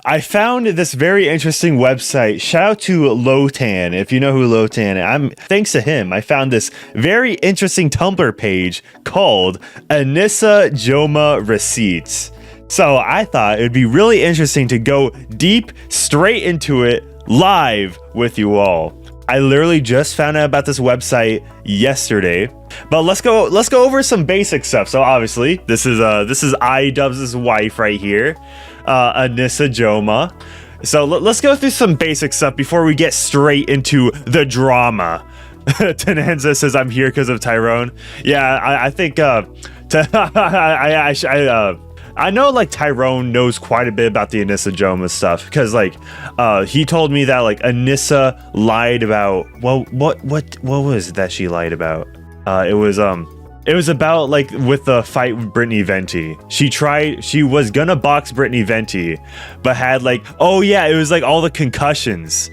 I found this very interesting website. Shout out to Lotan, if you know who Lotan is. Thanks to him, I found this very interesting Tumblr page called Anisa Jomha Receipts. So I thought it would be really interesting to go deep, straight into it, live with you all. I literally just found out about this website yesterday, but let's go over some basic stuff. So obviously, this is Idubbbz's wife right here, Anisa Jomha. So let's go through some basic stuff before we get straight into the drama. Tenenza says I'm here because of Tyrone. Yeah, I think I know like Tyrone knows quite a bit about the Anisa Jomha stuff because like he told me that like Anisa lied about what was it that she lied about? It was about like with the fight with Brittany Venti. She was gonna box Brittany Venti, but had like, oh yeah, it was like all the concussions.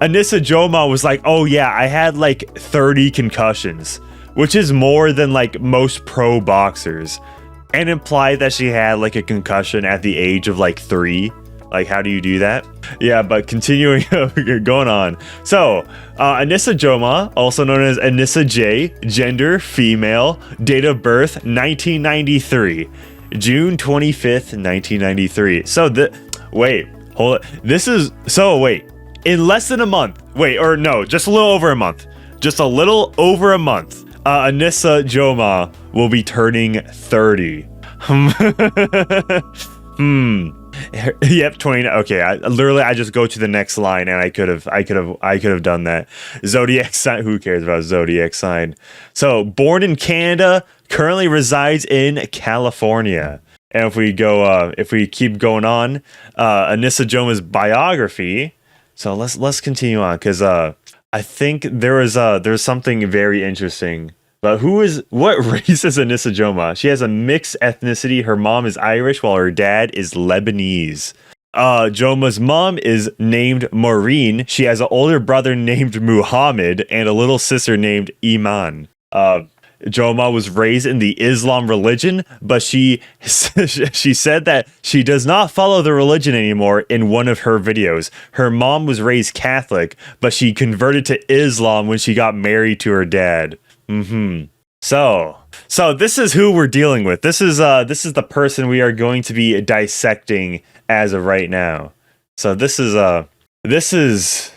Anisa Jomha was like, oh yeah, I had like 30 concussions, which is more than like most pro boxers. And implied that she had like a concussion at the age of like 3. Like, how do you do that? Yeah, but continuing going on. So, Anisa Jomha, also known as Anisa J, gender female, date of birth 1993, June 25th, 1993. So wait, hold it. In less than a month. Wait, or no, just a little over a month. Just a little over a month. Anisa Jomha will be turning 30. Yep, 20. Okay, I just go to the next line, and I could have done that. Zodiac sign. Who cares about zodiac sign? So, born in Canada, currently resides in California. And if we keep going on, Anisa Jomha's biography. So let's continue on because I think there's something very interesting. But what race is Anisa Jomha? She has a mixed ethnicity. Her mom is Irish while her dad is Lebanese. Jomha's mom is named Maureen. She has an older brother named Muhammad and a little sister named Iman. Jomha was raised in the Islam religion, but she said that she does not follow the religion anymore in one of her videos. Her mom was raised Catholic, but she converted to Islam when she got married to her dad. So this is who we're dealing with. This is the person we are going to be dissecting as of right now. So this is Anisa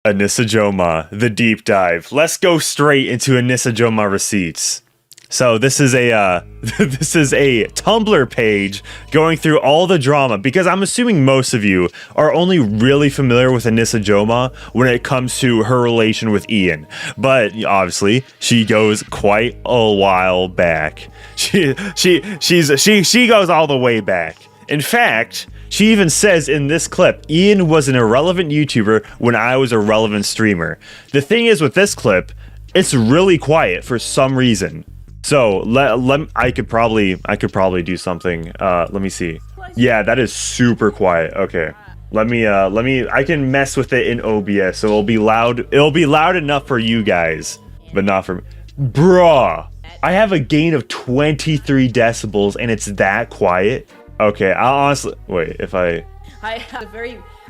Jomha, the deep dive. Let's go straight into Anisa Jomha Receipts. So this is a Tumblr page going through all the drama because I'm assuming most of you are only really familiar with Anisa Jomha when it comes to her relation with Ian. But obviously she goes quite a while back. She goes all the way back. In fact, she even says in this clip, Ian was an irrelevant YouTuber when I was a relevant streamer. The thing is with this clip, it's really quiet for some reason. So I could probably do something. Let me see. Yeah, that is super quiet. Okay. I can mess with it in OBS so it'll be loud. It'll be loud enough for you guys, but not for me. Bruh, I have a gain of 23 decibels and it's that quiet. Okay, I'll honestly wait if I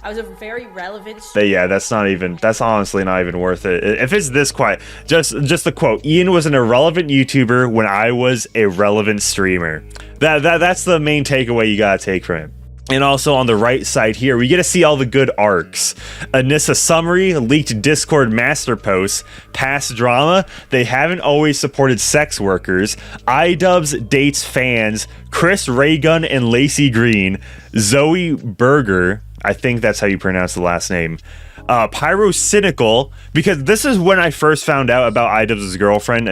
was a very relevant. Yeah, that's honestly not even worth it. If it's this quiet, just the quote. Ian was an irrelevant YouTuber when I was a relevant streamer. That's the main takeaway you gotta take from him. And also on the right side here, we get to see all the good arcs. Anisa summary, leaked Discord master posts, past drama, they haven't always supported sex workers, Idubbbz dates fans, Chris Raygun and Lacey Green, Zoe Berger, I think that's how you pronounce the last name, Pyro Cynical, because this is when I first found out about Idubbbz's girlfriend,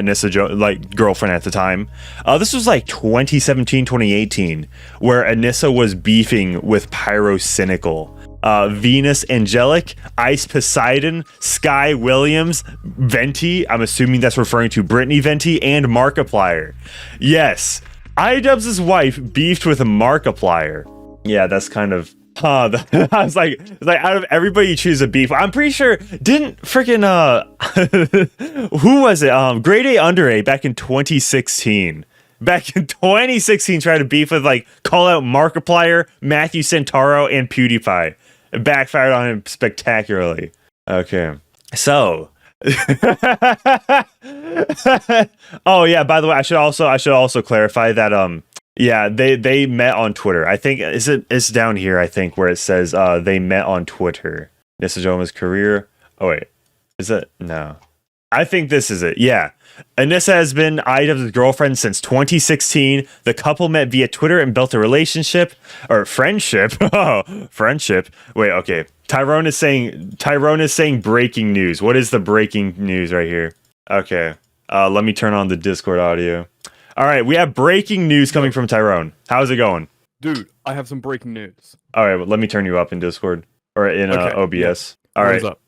girlfriend at the time. This was like 2017, 2018, where Anisa was beefing with Pyro Cynical. Venus Angelic, Ice Poseidon, Sky Williams, Venti, I'm assuming that's referring to Brittany Venti, and Markiplier. Yes, Idubbbz's wife beefed with Markiplier. Yeah, that's kind of... I was like out of everybody you choose a beef, I'm pretty sure didn't freaking who was it? Grade A Under A back in 2016. back in 2016 tried to beef with like call out Markiplier, Matthew Centaro, and PewDiePie. It backfired on him spectacularly. Okay, so. Oh yeah, by the way, I should also clarify that yeah, they met on Twitter. I think it's down here, I think, where it says they met on Twitter. Anisa Jomha's career. Oh wait. Is it? No. I think this is it. Yeah. Anisa has been Idubbbz's girlfriend since 2016. The couple met via Twitter and built a relationship or friendship. Oh, friendship. Wait, okay. Tyrone is saying breaking news. What is the breaking news right here? Okay. Let me turn on the Discord audio. All right, we have breaking news coming from Tyrone. How's it going? Dude, I have some breaking news. All right, well, let me turn you up in Discord or in OBS. Yeah. All right. Up?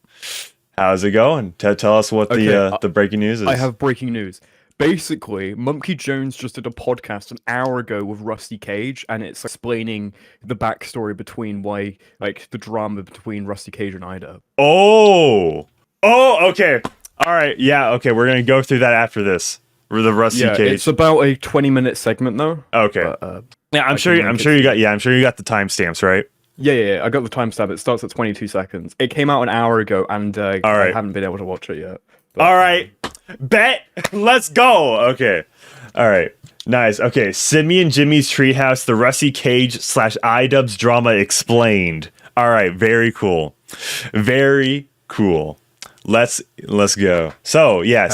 How's it going? Tell us what the breaking news is. I have breaking news. Basically, Monkey Jones just did a podcast an hour ago with Rusty Cage, and it's explaining the backstory between why, like, the drama between Rusty Cage and Idubbbz. Oh, okay. All right, yeah, okay. We're gonna go through that after this. The Rusty Cage. It's about a 20-minute segment though. Okay. But, yeah, I'm sure you got the timestamps, right? Yeah. I got the timestamp. It starts at 22 seconds. It came out an hour ago, and I haven't been able to watch it yet. But, all right, bet. Let's go. Okay. All right. Nice. Okay. Simi and Jimmy's Treehouse, the Rusty Cage / Idubbbz drama explained. All right. Very cool. Very cool. Let's go. So yeah.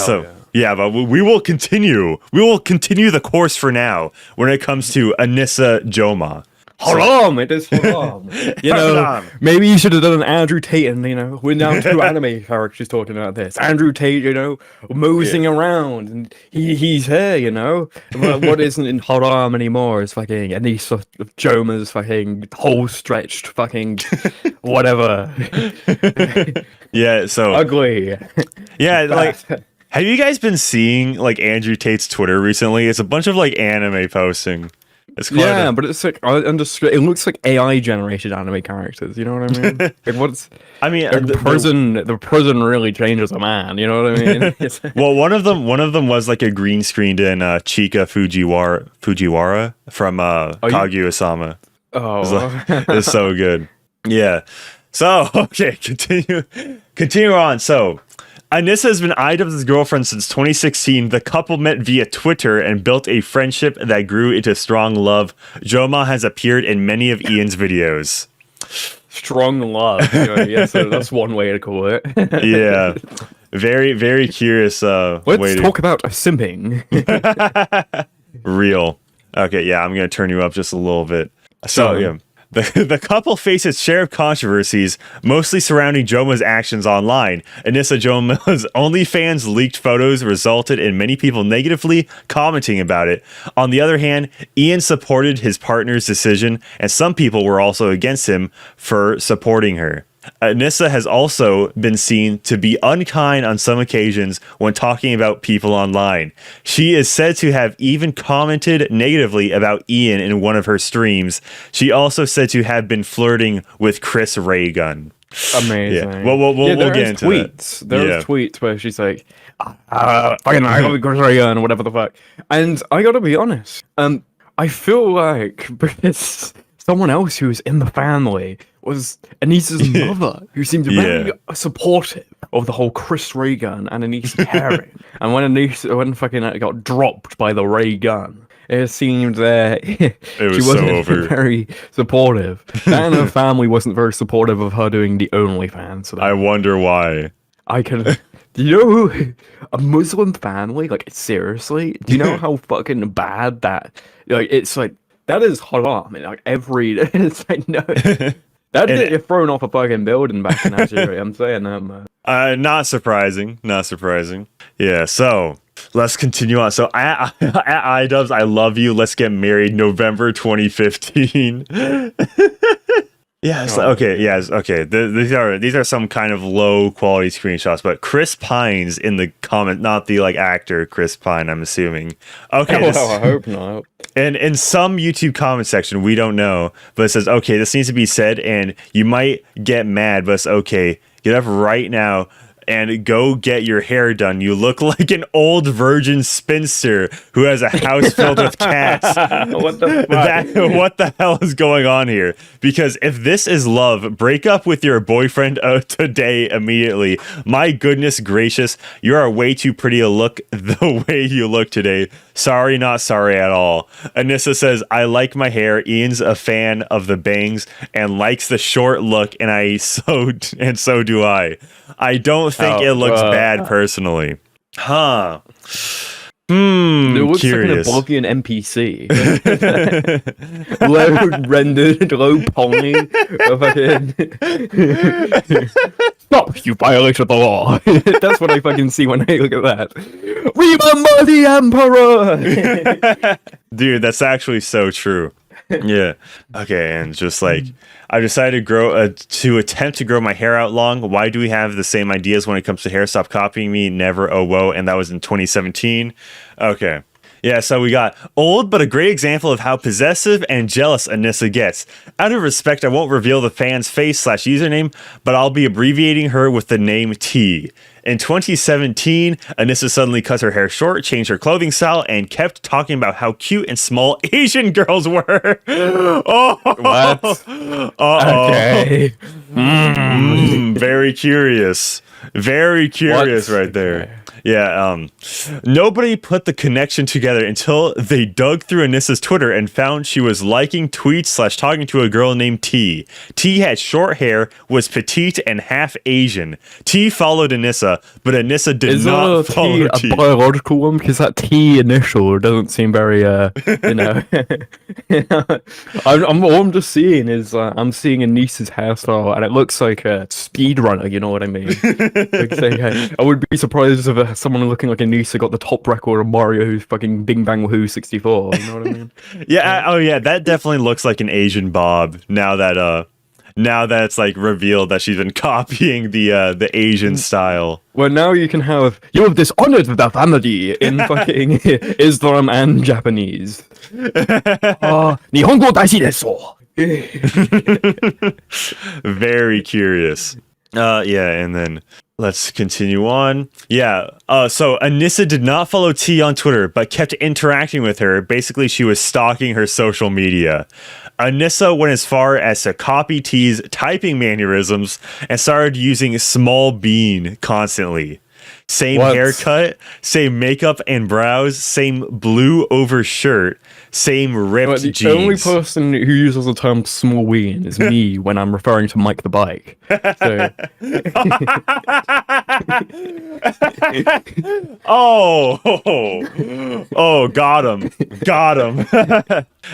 Yeah, but we will continue. We will continue the course for now when it comes to Anisa Jomha. Haram, it is haram. You know, maybe you should have done an Andrew Tate, and we're now two anime characters talking about this. Andrew Tate, moseying around, and he's here, But what isn't in haram anymore is fucking Anisa Jomha's fucking whole stretched fucking whatever. Yeah, so ugly. Yeah, like. Have you guys been seeing like Andrew Tate's Twitter recently? It's a bunch of like anime posting. It's but it's like it looks like AI generated anime characters. You know what I mean? Like the prison really changes a man. You know what I mean? Well, one of them was like a green screened in Chika Fujiwara from Kaguya-sama. Oh, it's so good. Yeah. So okay, continue on. So. Anisa has been Idubbbz's girlfriend since 2016. The couple met via Twitter and built a friendship that grew into strong love. Jomha has appeared in many of Ian's videos. Strong love. Yeah, so that's one way to call it. Yeah. Very, very curious. Let's talk about simping. Real. Okay, yeah, I'm going to turn you up just a little bit. So, yeah. The couple faces share of controversies, mostly surrounding Jomha's actions online. Anisa Jomha's OnlyFans leaked photos resulted in many people negatively commenting about it. On the other hand, Ian supported his partner's decision, and some people were also against him for supporting her. Anisa has also been seen to be unkind on some occasions when talking about people online. She is said to have even commented negatively about Ian in one of her streams. She also said to have been flirting with Chris Raygun. Amazing. Yeah. We'll get into tweets. That. There's tweets where she's like, fucking I love Chris Raygun, whatever the fuck. And I gotta be honest, I feel like because someone else who's in the family was Anisa's mother, who seemed very supportive of the whole Chris Ray gun and Anisa pairing. And when fucking got dropped by the Ray gun, it seemed that she wasn't very supportive. That and her family wasn't very supportive of her doing the OnlyFans. So I wonder why. Do you know a Muslim family? Like, seriously? Do you know how fucking bad that? Like, it's like that is haram. I mean, like it's like no. That'd get you thrown off a fucking building back in Nigeria. I'm saying that, man. Not surprising. Yeah, so let's continue on. So at Idubbbz, I love you. Let's get married November 2015. Yes. Okay. Yes. Okay. These are some kind of low quality screenshots, but Chris Pine's in the comment, not the like actor Chris Pine. I'm assuming. Okay. Well, I hope not. And in some YouTube comment section, we don't know, but it says, okay, this needs to be said, and you might get mad, but it's okay. Get up right now and go get your hair done. You look like an old virgin spinster who has a house filled with cats. What the fuck? What the hell is going on here? Because if this is love, break up with your boyfriend today immediately. My goodness gracious, you are way too pretty to look the way you look today. Sorry, not sorry at all. Anissa says, I like my hair. Ian's a fan of the bangs and likes the short look, and so do I. I don't think it looks bad personally. Huh. It looks Curious. like an Oblivion NPC. Low rendered, low poly. Stop, you violated the law. That's what I fucking see when I look at that. Remember the Emperor! Dude, that's actually so true. Yeah. Okay, and just like I decided to attempt to grow my hair out long. Why do we have the same ideas when it comes to hair? Stop copying me. Never. Oh, whoa. And that was in 2017. Okay. Yeah, so we got old, but a great example of how possessive and jealous Anissa gets. Out of respect, I won't reveal the fan's face/username, but I'll be abbreviating her with the name T. In 2017, Anissa suddenly cut her hair short, changed her clothing style, and kept talking about how cute and small Asian girls were. Oh, What? Okay. Very curious. Very curious right there. Okay. Yeah, nobody put the connection together until they dug through Anissa's Twitter and found she was liking tweets / talking to a girl named T. T had short hair, was petite, and half Asian. T followed Anissa, but Anissa did not follow T. A biological one? Because that T initial doesn't seem very, you know. All I'm just seeing is I'm seeing Anissa's hairstyle, and it looks like a speedrunner, you know what I mean? I would be surprised if someone looking like Anisa got the top record of Mario's fucking Bing Bang Wahoo 64. You know what I mean? Yeah. Oh, yeah. That definitely looks like an Asian Bob. Now that it's like revealed that she's been copying the Asian style. Well, now you have dishonored the family in fucking Islam and Japanese. Nihongo dashi desu. Very curious. Yeah, and then let's continue on. Yeah. So Anissa did not follow T on Twitter, but kept interacting with her. Basically, she was stalking her social media. Anissa went as far as to copy T's typing mannerisms and started using small bean constantly. Same haircut, same makeup and brows, same blue over shirt, same ripped jeans. The only person who uses the term small ween is me when I'm referring to Mike the Bike. So. Got him.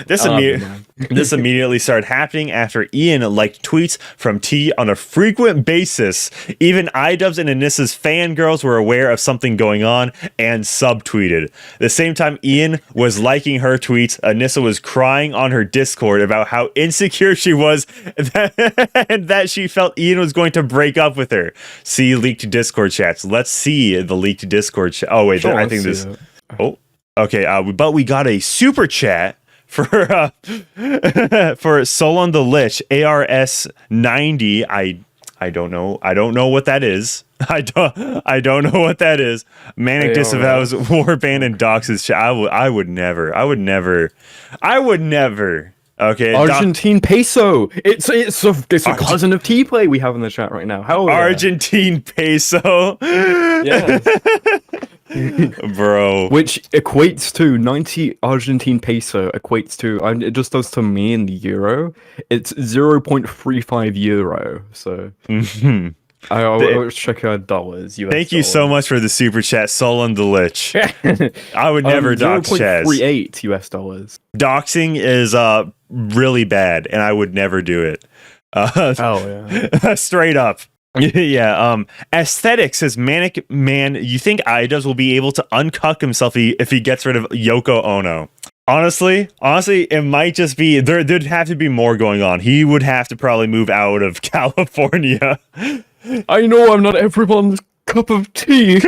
This immediately started happening after Ian liked tweets from T on a frequent basis. Even Idubbbz and Anissa's fangirls were aware of something going on and subtweeted. The same time Ian was liking her tweets, Anissa was crying on her Discord about how insecure she was and that she felt Ian was going to break up with her. See leaked Discord chats. Let's see the leaked Discord chat. Oh wait, I think this. Oh, okay. But we got a super chat for Solon the Lich ARS 90. I don't know what that is. I don't know what that is. Manic disavows warband and doxes chat. I would never. Okay, Argentine peso. It's a cousin of T-Play we have in the chat right now. How Argentine peso? Yeah. Bro. Which equates to 90 Argentine peso equates to, it just does to me in the euro, it's 0.35 euro. So I'll check our dollars. US Thank you so much for the super chat, Solon the Lich. I would never dox Chaz. 0.38 US dollars. Doxing is really bad, and I would never do it. Straight up. Yeah, aesthetics says Manic Man, you think Idubbbz will be able to uncuck himself if he gets rid of Yoko Ono? Honestly, it might just be there'd have to be more going on. He would have to probably move out of California. I know I'm not everyone's cup of tea.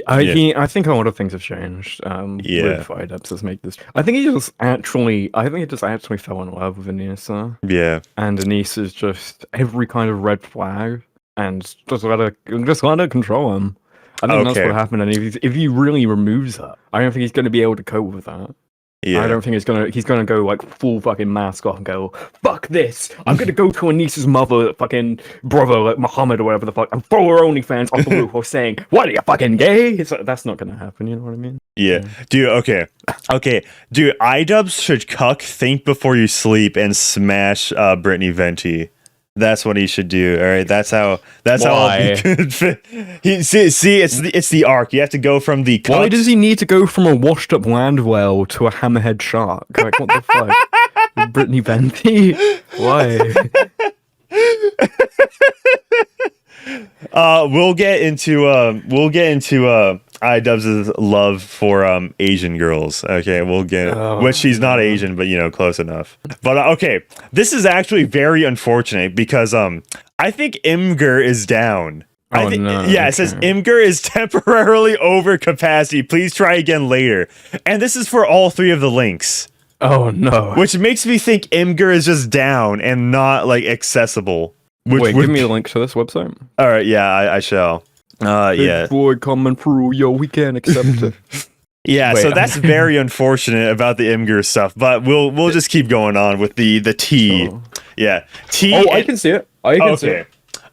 I think a lot of things have changed. Yeah. With Idubbbz has made this. I think he just actually fell in love with Anisa, Yeah. and Anisa's just every kind of red flag, and just let her control him. I think that's Okay. what happened. And if he really removes her, I don't think he's going to be able to cope with that. Yeah. I don't think he's gonna go like full fucking mask off and go, fuck this. I'm gonna go to Anisa's mother, fucking brother, like Muhammad or whatever the fuck, and throw her OnlyFans off the roof or saying, what are you fucking gay? That's not gonna happen, you know what I mean? Yeah. Dude, okay. Dude, Idubbbz should cuck, think before you sleep, and smash Brittany Venti. That's what he should do. All right. That's how Why? he could fit. See, it's the arc. You have to go from the Why cucks- does he need to go from a washed up land whale to a hammerhead shark? Like, what the fuck? Brittany Venti? Why? We'll get into Idubbbz's love for Asian girls. Okay, we'll get which she's not Asian, but you know, close enough. But okay, this is actually very unfortunate because I think Imgur is down. I think, no, yeah, it says okay. Imgur is temporarily over capacity. Please try again later. And this is for all three of the links, Oh no. which makes me think Imgur is just down and not like accessible. Which Wait, would give me a link to this website. All right, yeah, I shall. Yeah. Big boy coming through, yo, we can't accept it. Yeah, Wait, so that's very unfortunate about the Imgur stuff, but we'll just keep going on with the T. Oh. Yeah. T. Oh, I can see it. I can see Okay. it.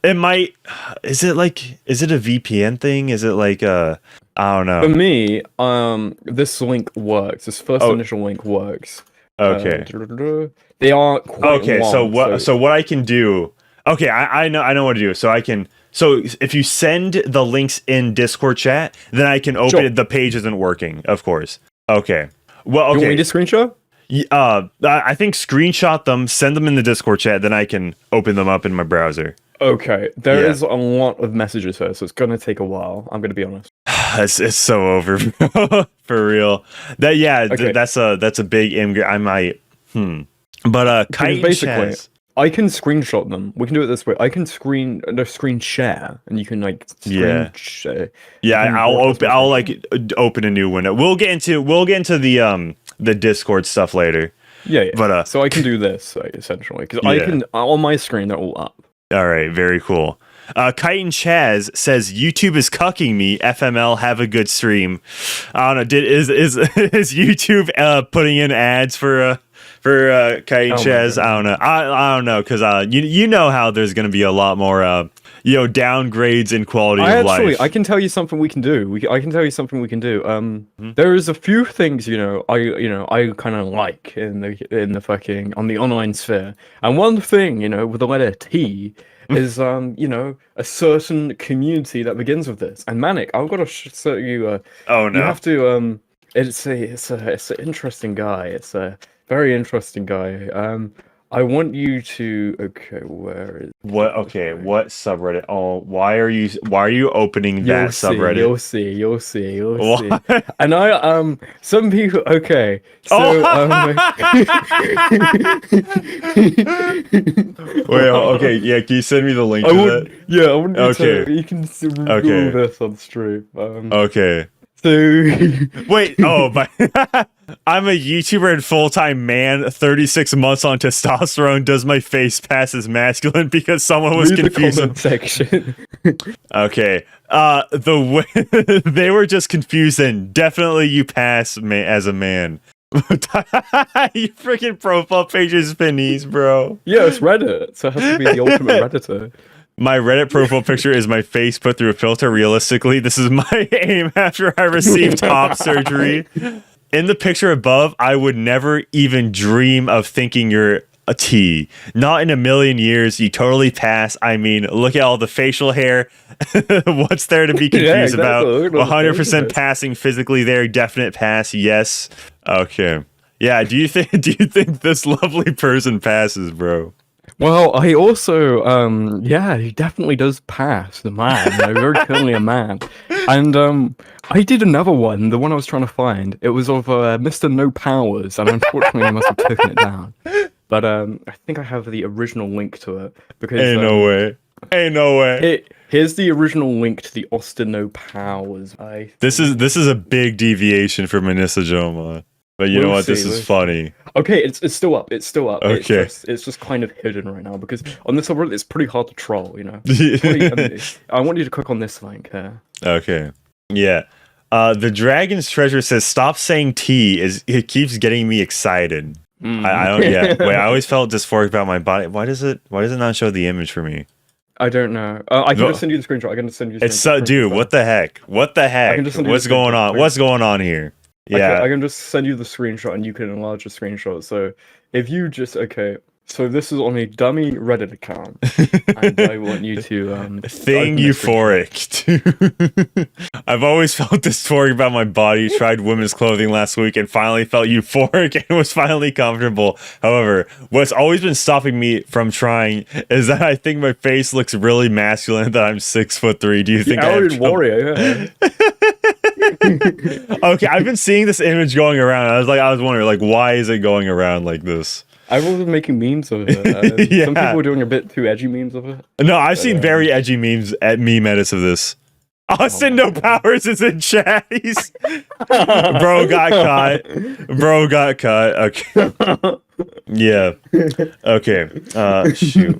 It might is it a VPN thing? Is it like I don't For know. me, this link works. This first initial link works. Okay. They are quite Okay, long, so what I can do. Okay, I know what to do. So if you send the links in Discord chat, then I can open Sure. it. The page isn't working, of course. Okay. Well, You want okay. me to screenshot? I think screenshot them, send them in the Discord chat, then I can open them up in my browser. Okay, there Yeah. is a lot of messages here, so it's gonna take a while. I'm gonna be honest. It's so over for real. Okay. That's a big Imgur. I might But Because Kite and basically, Chaz- I can screenshot them. We can do it this way. I can screen share, and you can like Yeah. share. Yeah, You can I'll broadcast open. I'll message. like open a new window. We'll get into the Discord stuff later. Yeah. But so I can do this like, essentially because Yeah. I can on my screen they're all up. all right, very cool. Kite and Chaz says YouTube is cucking me. FML, have a good stream. I don't know. Is YouTube putting in ads for Kite and Oh my Chaz? I don't know. I don't know because you know how there's gonna be a lot more downgrades in quality of life. I can tell you something we can do. I can tell you something we can do. There is a few things I kind of like in the fucking on the online sphere, and one thing with the letter T is a certain community that begins with this. And Manic, I've got to show you. Oh no. You have to. It's an interesting guy. It's a very interesting guy. I want you to. Okay, where is? What? Okay, what subreddit? Oh, why are you opening that subreddit? You'll see. Why? And some people. Okay, so Wait, okay, yeah. Can you send me the link to that? Yeah, I want you Okay. to. You can Google Okay. this on stream. Okay. So Wait. Oh, but I'm a YouTuber and full-time man. 36 months on testosterone. Does my face pass as masculine? Because someone was read the confused. comment section. Okay. The way they were just confused, and definitely you pass as a man. Your freaking profile page is Finese, bro. Yeah, it's Reddit, so it has to be the ultimate Redditor. My Reddit profile picture is my face put through a filter. Realistically, this is my aim after I received top surgery. In the picture above, I would never even dream of thinking you're a T. Not in a million years. You totally pass. I mean, look at all the facial hair. What's there to be confused about? Look at all the 100% facial hair. passing physically there. Definite pass. Yes. Okay. Yeah. Do you think this lovely person passes, bro? Well, I also, he definitely does pass the man. Very clearly a man. And I did another one, the one I was trying to find. It was of Mr. No Powers, and unfortunately I must have taken it down. But I think I have the original link to it because Ain't no way. Ain't no way. Here's the original link to the Austin No Powers. This is a big deviation from Anisa Jomha. But you know what? This is funny. Okay, it's still up. It's still up. Okay. It's just kind of hidden right now because on this subreddit it's pretty hard to troll. You know. I want you to click on this link here. Okay. Yeah. The Dragon's Treasure says, "Stop saying T. It keeps getting me excited." I don't. Yeah. Wait. I always felt dysphoric about my body. Why does it not show the image for me? I don't know. I can just send you the screenshot. I can just send you. It's dude. What the heck? What the heck? What's going on? What's going on here? Yeah. I can just send you the screenshot and you can enlarge the screenshot. So if you just so this is on a dummy Reddit account, and I want you to thing euphoric. I've always felt dysphoric about my body. Tried women's clothing last week and finally felt euphoric and was finally comfortable. However, what's always been stopping me from trying is that I think my face looks really masculine. That I'm 6'3". Do you think I have warrior? Yeah. Okay, I've been seeing this image going around. I was wondering, like, why is it going around like this? I was making memes of it. Yeah. Some people were doing a bit too edgy memes of it. No, I've seen very edgy meme edits of this. Austin No Powers is in chat. Bro got caught. Bro got caught. Okay. Yeah. Okay. Shoot.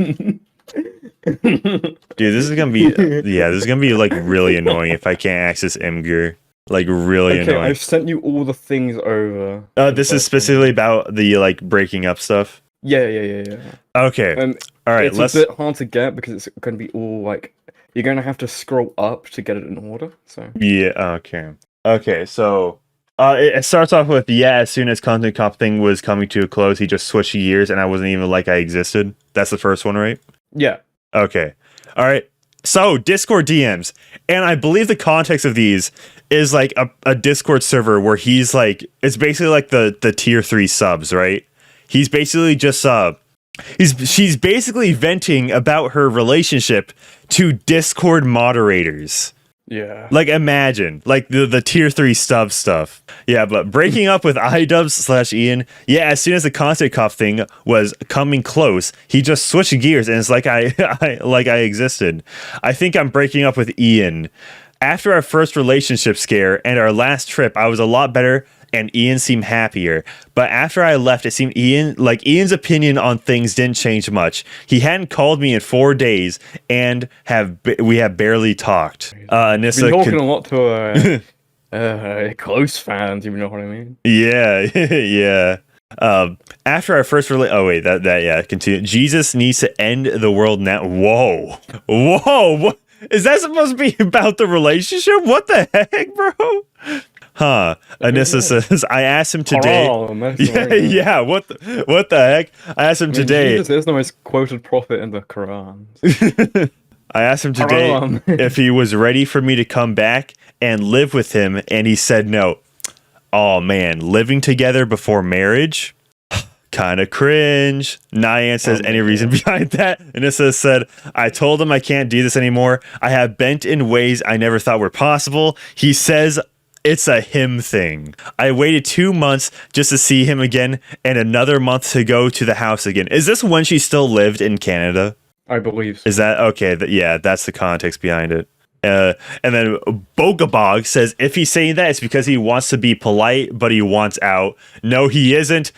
Dude, this is gonna be like really annoying if I can't access Imgur. Like really annoying. I've sent you all the things over. This is specifically about the like breaking up stuff. Yeah. Okay. All right. It's a bit hard to get because it's going to be all like you're going to have to scroll up to get it in order. So yeah. Okay. Okay. So it starts off with as soon as Content Cop thing was coming to a close, he just switched gears, and I wasn't even like I existed. That's the first one, right? Yeah. Okay. All right. So Discord DMs, and I believe the context of these is like a Discord server where he's like, it's basically like the tier 3 subs, right? He's basically just she's basically venting about her relationship to Discord moderators. Yeah. Like imagine like the tier 3 sub stuff. Yeah, but breaking up with Idubbbz/Ian. Yeah, as soon as the Content Cop thing was coming close, he just switched gears and it's like I existed. I think I'm breaking up with Ian. After our first relationship scare and our last trip, I was a lot better and Ian seemed happier. But after I left, it seemed Ian's opinion on things didn't change much. He hadn't called me in 4 days and we have barely talked. Anisa been talking a lot to close fans, if you know what I mean. Yeah, yeah. After our first continue. Jesus needs to end the world now. Whoa. What? Is that supposed to be about the relationship? What the heck, bro? Huh. Anisa says, I asked him today. Yeah, what the heck? I asked him today. Jesus is the most quoted prophet in the Quran. I asked him today if he was ready for me to come back and live with him, and he said no. Oh man, living together before marriage? Kind of cringe. Nyan says, any reason behind that? Anissa said, I told him I can't do this anymore. I have bent in ways I never thought were possible. He says it's a him thing. I waited 2 months just to see him again and another month to go to the house again. Is this when she still lived in Canada? I believe so. Is that okay? Yeah, that's the context behind it. And then Bogabog says, if he's saying that, it's because he wants to be polite, but he wants out. No, he isn't.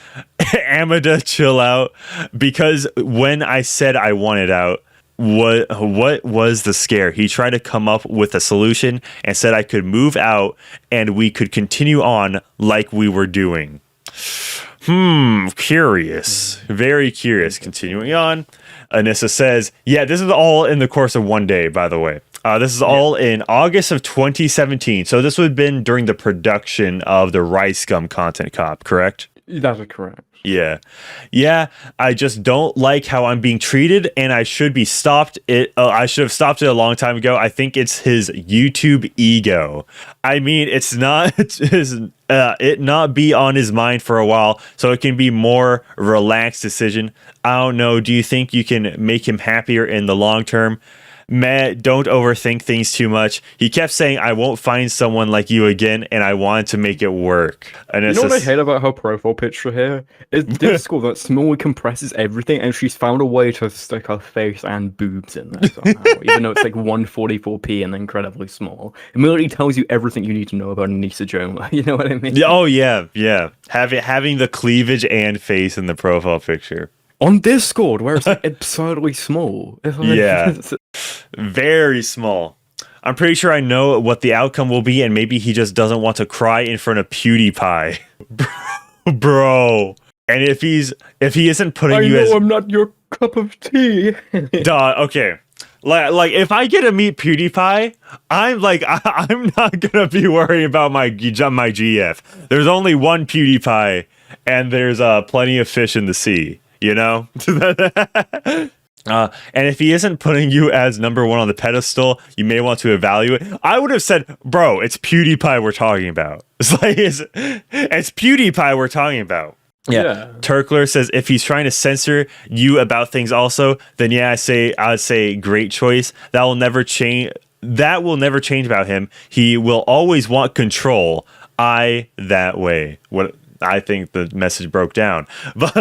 Amada, chill out. Because when I said I wanted out, what was the scare? He tried to come up with a solution and said I could move out and we could continue on like we were doing. Curious. Very curious. Continuing on. Anissa says, yeah, this is all in the course of 1 day, by the way. This is all in August of 2017. So this would have been during the production of the Rice Gum Content Cop, correct? That is correct. Yeah. Yeah, I just don't like how I'm being treated, and I should be stopped. I should have stopped it a long time ago. I think it's his YouTube ego. I mean, it's not it not be on his mind for a while, so it can be more relaxed decision. I don't know. Do you think you can make him happier in the long term? Matt, don't overthink things too much. He kept saying, I won't find someone like you again, and I wanted to make it work. And You know what I hate about her profile picture here? It's Discord that small compresses everything, and she's found a way to stick her face and boobs in there somehow, even though it's like 144p and incredibly small. It immediately tells you everything you need to know about Anisa Jomha. You know what I mean? Oh, yeah. Having the cleavage and face in the profile picture. On Discord, where it's like absurdly small. It's like, Yeah. Very small. I'm pretty sure I know what the outcome will be, and maybe he just doesn't want to cry in front of PewDiePie. Bro. And if he isn't putting you as... I'm not your cup of tea. Duh, okay. Like if I get to meet PewDiePie, I'm not gonna be worrying about my GF. There's only one PewDiePie, and there's plenty of fish in the sea. You know? And if he isn't putting you as number one on the pedestal, you may want to evaluate. I would have said, bro, it's PewDiePie we're talking about. It's PewDiePie we're talking about. Yeah. Turkler says if he's trying to censor you about things also, then yeah, I'd say great choice. That will never change about him. He will always want control. That way. What I think the message broke down. But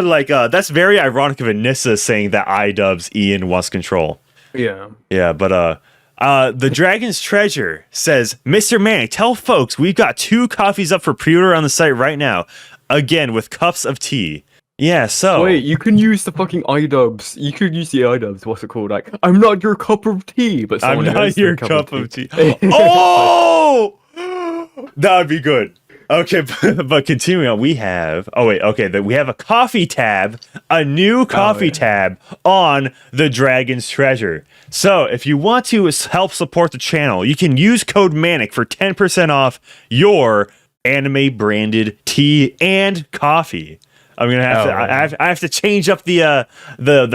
that's very ironic of Anissa saying that Idubbbz Ian wants control. Yeah. Yeah, but the Dragon's Treasure says, Mr. Manic, tell folks we've got 2 coffees up for pre-order on the site right now. Again, with cups of tea. Yeah, so... Wait, you can use the fucking Idubbbz. You could use the Idubbbz. What's it called? Like, I'm not your cup of tea, but I'm someone not is your cup of tea. Oh! That would be good. Okay, but continuing on, we have... Oh, wait, okay. We have a coffee tab, a new coffee tab on the Dragon's Treasure. So, if you want to help support the channel, you can use code MANIC for 10% off your anime-branded tea and coffee. I'm gonna have to. I have to change up the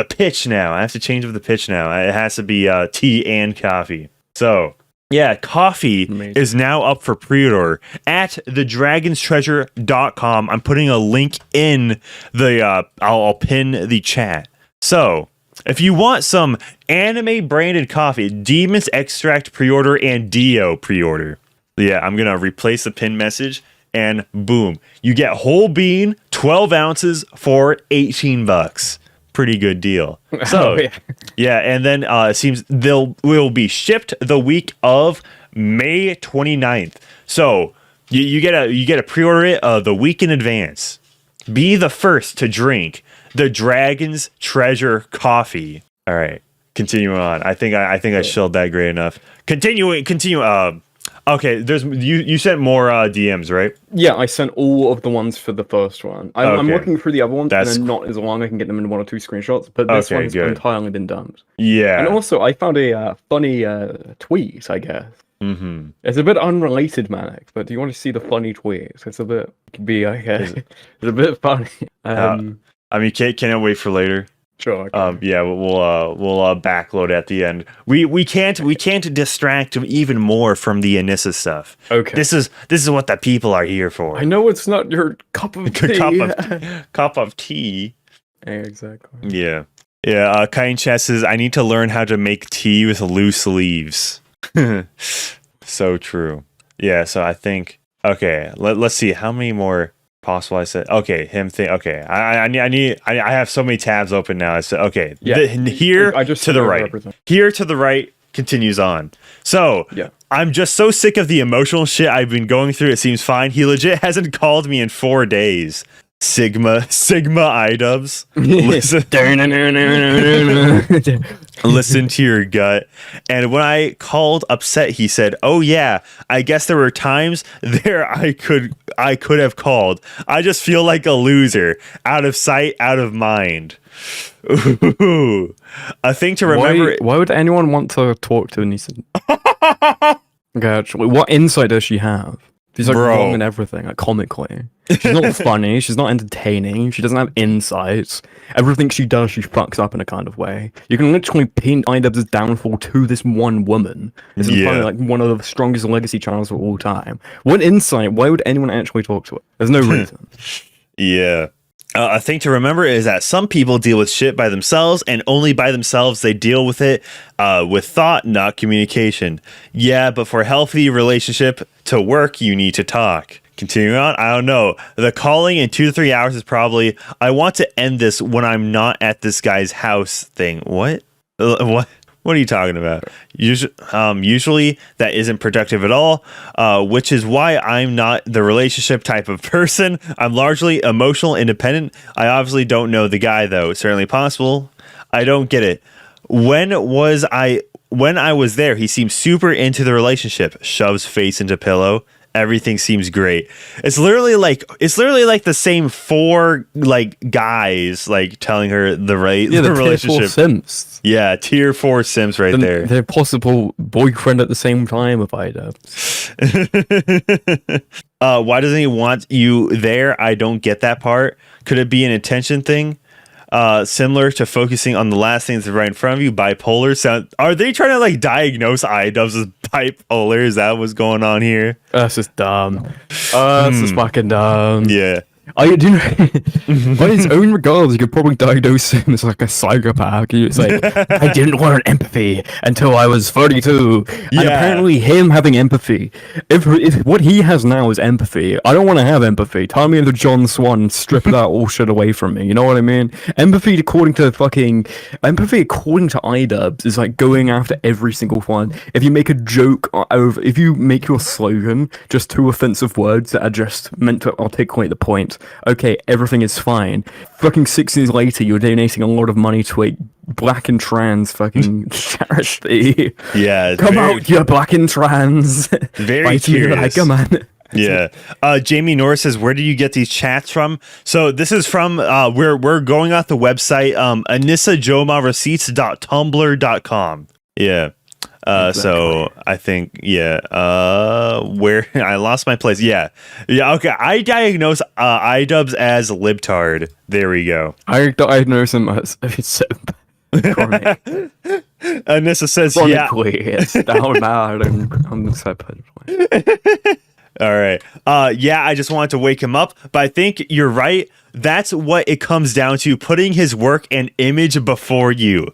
pitch now. I have to change up the pitch now. It has to be tea and coffee. So... yeah, coffee is now up for pre-order at thedragonstreasure.com. I'm putting a link in the I'll pin the chat. So, if you want some anime branded coffee, Demon's Extract pre-order and Dio pre-order. Yeah, I'm going to replace the pin message and boom, you get whole bean 12 ounces for $18. Pretty good deal. So yeah, and then it seems will be shipped the week of May 29th. So you get a pre-order it the week in advance. Be the first to drink the Dragon's Treasure coffee. All right, continuing on. I think I shelled that great enough. Continue. Okay, you sent more DMs, right? Yeah, I sent all of the ones for the first one. I'm looking through the other ones, and they're not as long. I can get them in 1 or 2 screenshots, but this one's entirely been dumped. Yeah. And also, I found a funny tweet, I guess. Mm-hmm. It's a bit unrelated, Manic, but do you want to see the funny tweets? It's a bit, it could be, it's a bit funny. I mean, can I wait for later? Sure. Okay. Yeah, we'll backload at the end. We can't distract even more from the Anissa stuff. Okay. This is what the people are here for. I know it's not your cup of tea. cup of tea. Yeah, exactly. Yeah. Yeah. Kain Chat says I need to learn how to make tea with loose leaves. So true. Yeah. So I think let's see how many more. Possible. I said okay. Okay. I have so many tabs open now. I said okay. Yeah. Here to the right. Here to the right continues on. So yeah. I'm just so sick of the emotional shit I've been going through. It seems fine. He legit hasn't called me in 4 days. Sigma Idubbbz. Listen to your gut. And when I called upset, he said, "Oh yeah, I guess there were times there I could have called. I just feel like a loser. Out of sight, out of mind." Ooh. A thing to remember. Why would anyone want to talk to Anisa? Okay, actually, what insight does she have? She's like wrong in everything, like comically. She's not funny, she's not entertaining, she doesn't have insights. Everything she does, she fucks up in a kind of way. You can literally pin Idubbbz's downfall to this one woman. This is probably like one of the strongest legacy channels of all time. What insight? Why would anyone actually talk to her? There's no reason. Yeah. A thing to remember is that some people deal with shit by themselves, and only by themselves they deal with it with thought, not communication. Yeah, but for a healthy relationship to work, you need to talk. Continuing on, I don't know. The calling in 2 to 3 hours is probably, I want to end this when I'm not at this guy's house thing. What? What? What are you talking about? Usually that isn't productive at all, which is why I'm not the relationship type of person. I'm largely emotional, independent. I obviously don't know the guy, though. It's certainly possible. I don't get it. When I was there, he seemed super into the relationship. Shoves face into pillow. Everything seems great. It's literally like the same 4 like guys like telling her the relationship. Tier 4 simps. Yeah, tier 4 simps right there. Their possible boyfriend at the same time of Idubbbz. Why doesn't he want you there? I don't get that part. Could it be an attention thing? Similar to focusing on the last things right in front of you, bipolar sound. Are they trying to like diagnose Idubbbz as bipolar? Is that what's going on here? That's just dumb. That's just fucking dumb. Yeah. I do know, by his own regards, you could probably diagnose him as like a psychopath. It's like, I didn't learn empathy until I was 32. And apparently him having empathy, if what he has now is empathy, I don't want to have empathy. Tie me into John Swan and strip it out all shit away from me. You know what I mean? Empathy according to Idubbbz is like going after every single one. If you make a joke if you make your slogan just 2 offensive words that are just meant to articulate the point, okay, everything is fine. Fucking 6 years later, you're donating a lot of money to a black and trans fucking charity. Yeah. Come out, you're black and trans. Very curious. Come on. Yeah. Jamie Norris says, where do you get these chats from? So this is from, we're going off the website, Anisa Jomha Reciepts.tumblr.com. Yeah. So I think, where I lost my place. Yeah. Okay. I diagnose Idubbbz as libtard. There we go. I diagnose him as simp. Anissa says, it's down bad and separate. All right. I just wanted to wake him up, but I think you're right. That's what it comes down to, putting his work and image before you.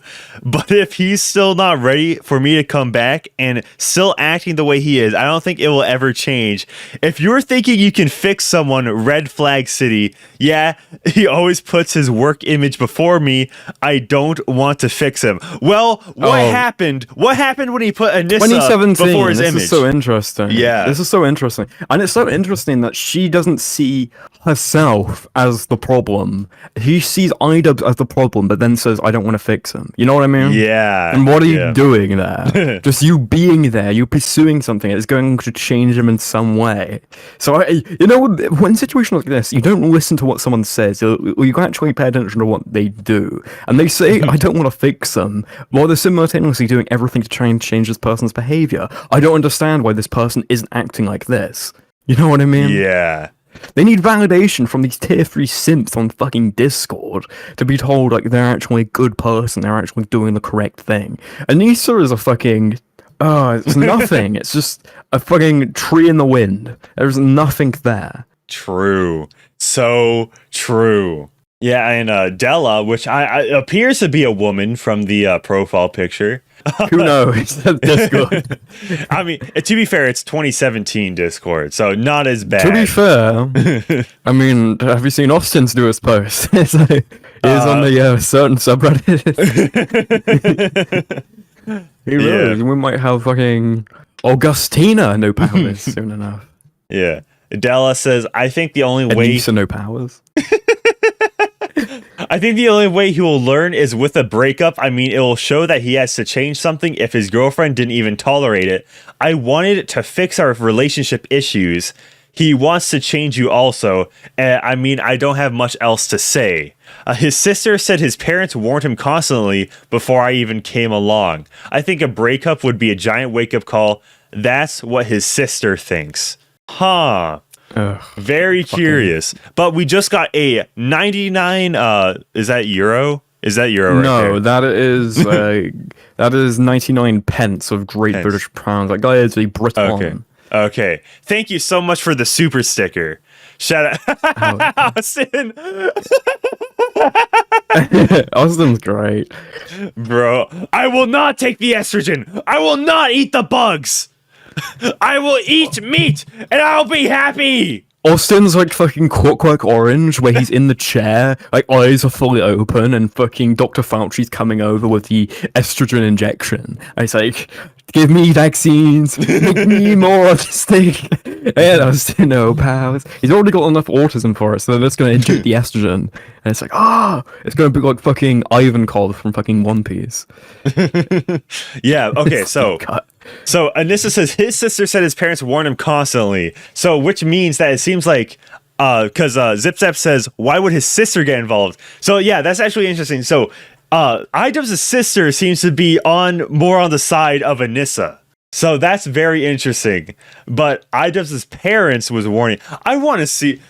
But if he's still not ready for me to come back and still acting the way he is, I don't think it will ever change. If you're thinking you can fix someone, red flag city. Yeah, he always puts his work image before me. I don't want to fix him. Well, what happened? What happened when he put Anissa before his image? This is so interesting. Yeah. This is so interesting. And it's so interesting that she doesn't see herself as the problem. He sees Idubbbz as the problem, but then says, I don't want to fix him. You know what I mean? Yeah. And what are you doing there? Just you being there, you pursuing something that's going to change him in some way. So, when situations like this, you don't listen to what someone says, you actually pay attention to what they do. And they say, I don't want to fix them, while they're simultaneously doing everything to try and change this person's behavior. I don't understand why this person isn't acting like this. You know what I mean? Yeah. They need validation from these tier 3 simps on fucking Discord to be told like they're actually a good person, they're actually doing the correct thing. Anisa is a fucking it's nothing. It's just a fucking tree in the wind. There's nothing there. True. So true. Yeah, and Della, which I appears to be a woman from the profile picture. Who knows? Discord. I mean, to be fair, it's 2017 Discord, so not as bad. To be fair, I mean, have you seen Austin's newest post? He's on the certain subreddit. We might have fucking Augustina no powers soon enough. Yeah. Della says, I think the only way... Anisa no powers. I think the only way he will learn is with a breakup. I mean, it will show that he has to change something if his girlfriend didn't even tolerate it. I wanted to fix our relationship issues. He wants to change you also. I mean, I don't have much else to say. His sister said his parents warned him constantly before I even came along. I think a breakup would be a giant wake-up call. That's what his sister thinks. Huh. Ugh, very curious. But we just got a 99 is that euro? Is that euro right No, there? that is 99 pence of Great British pounds. That guy is a Briton. Okay. Thank you so much for the super sticker. Shout out Oh. Austin. Austin's great. Bro, I will not take the estrogen. I will not eat the bugs. I will eat meat and I'll be happy. Austin's like fucking Clockwork Orange, where he's in the chair, like eyes are fully open, and fucking Dr. Fauci's coming over with the estrogen injection. And he's like, give me vaccines, make me more autistic. And Austin, no pals. He's already got enough autism for it, so they're just gonna inject the estrogen. And it's like, it's gonna be like fucking Ivankov from fucking One Piece. Yeah, okay, so Anissa says his sister said his parents warned him constantly. So which means that it seems like because Zip Zap says, why would his sister get involved? So yeah, that's actually interesting. So Idubbbz' sister seems to be more on the side of Anissa. So that's very interesting. But Idubbbz' parents was warning. I want to see.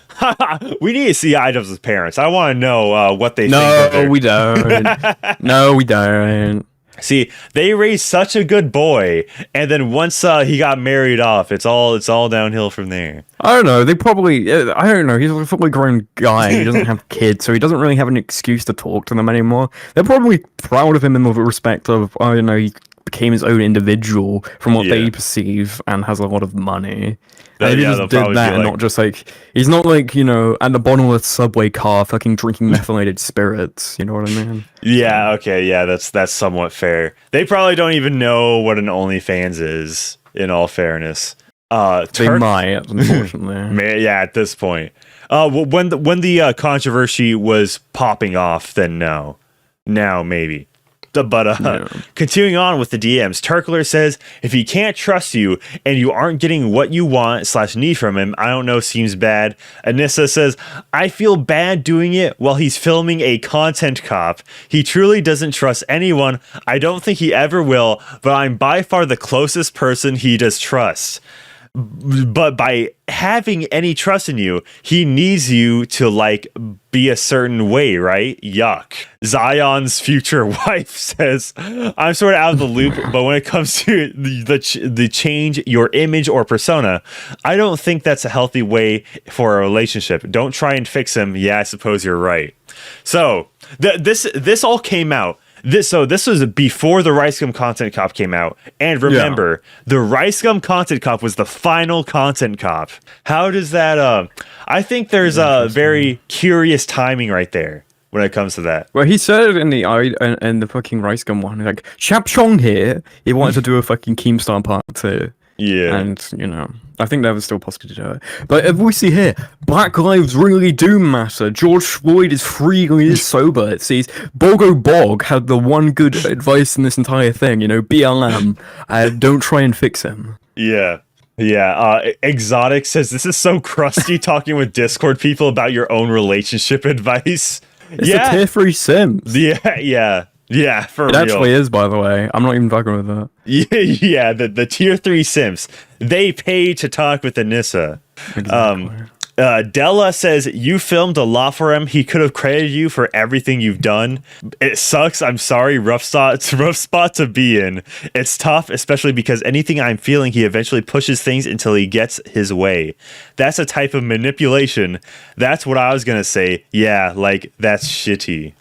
We need to see Idubbbz' parents. I want to know what they think. No, we don't. No, we don't. See, they raised such a good boy, and then once he got married off, it's all downhill from there. I don't know. They probably. I don't know. He's a fully grown guy. He doesn't have kids, so he doesn't really have an excuse to talk to them anymore. They're probably proud of him in the respect of, I don't know, he became his own individual from what they perceive and has a lot of money. And he just did that, and not just like he's not like, you know, at the bottom of the subway car, fucking drinking methylated spirits. You know what I mean? Yeah. Okay. Yeah. That's somewhat fair. They probably don't even know what an OnlyFans is. In all fairness, they might, unfortunately. Yeah. At this point, when the controversy was popping off, then no. Now maybe. But continuing on with the DMs, Turkler says, if he can't trust you and you aren't getting what you want / need from him, I don't know, seems bad. Anissa says, I feel bad doing it while he's filming a content cop. He truly doesn't trust anyone. I don't think he ever will, but I'm by far the closest person he does trust. But by having any trust in you, he needs you to like be a certain way, right? Yuck. Zion's future wife says, I'm sort of out of the loop, but when it comes to the change your image or persona, I don't think that's a healthy way for a relationship. Don't try and fix him. Yeah, I suppose you're right. So this all came out. This was before the Rice Gum Content Cop came out. And remember, the Rice Gum Content Cop was the final Content Cop. How does that... I think there's a very curious timing right there when it comes to that. Well, he said it in the fucking Rice Gum one. Like, Shap Chong here, he wanted to do a fucking Keemstar part 2. Yeah. And, you know, I think there was still possible to do it. But if we see here, Black lives really do matter. George Floyd is free, he is sober, it sees. Bogo Bog had the one good advice in this entire thing, you know, BLM. Don't try and fix him. Yeah. Yeah. Exotic says, this is so crusty talking with Discord people about your own relationship advice. It's a tier 3 Sims. Yeah, for real. It actually is, by the way. I'm not even fucking with that. Yeah, the tier 3 Sims. They pay to talk with Anissa. Exactly. Della says, you filmed a lot for him. He could have credited you for everything you've done. It sucks. I'm sorry. Rough spot to be in. It's tough, especially because anything I'm feeling, he eventually pushes things until he gets his way. That's a type of manipulation. That's what I was going to say. Yeah, like, that's shitty.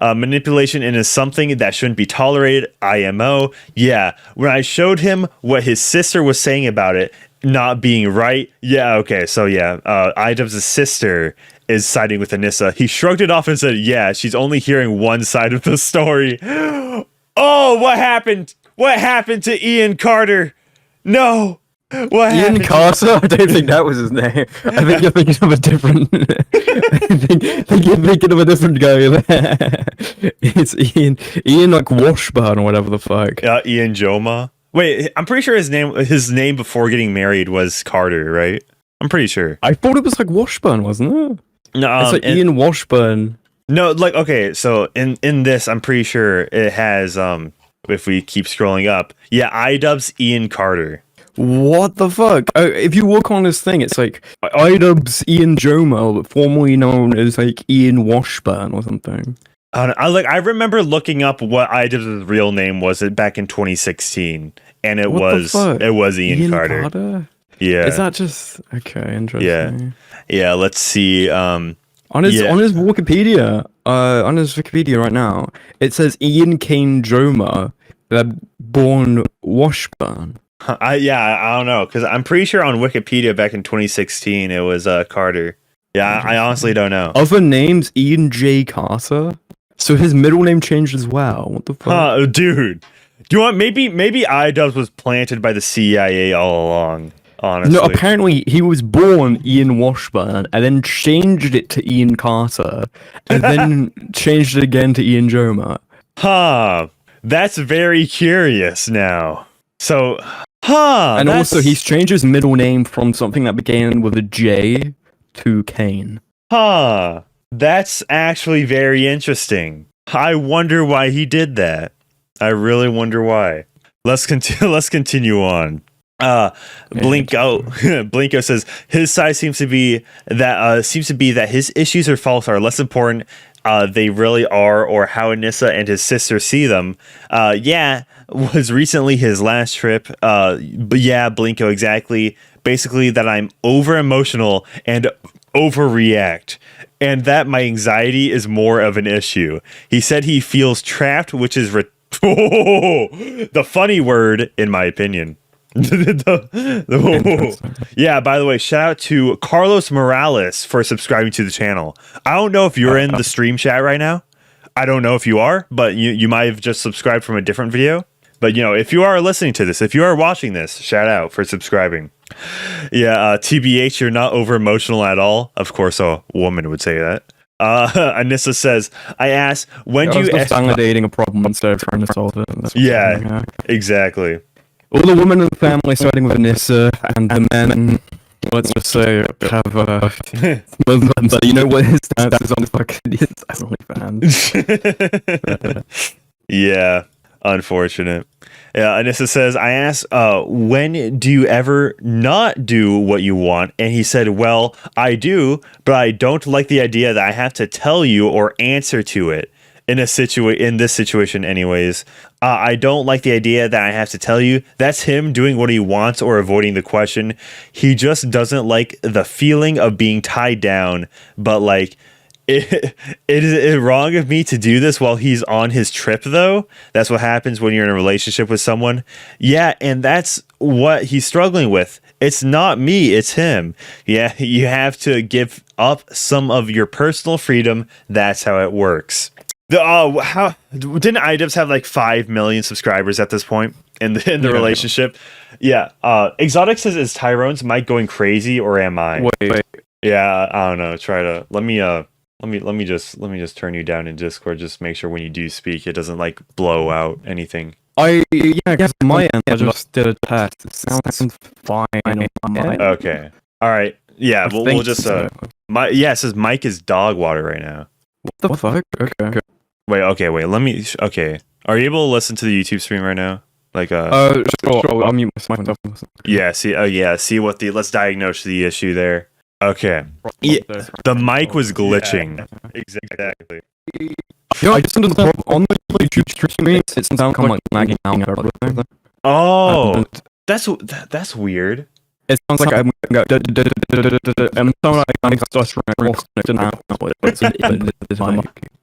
Manipulation is something that shouldn't be tolerated. IMO. Yeah, when I showed him what his sister was saying about it not being right. Yeah, okay, so yeah, Idubbbz' sister is siding with Anissa. He shrugged it off and said, yeah, she's only hearing one side of the story. Oh, what happened? What happened to Ian Carter? No. What Ian happened? Carter? I don't think that was his name. I think you're thinking of a different. I think you're thinking of a different guy there. It's Ian like Washburn or whatever the fuck. Ian Jomha. Wait, I'm pretty sure his name before getting married was Carter, right? I'm pretty sure. I thought it was like Washburn, wasn't it? No, it's like Ian Washburn. No, like okay, so in this, I'm pretty sure it has if we keep scrolling up, yeah, Idubbbz Ian Carter. What the fuck? If you look on this thing, it's like Idubbbz Ian Jomha, formerly known as like Ian Washburn or something. I remember looking up what Idubbbz' real name was back in 2016, and it was Ian Carter. Yeah. Is that just okay? Interesting. Yeah. Let's see. On his Wikipedia, right now, it says Ian Kane Joma, born Washburn. I don't know, because I'm pretty sure on Wikipedia back in 2016 it was Carter. Yeah, I honestly don't know. Other names: Ian J. Carter. So his middle name changed as well. What the fuck? Dude. Do you want maybe Idubbbz was planted by the CIA all along? Honestly. No, apparently he was born Ian Washburn and then changed it to Ian Carter and then changed it again to Ian Joma. That's very curious now. So, and also he's changed his middle name from something that began with a J to Kane. That's actually very interesting. I wonder why he did that. I really wonder why. Let's continue on. Blinko says his side seems to be that his issues or faults are less important. They really are, or how Anisa and his sister see them. Was recently his last trip. But yeah, Blinko, exactly. Basically, that I'm over emotional and overreact, and that my anxiety is more of an issue. He said he feels trapped, which is the funny word, in my opinion. Yeah, by the way, shout out to Carlos Morales for subscribing to the channel. I don't know if you're in the stream chat right now. I don't know if you are, but you might have just subscribed from a different video. But if you are listening to this, if you are watching this, shout out for subscribing. Yeah, TBH, you're not over emotional at all. Of course, a woman would say that. Anisa says, I asked, when do you validating a problem instead of trying to solve it? Yeah, exactly. All the women in the family, starting with Anisa, and the men, let's just say, have Muslims. You know what his stance is on fucking OnlyFans. Yeah, unfortunate. Yeah, Anisa says, I asked, when do you ever not do what you want? And he said, well, I do, but I don't like the idea that I have to tell you or answer to it. In this situation anyways, I don't like the idea that I have to tell you. That's him doing what he wants or avoiding the question. He just doesn't like the feeling of being tied down. But like, is it wrong of me to do this while he's on his trip though? That's what happens when you're in a relationship with someone. Yeah, and that's what he's struggling with. It's not me, it's him. Yeah, you have to give up some of your personal freedom. That's how it works. How didn't Idubbbz have like 5 million subscribers at this point in the relationship? Yeah. Exotic says, is Tyrone's mic going crazy or am I? Wait. Yeah, I don't know. Let me just turn you down in Discord. Just make sure when you do speak, it doesn't like blow out anything. I guess my end. I just did a test. It sounds fine on my end. Okay. All right. Yeah. We'll just it says Mike is dog water right now. What the fuck? Okay. Wait, let me... Okay. Are you able to listen to the YouTube stream right now? Like, sure. I'll mute myself. Yeah, see what let's diagnose the issue there. Okay. Yeah, the mic was glitching. Yeah, exactly. Yeah, I just understand on the YouTube stream, it sounds kind of like lagging out. Oh, that's weird. It sounds like I'm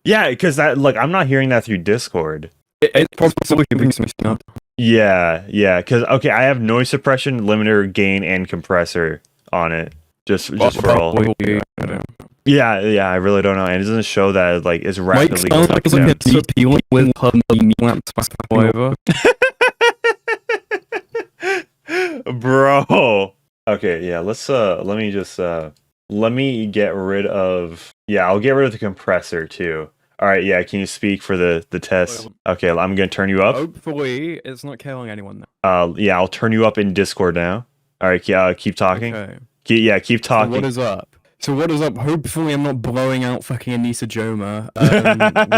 yeah, because I'm not hearing that through Discord. It probably makes me up. Yeah, because I have noise suppression, limiter, gain, and compressor on it. Just for all. Yeah, I really don't know, and it doesn't show that it's rapidly going up and down. Bro. Okay, yeah, let me get rid of... Yeah, I'll get rid of the compressor too. All right, yeah, can you speak for the test? Okay, I'm going to turn you up. Hopefully, it's not killing anyone now. Yeah, I'll turn you up in Discord now. All right, keep talking. Okay. Keep talking. So what is up? Hopefully I'm not blowing out fucking Anisa Joma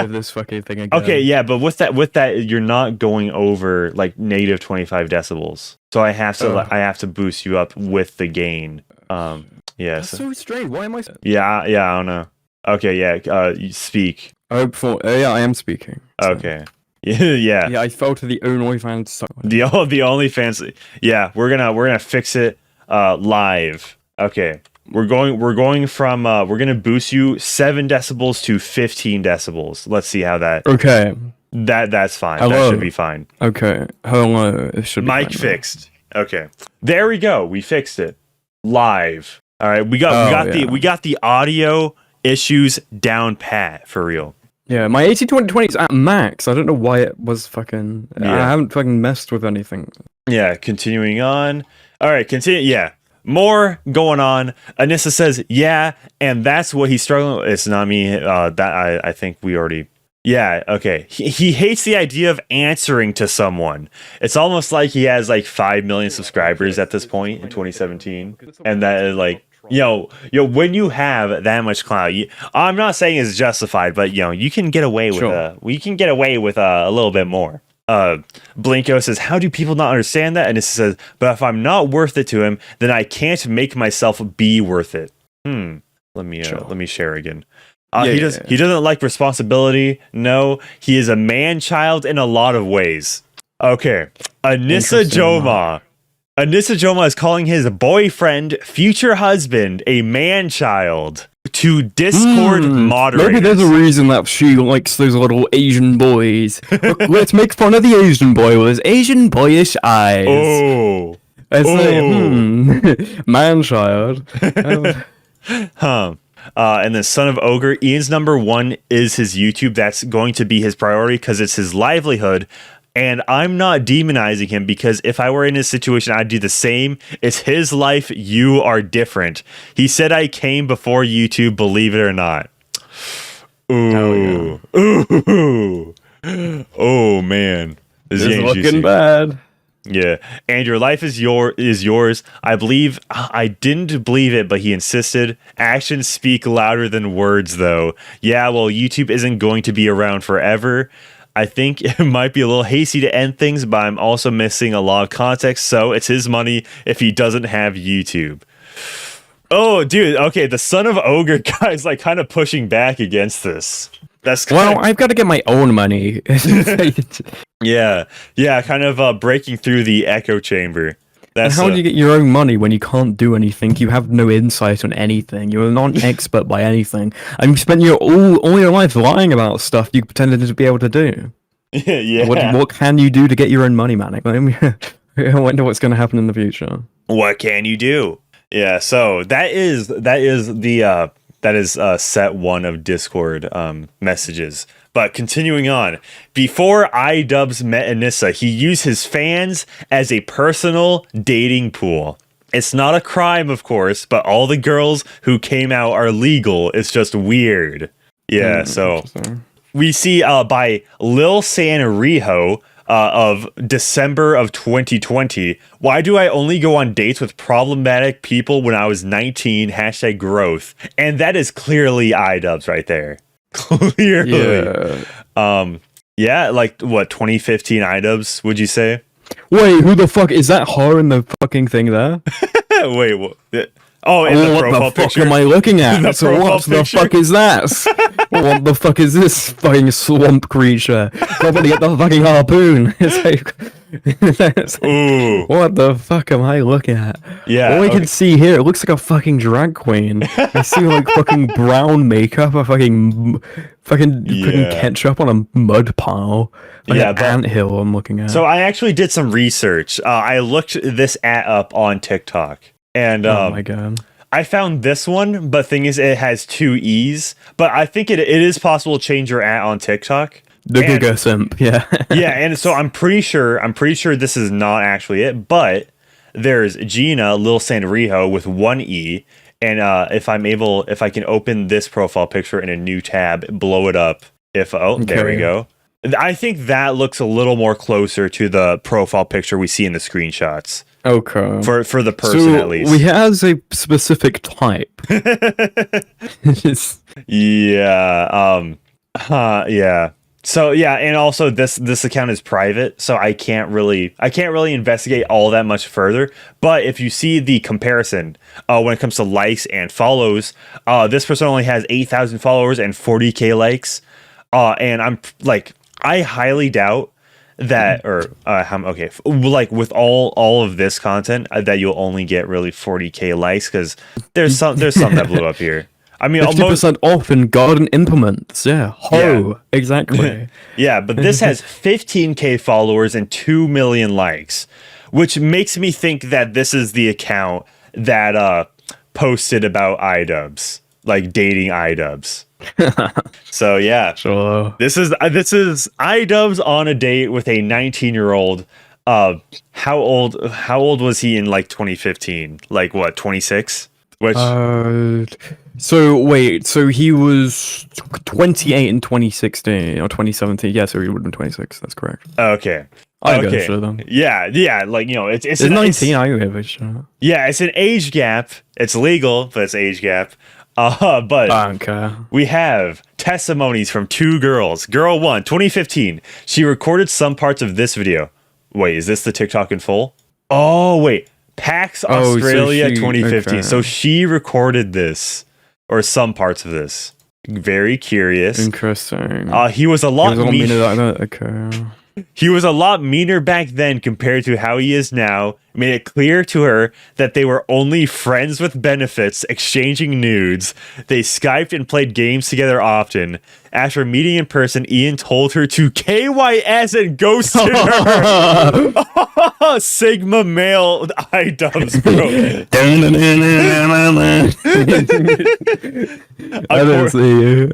with this fucking thing again. Okay, yeah, but with that, you're not going over like negative 25 decibels. So I have to boost you up with the gain. Yeah. That's so strange. Why am I? Yeah, I don't know. Okay, yeah. You speak. Yeah, I am speaking. So. Okay. Yeah. Yeah, I fell to the OnlyFans. The OnlyFans. Yeah, we're gonna fix it. live. Okay. We're going from we're gonna boost you 7 decibels to 15 decibels. Let's see how that Okay. that's fine. Hello. That should be fine. Okay. Hello. It should be Mic fine now. fixed. Okay. There we go. We fixed it. Live. All right. We got the audio issues down pat for real. Yeah, my 80-20-20 is at max. I don't know why it was fucking. I haven't fucking messed with anything. Yeah. Continuing on. All right. Continue. Yeah. More going on. Anissa says, yeah, and that's what he's struggling with. It's not me. That I think we already. Yeah, okay. He hates the idea of answering to someone. It's almost like he has like 5 million subscribers at this point in 2017, and that is like, when you have that much clout, I'm not saying it's justified, but you can get away with a little bit more. Blinko says, how do people not understand that? And it says, but if I'm not worth it to him, then I can't make myself be worth it. Let me share again. He doesn't like responsibility. No, he is a man child in a lot of ways. Okay. Anisa Jomha is calling his boyfriend, future husband, a man child. To Discord moderators. Maybe there's a reason that she likes those little Asian boys. Look, let's make fun of the Asian boy with his Asian boyish eyes. Oh. It's like, man child. And then Son of Ogre, Ian's number 1 is his YouTube. That's going to be his priority because it's his livelihood. And I'm not demonizing him because if I were in his situation, I'd do the same. It's his life. You are different. He said I came before YouTube, believe it or not. Ooh. Ooh. Oh, man. This is looking bad. Yeah, and your life is yours. I didn't believe it, but he insisted. Actions speak louder than words, though. Yeah, well, YouTube isn't going to be around forever. I think it might be a little hasty to end things, but I'm also missing a lot of context, so it's his money if he doesn't have YouTube. Oh, dude, okay, the Son of Ogre guy's like kind of pushing back against this. I've got to get my own money. Yeah, kind of breaking through the echo chamber. And how do you get your own money when you can't do anything? You have no insight on anything. You're not an expert by anything. And you spent all your life lying about stuff you pretended to be able to do. Yeah. What can you do to get your own money, Manic? I wonder what's going to happen in the future. What can you do? Yeah, so that is set 1 of Discord messages. But continuing on, before Idubbbz met Anisa, he used his fans as a personal dating pool. It's not a crime, of course, but all the girls who came out are legal. It's just weird. Yeah, so we see by Lil Sanrijo of December of 2020. Why do I only go on dates with problematic people when I was 19? #growth. And that is clearly Idubbbz right there. Clearly. Yeah. Like what, 2015 Idubbbz, would you say? Wait, who the fuck is that her in the fucking thing there? Wait, what? Oh, in the profile what the picture. fuck am I looking at? So what the fuck is that? What the fuck is this fucking swamp creature? Somebody get the fucking harpoon. It's like, Ooh. what the fuck am I looking at? Yeah. All I can see here, it looks like a fucking drag queen. I see like fucking brown makeup, a fucking ketchup on a mud pile. Like an anthill I'm looking at. So I actually did some research. I looked this up on TikTok. And oh my god. I found this one, but thing is it has 2 E's. But I think it is possible to change your @ on TikTok. The Giga Simp, yeah. Yeah, and so I'm pretty sure this is not actually it, but there's Gina Lil Sanrijo with 1 E. And if I can open this profile picture in a new tab, blow it up. There we go. I think that looks a little more closer to the profile picture we see in the screenshots. Okay. For the person at least. We has a specific type. Yeah. Yeah. So yeah, and also this account is private, so I can't really investigate all that much further. But if you see the comparison when it comes to likes and follows, this person only has 8,000 followers and 40K likes. And I'm like, I highly doubt that, or okay, like with all of this content, that you'll only get really 40K likes, because there's some that blew up here. I mean, 50% off in garden implements. Yeah. Exactly. Yeah, but this has 15K followers and 2 million likes, which makes me think that this is the account that posted about Idubbbz, like dating Idubbbz. So yeah, Sure. this is Idubbbz on a date with a 19-year-old. How old was he in like 2015? Like what, 26? Which so wait, so he was 28 in 2016 or 2017. Yeah, so he would have been 26. That's correct. okay. I Okay. guess so then. Yeah, like, you know, it's 19. I give a shit. yeah, it's an age gap. It's legal, but it's age gap. But I don't care. we have testimonies from 2 girls. Girl 1, 2015. She recorded some parts of this video. Wait, is this the TikTok in full? Oh, wait. PAX Australia 2015. Okay. So she recorded this, or some parts of this. Very curious. Interesting. He was a lot meaner. Okay. He was a lot meaner back then compared to how he is now. Made it clear to her that they were only friends with benefits, exchanging nudes. They Skyped and played games together often. After meeting in person, Ian told her to KYS and ghosted her. Sigma male Idubbbz, bro.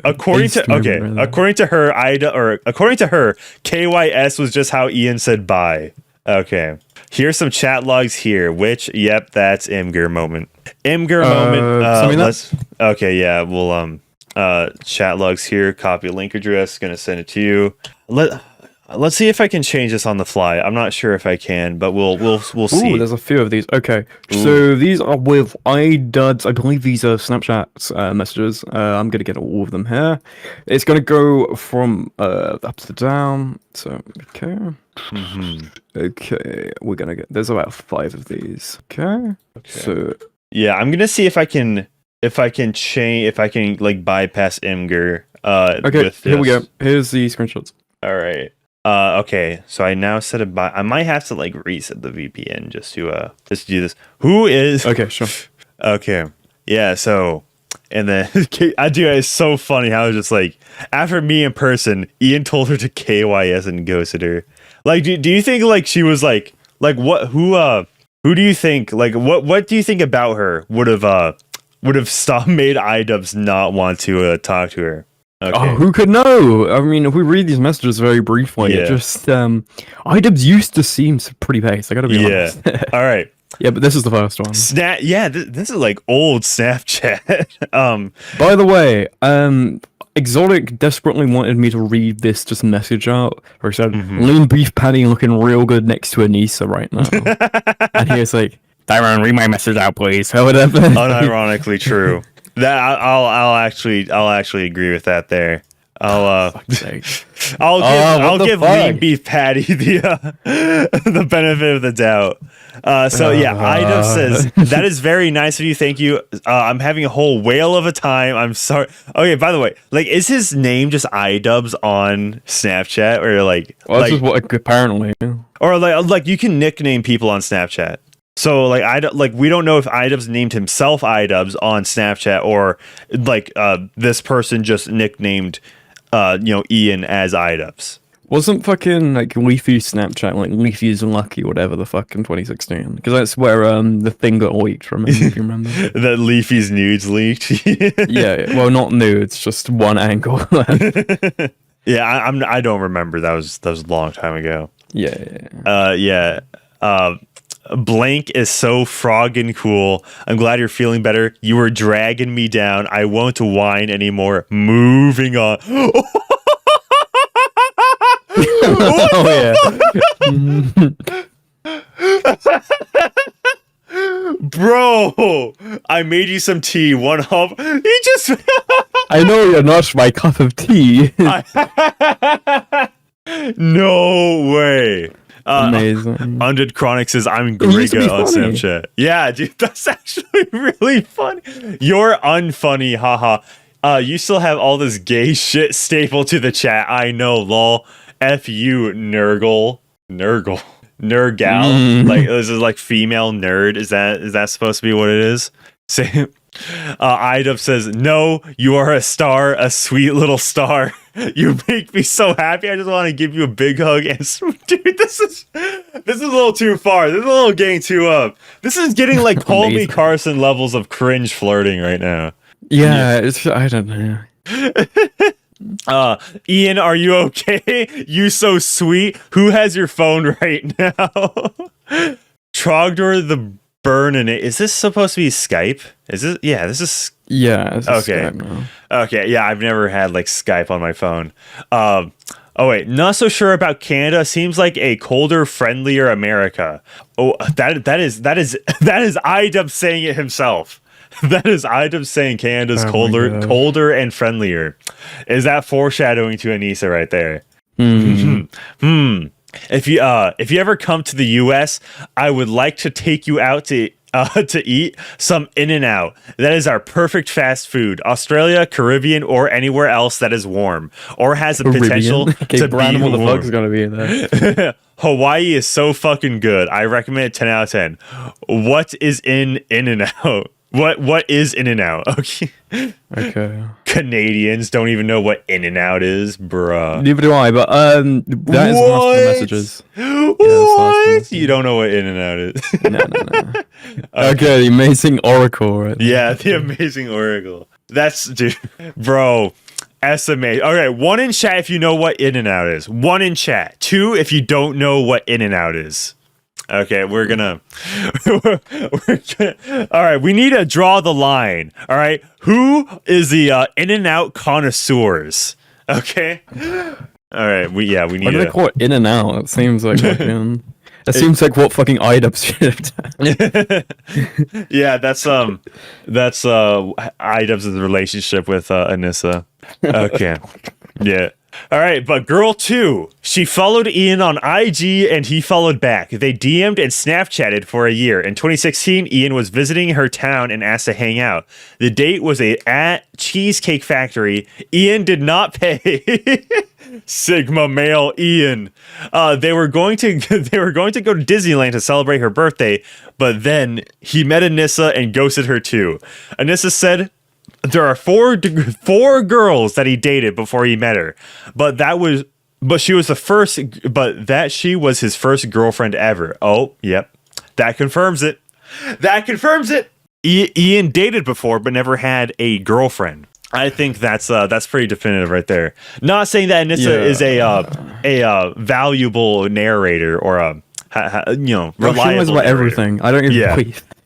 According to her, KYS was just how Ian said bye. Okay. Here's some chat logs here, which, yep, that's Imgur moment. Okay, yeah, we'll, chat logs here, copy link address, gonna send it to you. Let's see if I can change this on the fly. I'm not sure if I can, but we'll see. Ooh, there's a few of these. Okay, so these are with Idubbbz. I believe these are Snapchat messages. I'm gonna get all of them here. It's gonna go from up to down. So okay. Okay, we're gonna get. There's about 5 of these. Okay. So yeah, I'm gonna see if I can change, if I can like bypass Imgur. Okay, here we go. Here's the screenshots. All right. Okay, so I now set it by. I might have to like reset the VPN just to do this. Who is? Okay, sure. Okay, yeah. So, and then I do. It's so funny how it's just like after me in person, Ian told her to KYS and ghosted her. Like, do you think like she was like what? Who do you think like what do you think about her would have made Idubbbz not want to talk to her? Okay. Oh, who could know? I mean, if we read these messages very briefly, it just Idubbbz used to seem pretty base. I gotta be honest. All right. Yeah, but this is the first one. Yeah, this is like old Snapchat. By the way, Exotic desperately wanted me to read this just message out, where he said, "Lean beef patty looking real good next to Anisa right now," and he was like, "Tyron, read my message out, please." Or whatever. Unironically true. That I'll actually agree with that there. I'll give lean beef patty the benefit of the doubt. So yeah, Idubbbz says that is very nice of you. Thank you. I'm having a whole whale of a time. I'm sorry. Okay, by the way, like, is his name just Idubbbz on Snapchat, or like? Well, this is what apparently. Or like you can nickname people on Snapchat. So like we don't know if Idubbbz named himself Idubbbz on Snapchat, or like this person just nicknamed Ian as Idubbbz. Wasn't fucking like Leafy Snapchat like Leafy's Lucky, whatever the fuck, in 2016? Because that's where the thing got leaked from. If you remember that Leafy's nudes leaked. Yeah, well, not nudes, just one angle. Yeah, I don't remember. That was a long time ago. Yeah. Blank is so froggin' cool. I'm glad you're feeling better. You were dragging me down. I won't whine anymore. Moving on. Bro, I made you some tea. One hop. You just. I know you're not my cup of tea. No way. Amazing. 100 Chronic says I'm Griga on Snapchat. Yeah, dude, that's actually really funny. You're unfunny, haha. You still have all this gay shit stapled to the chat. I know, lol. F-U, Nurgle. Nurgal. Like, this is like female nerd. Is that supposed to be what it is? Say, Idubbbz says, "No, you are a star, a sweet little star. You make me so happy. I just want to give you a big hug." And dude, this is a little too far. This is a little getting too up. This is getting like Call Me Carson levels of cringe flirting right now. Yeah, it's, I don't know. Ian, are you okay? You so sweet. Who has your phone right now? Trogdor the Burn. Is this supposed to be Skype? Is this? Yeah, this is. Yeah. It's okay. Skype now. Okay. Yeah, I've never had like Skype on my phone. Oh wait, not so sure about Canada. Seems like a colder, friendlier America. Oh, that is Idubbbz saying it himself. That is Idubbbz saying Canada's colder and friendlier. Is that foreshadowing to Anisa right there? If you ever come to the U.S., I would like to take you out to eat some In-N-Out. That is our perfect fast food. Australia, Caribbean, or anywhere else that is warm or has the potential to be warm. What the fuck's gonna be in there? Hawaii is so fucking good. I recommend it 10 out of 10. What is in In-N-Out? What is In-N-Out? Okay. Canadians don't even know what In-N-Out is, bruh. Neither do I, but that is the last of the messages. What? You don't know what In-N-Out is? No. Okay, the amazing oracle. Right? Yeah, the amazing oracle. That's, dude, bro. That's amazing. Okay, 1 in chat if you know what In-N-Out is. 1 in chat. 2 if you don't know what In-N-Out is. Okay, we're gonna all right, we need to draw the line. All right, who is the In-N-Out connoisseurs? Okay, all right, we need. Why do they call it In-N-Out? It seems like fucking. It seems like what fucking Idubbbz should have done. Yeah, that's Idubbbz's relationship with Anisa. Okay, yeah. All right, but girl 2, she followed Ian on IG and he followed back. They DM'd and Snapchatted for a year. In 2016, Ian was visiting her town and asked to hang out. The date was at Cheesecake Factory. Ian did not pay. Sigma male Ian. They were going to go to Disneyland to celebrate her birthday, but then he met Anisa and ghosted her too. Anisa said there are four girls that he dated before he met her, but she was his first girlfriend ever. Oh, yep, that confirms it. Ian dated before, but never had a girlfriend. I think that's pretty definitive right there. Not saying that Anisa is a valuable narrator or a reliable. She knows about everything. I don't even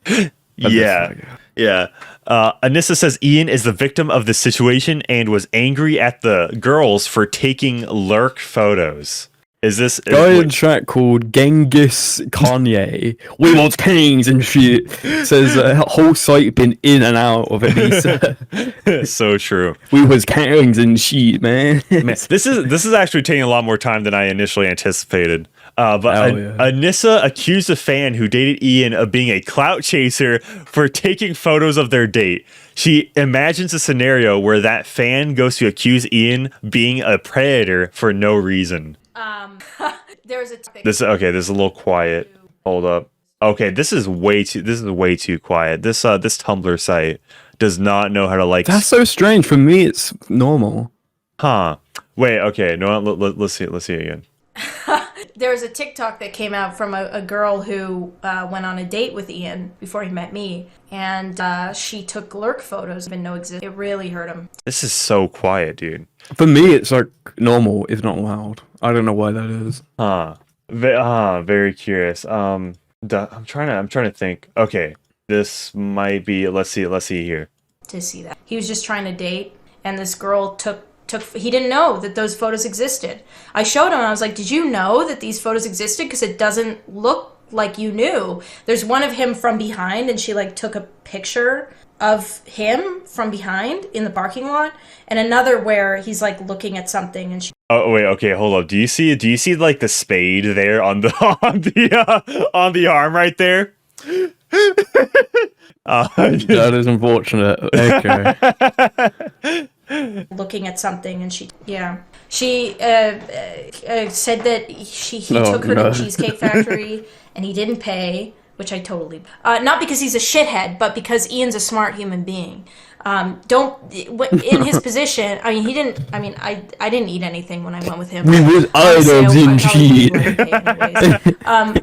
believe. Yeah. Anisa says Ian is the victim of the situation and was angry at the girls for taking lurk photos. Is this guy in chat called Genghis Kanye? We want kings and shit. Says whole site been in and out of it. So true. We was kings and shit, man. This is actually taking a lot more time than I initially anticipated. But Anisa accused a fan who dated Ian of being a clout chaser for taking photos of their date. She imagines a scenario where that fan goes to accuse Ian being a predator for no reason. There's a this is a little quiet. Hold up. Okay, this is way too quiet. This Tumblr site does not know how to like. That's so strange. For me, it's normal. Huh. Wait. Okay. No. Let's see again. There was a TikTok that came out from a girl who went on a date with Ian before he met me, and she took lurk photos even no exist. It really hurt him. This is so quiet, dude. For me, it's like normal, if not loud. I don't know why that is. Very curious. I'm trying to think. Okay, this might be. Let's see here. To see that he was just trying to date, and this girl took. He didn't know that those photos existed. I showed him and I was like, did you know that these photos existed? Because it doesn't look like you knew. There's one of him from behind and she like took a picture of him from behind in the parking lot, and another where he's like looking at something and she. Oh wait, okay, hold up. Do you see like the spade there on the on the arm right there? That is unfortunate. Okay. looking at something, and she said that he took her to the Cheesecake Factory and he didn't pay, which I totally not because he's a shithead, but because Ian's a smart human being. In his position, I mean, he didn't. I mean, I didn't eat anything when I went with him. We was Idubbbz and shit.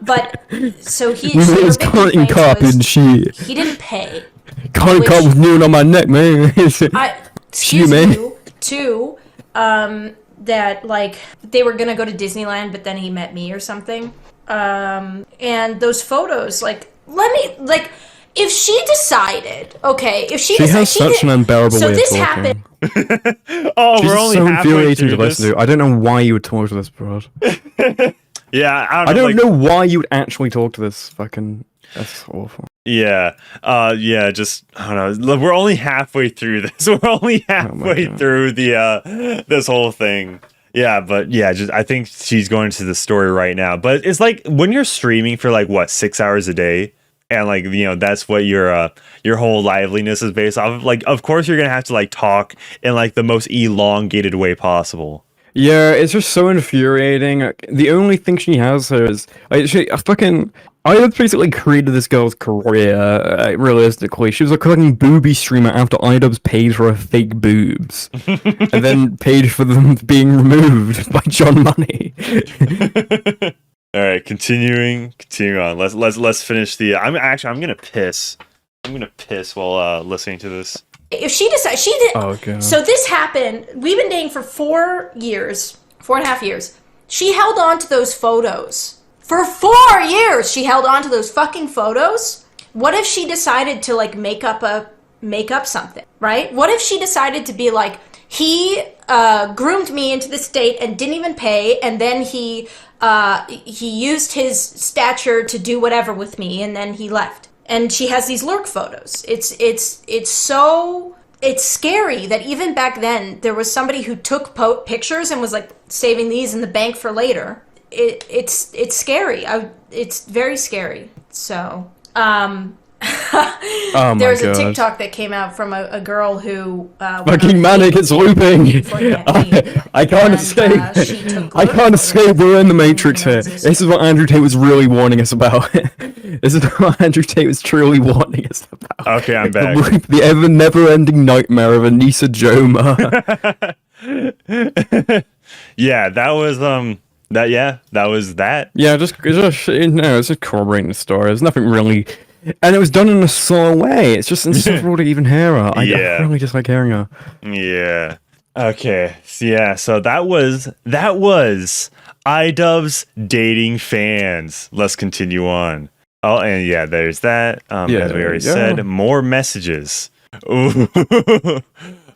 But so he was cutting cop and shit. He didn't pay. Cutting cop was kneeling on my neck, man. Excuse you, too. That like they were gonna go to Disneyland, but then he met me or something. And those photos, like, if she decided, she has such an unbearable way of talking. Happened. We're only so halfway infuriating through to listen to. I don't know why you would talk to this broad. Yeah, I don't know why you would actually talk to this fucking. That's awful. Yeah, just I don't know. We're only halfway through this. We're only halfway through the this whole thing. Yeah, but yeah, I think she's going to the story right now. But it's like when you're streaming for like 6 hours a day, and like that's what your whole liveliness is based off of. Like, of course you're gonna have to like talk in like the most elongated way possible. Yeah, it's just so infuriating. The only thing she has is I basically created this girl's career. Realistically, she was a fucking booby streamer after Idubbbz paid for her fake boobs, and then paid for them being removed by John Money. All right, continuing on. Let's finish the. I'm gonna piss. I'm gonna piss while listening to this. If she decides, she did. Oh, God. So this happened. We've been dating for 4.5 years. She held on to those photos for 4 years. She held on to those fucking photos. What if she decided to like make up something, right? What if she decided to be like, he groomed me into this state and didn't even pay, and then he used his stature to do whatever with me, and then he left. And she has these lurk photos. It's scary that even back then there was somebody who took pictures and was like saving these in the bank for later. It's scary. It's very scary. So there's a TikTok that came out from a girl who fucking Manic is looping. I can't escape. I can't escape. We're in the Matrix here. This is what Andrew Tate was really warning us about. This is what Andrew Tate was truly warning us about. Okay, I'm back. The ever never-ending nightmare of Anisa Jomha. Yeah, that was that was that. Yeah, it's just corroborating the story. There's nothing really. And it was done in a slow way. It's just insufferable to even hear her. I really just like hearing her. Yeah. Okay. So that was Idubbbz dating fans. Let's continue on. Oh, and yeah, there's that. As we already said, more messages. Ooh.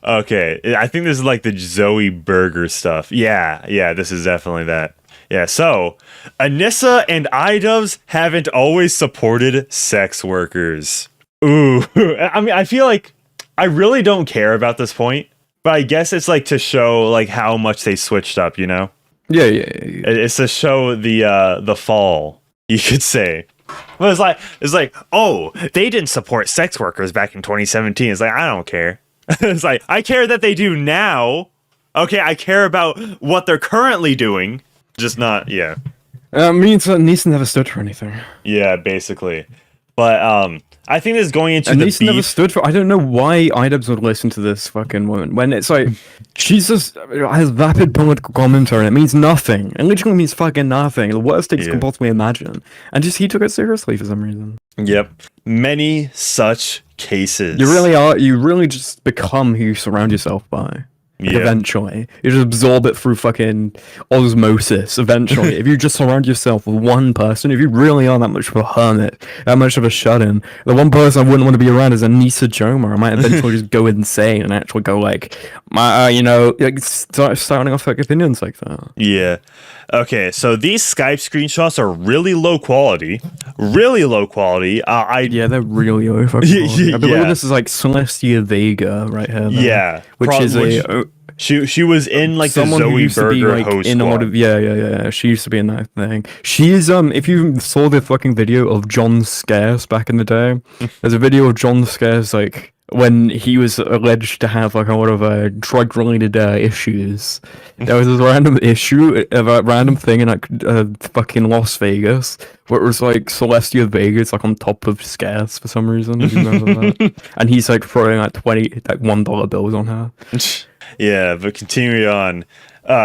Okay. I think this is like the Zoe Burger stuff. Yeah, this is definitely that. Yeah, so Anisa and Idubbbz haven't always supported sex workers. Ooh. I mean, I feel like I really don't care about this point, but I guess it's like to show like how much they switched up, you know? Yeah. It's to show the fall, you could say. But it's like, oh, they didn't support sex workers back in 2017. It's like, I don't care. It's like, I care that they do now. Okay, I care about what they're currently doing. Just not, yeah. Means that Anisa never stood for anything. Yeah, basically. But I think this is going into Anisa the beef. never stood for. I don't know why Idubbbz would listen to this fucking woman when it's like she's just has vapid political commentary. It means nothing. It literally means fucking nothing. The worst things you can possibly imagine. And just he took it seriously for some reason. Yep, many such cases. You really are. You really just become who you surround yourself by. Eventually, you just absorb it through fucking osmosis. Eventually, if you just surround yourself with one person, if you really are that much of a hermit, that much of a shut-in, the one person I wouldn't want to be around is Anisa Jomha. I might eventually just go insane and actually go like, starting off like opinions like that. Yeah. Okay, so these Skype screenshots are really low quality. Really low quality. Yeah, they're really low quality. I believe this is like Celestia Vega right here. Though, yeah, which is a. She was in like the Zoe Burger host squad. Yeah. She used to be in that thing. She's if you saw the fucking video of John Scarce back in the day, there's a video of John Scarce like when he was alleged to have like a lot of drug-related issues. There was this random issue, a random thing in like fucking Las Vegas, where it was like Celestia Vega's like on top of Scarce for some reason. If you remember that, and he's like throwing like $1 bills on her. Yeah, but continuing on.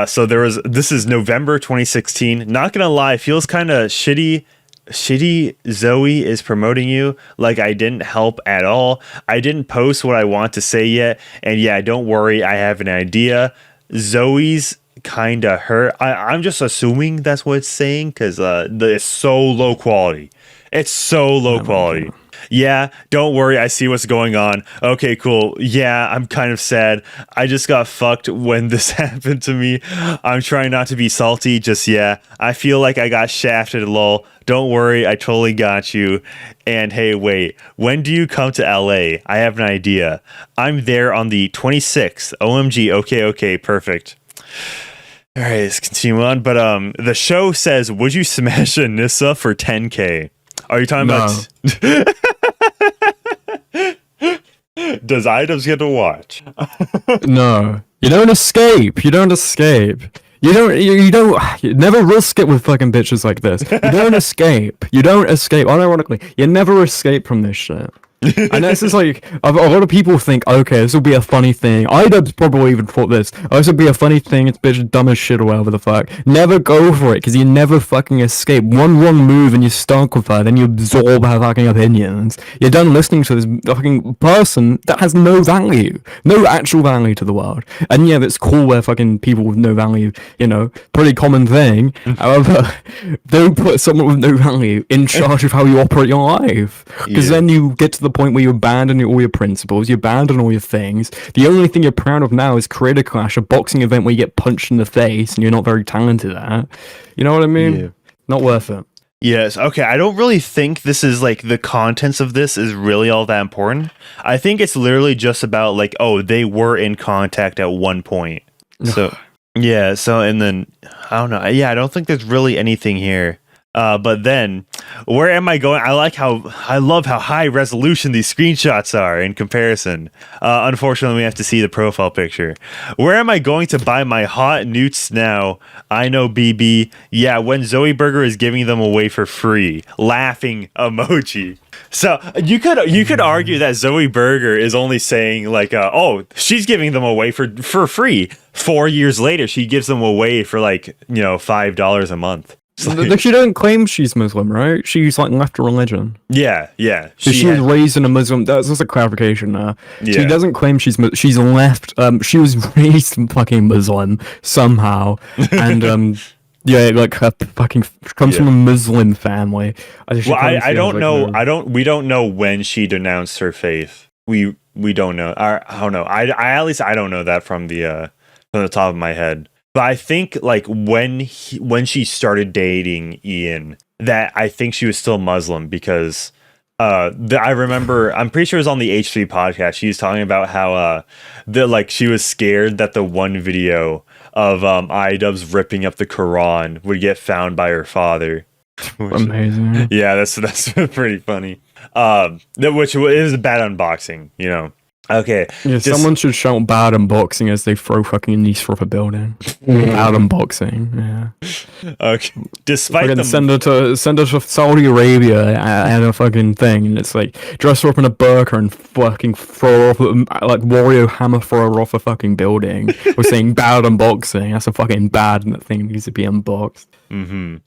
So this is November 2016. Not gonna lie, feels kind of shitty. Zoe is promoting you like I didn't help at all. I didn't post what I want to say yet, and yeah, don't worry, I have an idea. Zoe's kinda hurt. I'm just assuming that's what it's saying because it's so low quality. It's so low quality. Yeah, don't worry, I see what's going on. Okay, cool. Yeah, I'm kind of sad. I just got fucked when this happened to me. I'm trying not to be salty, just yeah. I feel like I got shafted, lol. Don't worry, I totally got you. And hey, wait, when do you come to LA? I have an idea. I'm there on the 26th. OMG, okay, perfect. All right, let's continue on. But the show says, would you smash Anisa for 10K? Are you talking about... Does Idubbbz get to watch? No. You don't escape. You never risk it with fucking bitches like this. You don't escape. Unironically, you never escape from this shit. And this is like, a lot of people think, okay, this will be a funny thing. Idubbbz probably even thought this. Oh, this will be a funny thing. It's bitch dumb as shit or whatever the fuck. Never go for it, because you never fucking escape. One wrong move and you're stuck with her, then you absorb her fucking opinions. You're done listening to this fucking person that has no value. No actual value to the world. And yeah, that's cool where fucking people with no value, pretty common thing. However, don't put someone with no value in charge of how you operate your life. Because then you get to the point where you abandon all your principles, you abandon all your things. The only thing you're proud of now is Creator Clash, a boxing event where you get punched in the face and you're not very talented at. You know what I mean? Yeah. Not worth it. Yes. Okay. I don't really think this is like the contents of this is really all that important. I think it's literally just about like, oh, they were in contact at one point. So yeah. So and then I don't know. Yeah, I don't think there's really anything here. But then, where am I going? I love how high resolution these screenshots are in comparison. Unfortunately, we have to see the profile picture. Where am I going to buy my hot newts now? I know, BB. Yeah, when Zoe Burger is giving them away for free. Laughing emoji. So you could argue that Zoe Burger is only saying like, oh, she's giving them away for free. 4 years later, she gives them away for like, $5 a month. Like, she doesn't claim she's Muslim, right? She's like left her religion. Yeah. She was raised in a Muslim. That's just a clarification. She doesn't claim she's left. She was raised fucking Muslim somehow, and yeah, like her fucking comes from a Muslim family. I don't know. We don't know when she denounced her faith. We don't know. I don't know. I at least I don't know that from the top of my head. But I think like when she started dating Ian, that I think she was still Muslim because I remember, I'm pretty sure it was on the H3 podcast. She was talking about how she was scared that the one video of Idubbbz ripping up the Quran would get found by her father. Amazing. Yeah, that's pretty funny. Which is a bad unboxing, Okay. Yeah, someone should shout bad unboxing as they throw fucking Anisa off a building. Bad unboxing, yeah. Okay. Despite send her to Saudi Arabia and a fucking thing, and it's like dress her up in a burqa and fucking throw her off like Wario Hammer throw her off a fucking building. We're saying bad unboxing. That's a fucking bad thing that needs to be unboxed. Mm-hmm.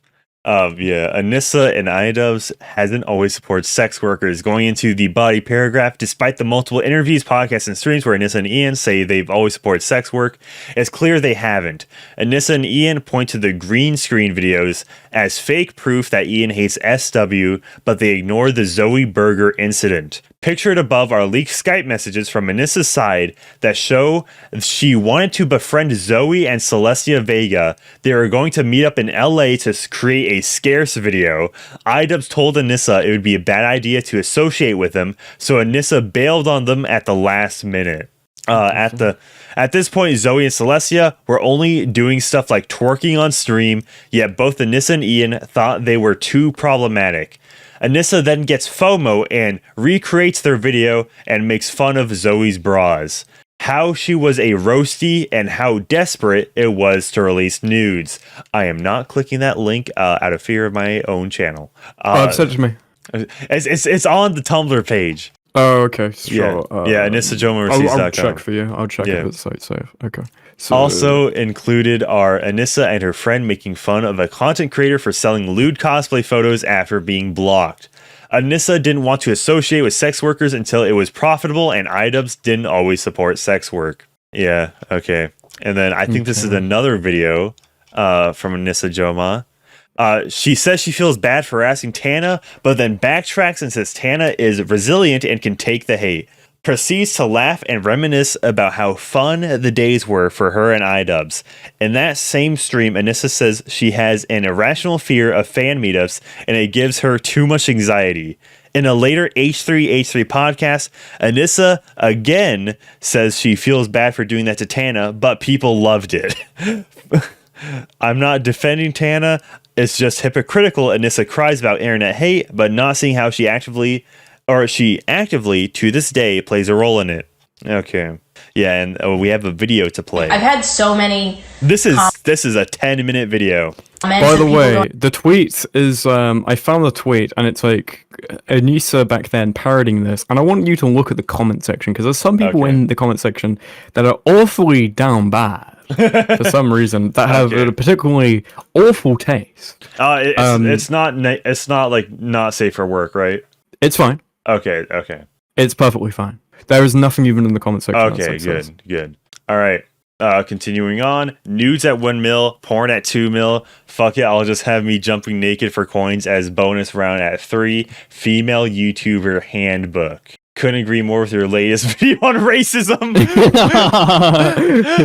Yeah, Anisa and Idubbbz hasn't always supported sex workers. Going into the body paragraph, despite the multiple interviews, podcasts, and streams where Anisa and Ian say they've always supported sex work, it's clear they haven't. Anisa and Ian point to the green screen videos as fake proof that Ian hates SW, but they ignore the Zoe Burger incident. Pictured above are leaked Skype messages from Anisa's side that show she wanted to befriend Zoe and Celestia Vega. They are going to meet up in LA to create a scarce video. Idubbbz told Anisa it would be a bad idea to associate with them, so Anisa bailed on them at the last minute. At this point, Zoe and Celestia were only doing stuff like twerking on stream, yet both Anisa and Ian thought they were too problematic. Anissa then gets FOMO and recreates their video and makes fun of Zoe's bras. How she was a roastie and how desperate it was to release nudes. I am not clicking that link out of fear of my own channel. Send it to me. It's on the Tumblr page. Oh, okay, sure. Yeah, Anisa Jomha Receipts. I'll check for you. I'll check if it's site safe. Okay. So, also included are Anissa and her friend making fun of a content creator for selling lewd cosplay photos after being blocked. Anissa didn't want to associate with sex workers until it was profitable, and Idubbbz didn't always support sex work. Yeah, okay. And then I think this is another video from Anisa Jomha. She says she feels bad for asking Tana, but then backtracks and says Tana is resilient and can take the hate. Proceeds to laugh and reminisce about how fun the days were for her and Idubbbz. In that same stream, Anissa says she has an irrational fear of fan meetups and it gives her too much anxiety. In a later H3H3 podcast, Anissa again says she feels bad for doing that to Tana, but people loved it. I'm not defending Tana. It's just hypocritical. Anissa cries about internet hate, but not seeing how she actively to this day plays a role in it. Okay. Yeah, and we have a video to play. I've had so many. This is a 10-minute video. By the way, the tweet is I found the tweet and it's like Anisa back then parodying this, and I want you to look at the comment section because there's some people in the comment section that are awfully down bad for some reason that have a particularly awful taste. It's not like not safe for work, right? It's fine. Okay. It's perfectly fine. There is nothing even in the comment section. Okay, good. All right. Continuing on. Nudes at 1 mil, porn at 2 mil. Fuck it, I'll just have me jumping naked for coins as bonus round at 3. Female YouTuber handbook. Couldn't agree more with your latest video on racism.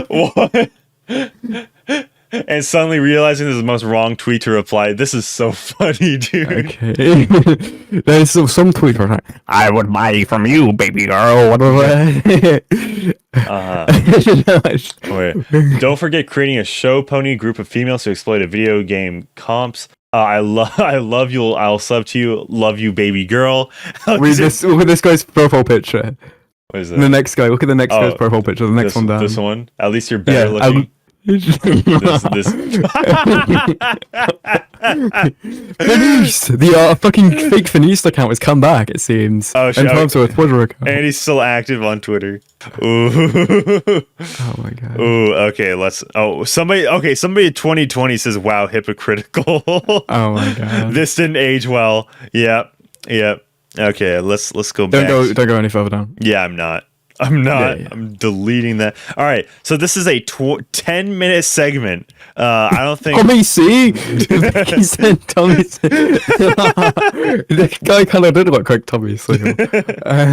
What? And suddenly realizing this is the most wrong tweet to reply. This is so funny, dude. Okay. There's some tweet for that. I would buy you from you, baby girl. Whatever. Wait. Don't forget creating a show pony group of females to exploit a video game comps. I love you. I'll sub to you. Love you, baby girl. Look at this guy's profile picture. What is that? The next guy. Look at the next guy's profile picture. The next one down. This one. At least you're better looking. This. Finish! The fucking fake Finista account has come back, it seems. Oh, shit. And so a Twitter account. And he's still active on Twitter. Ooh. Oh my god. Ooh, okay, somebody in 2020 says, wow, hypocritical. Oh my god. This didn't age well. Yep. Okay, let's go back. Don't go any further down. Yeah, I'm not. I'm deleting that. All right. So this is a 10-minute segment. I don't think. Tommy C. He said Tommy C. The guy kind of did look like Tommy C.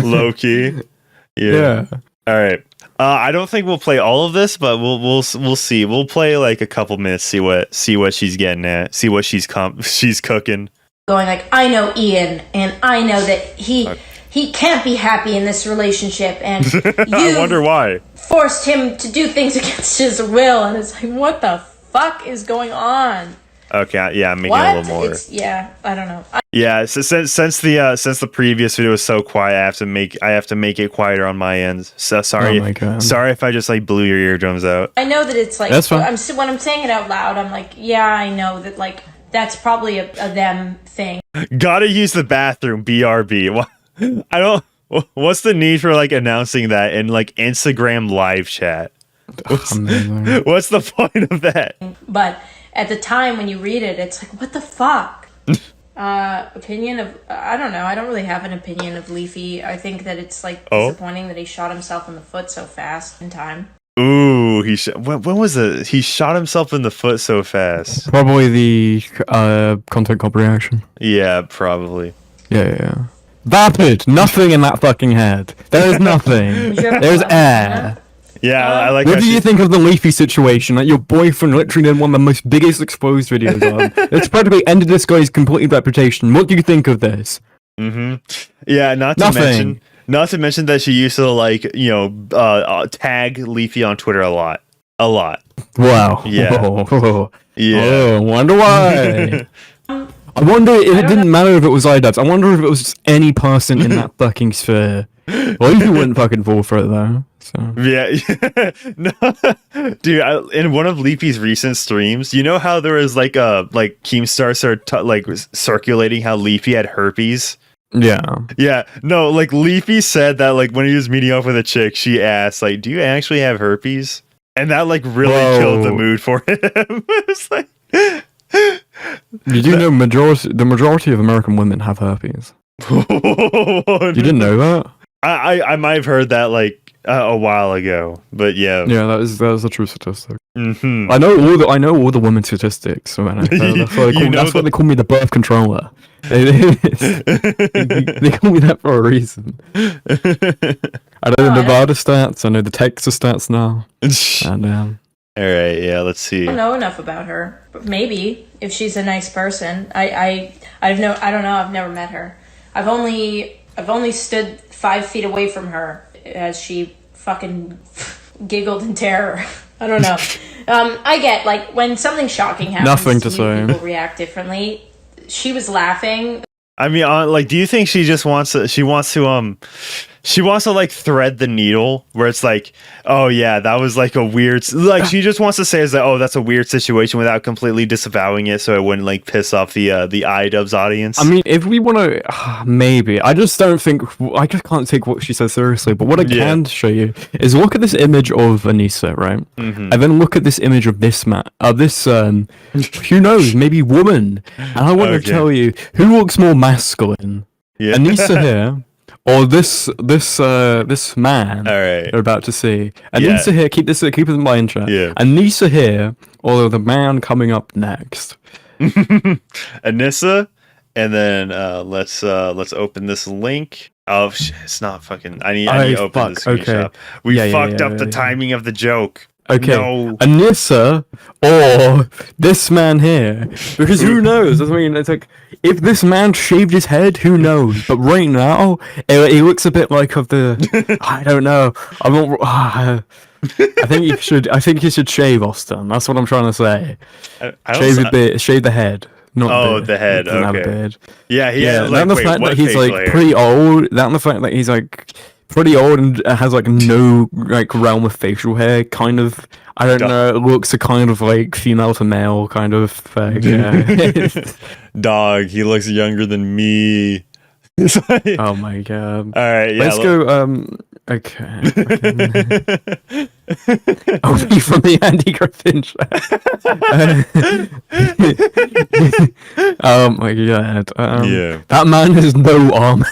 Low key. Yeah. All right. I don't think we'll play all of this, but we'll see. We'll play like a couple minutes. See what she's getting at. See what she's cooking. Going like, I know Ian, and I know that he can't be happy in this relationship, and you I wonder why. Forced him to do things against his will, and it's like, what the fuck is going on? Okay, yeah, I'm making a little more. I don't know. Yeah, so since the previous video was so quiet, I have to make it quieter on my end. So sorry, oh my God. Sorry if I just like blew your eardrums out. I know that it's like that's fine. When I'm saying it out loud, I'm like, yeah, I know that like that's probably a them thing. Gotta use the bathroom, BRB. I don't. What's the need for like announcing that in like Instagram live chat? What's the point of that? But at the time when you read it, it's like, what the fuck? Opinion of I don't know. I don't really have an opinion of Leafy. I think that it's like disappointing that he shot himself in the foot so fast in time. Ooh, when was it? He shot himself in the foot so fast. Probably the content cop reaction. Yeah, probably. Yeah. Vapid! Nothing in that fucking head. There is nothing. There's air. Yeah, I like. What do you think of the Leafy situation? Like your boyfriend literally did one of the most biggest exposed videos on. It's practically ended this guy's complete reputation. What do you think of this? Mm-hmm. Yeah, not to mention that she used to like tag Leafy on Twitter a lot. Wow. Yeah. Yeah. Oh, wonder why. I wonder if it didn't matter if it was Idubbbz. I wonder if it was just any person in that fucking sphere. Well, you wouldn't fucking fall for it though. So. Yeah, no, dude. In one of Leafy's recent streams, you know how there was like Keemstar started like circulating how Leafy had herpes. Yeah. No, like Leafy said that like when he was meeting up with a chick, she asked like, "Do you actually have herpes?" And that like really killed the mood for him. It's like, you do know the majority of American women have herpes. You didn't know that? I might have heard that like a while ago, but yeah, that was a true statistic. Mm-hmm. I know all the women's statistics. So that's why they call me the birth controller. They call me that for a reason. I know the Nevada stats. I know the Texas stats now. And all right, yeah, let's see. I don't know enough about her, but maybe if she's a nice person. I don't know. I've never met her. I've only stood 5 feet away from her as she fucking giggled in terror. I don't know. I get like when something shocking happens. Nothing to say. People react differently. She was laughing. I mean, like, do you think she just wants to? She wants to like thread the needle where it's like, oh yeah, that was like a weird, like she just wants to say is that, oh, that's a weird situation without completely disavowing it, so it wouldn't like piss off the Idubbbz audience. I mean, if we want to, maybe. I just can't take what she says seriously. But what I can show you is look at this image of Anisa, right? Mm-hmm. And then look at this image of this man, who knows, maybe woman. And I want to tell you who looks more masculine, Anisa here. Or this man you're about to see. Anisa here, keep it in mind, chat. Yeah. Anisa here, or the man coming up next. Anisa, and then let's open this link. Oh shit, it's not fucking. I need to open the screenshot. Okay. We fucked up the timing of the joke. Okay, no. Anisa or this man here, because who knows? I mean, it's like if this man shaved his head, who knows? But right now, he looks a bit like I don't know. I think you should. I think you should shave, Austin. That's what I'm trying to say. Shave the head. Not the head. Okay. Have a beard. Yeah. Like, and the fact that he's like pretty old. And the fact that he's like pretty old and has like no like realm of facial hair, kind of. I don't know. It looks a kind of like female to male kind of thing. Yeah. Dog. He looks younger than me. Oh my god. All right. Yeah. Let's go. Okay. Oh, me from the Andy Griffin show. Oh my god. That man has no arm.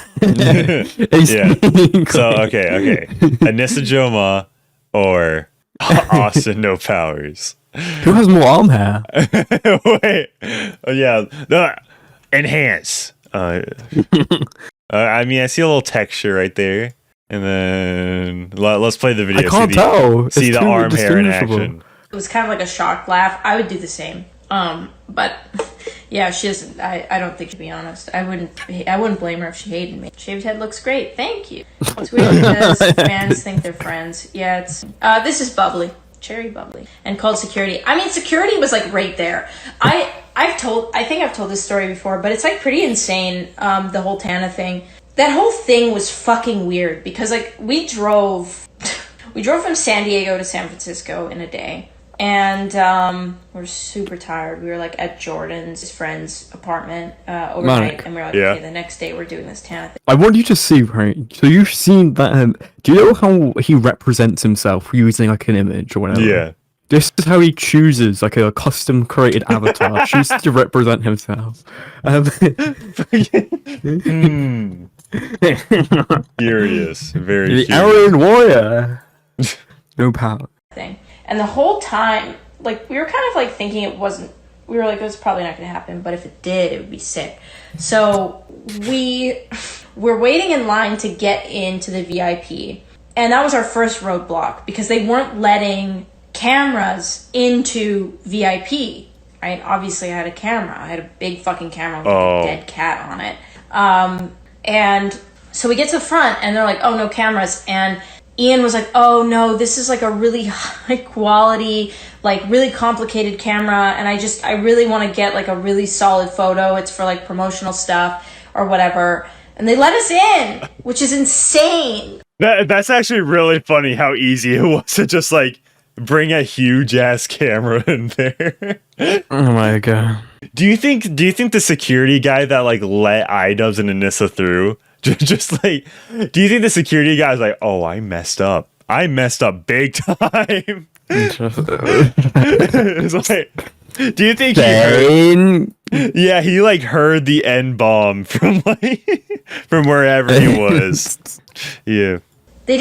So okay. Anisa Jomha or Austin No Powers. Who has more arm hair? Wait. No. Enhance. I mean, I see a little texture right there. And then let's play the video. I can't tell. See the arm hair in action. It was kind of like a shock laugh. I would do the same. But yeah, she doesn't. I don't think, to be honest, I wouldn't blame her if she hated me. Shaved head looks great. Thank you. It's weird because fans think they're friends. Yeah, it's this is bubbly, cherry bubbly, and called security. I mean, security was like right there. I think I've told this story before, but it's like pretty insane. The whole Tana thing. That whole thing was fucking weird because like we drove from San Diego to San Francisco in a day, and we're super tired. We were like at Jordan's friend's apartment overnight, Manic. And we were like, okay, the next day we're doing this Tana thing. I want you to see, right? So you've seen that. Do you know how he represents himself using like an image or whatever? Yeah. This is how he chooses, like a custom created avatar, chooses to represent himself. Curious, very the curious. Aryan warrior. No power. Thing. And the whole time, like, we were kind of like thinking it wasn't. We were like, it was probably not going to happen, but if it did, it would be sick. So we're waiting in line to get into the VIP, and that was our first roadblock because they weren't letting cameras into VIP, right? Obviously I had a camera. I had a big fucking camera with a dead cat on it. And so we get to the front and they're like, oh, no cameras. And Ian was like, oh no, this is like a really high quality, like really complicated camera, and I really want to get like a really solid photo. It's for like promotional stuff or whatever. And they let us in, which is insane. That's actually really funny how easy it was to just like bring a huge ass camera in there. Oh my god. Do you think the security guy that like let Idubbbz and Anisa through just like, do you think the security guy is like, oh, I messed up big time? It's like, do you think he like heard the N-bomb from like from wherever he was? Yeah. They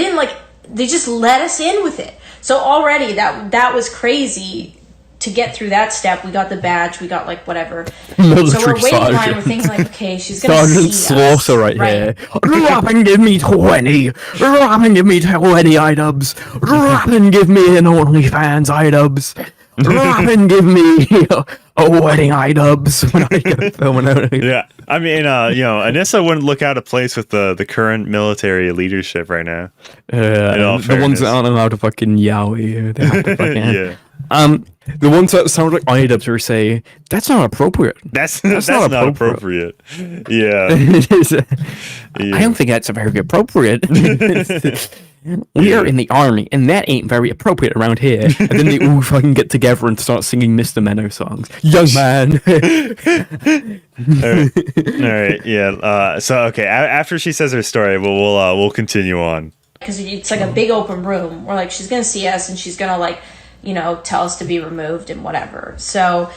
just let us in with it. So already that was crazy to get through that step. We got the badge, we got like whatever. Military so we're waiting in line, sergeant. we're thinking like, okay, she's gonna Sergeant see Slaughter us. right here. Rap and give me 20. Rap and give me 20 Idubbbz. Rap and give me an OnlyFans Idubbbz. Rap and give me a wedding Idubbbz when I go filming out. Yeah, I mean, Anisa wouldn't look out of place with the current military leadership right now. The ones that aren't allowed to fucking yowie. They have to fucking, Yeah. The ones that sound like Idubbbz are say that's not appropriate. That's not appropriate. Yeah. I don't think that's very appropriate. We are in the army, and that ain't very appropriate around here. And then they all fucking get together and start singing Mr. Menno songs. Young man. All right. Yeah. So okay. After she says her story, we'll continue on. Because it's like a big open room. We're like, she's gonna see us, and she's gonna like, tell us to be removed and whatever. So,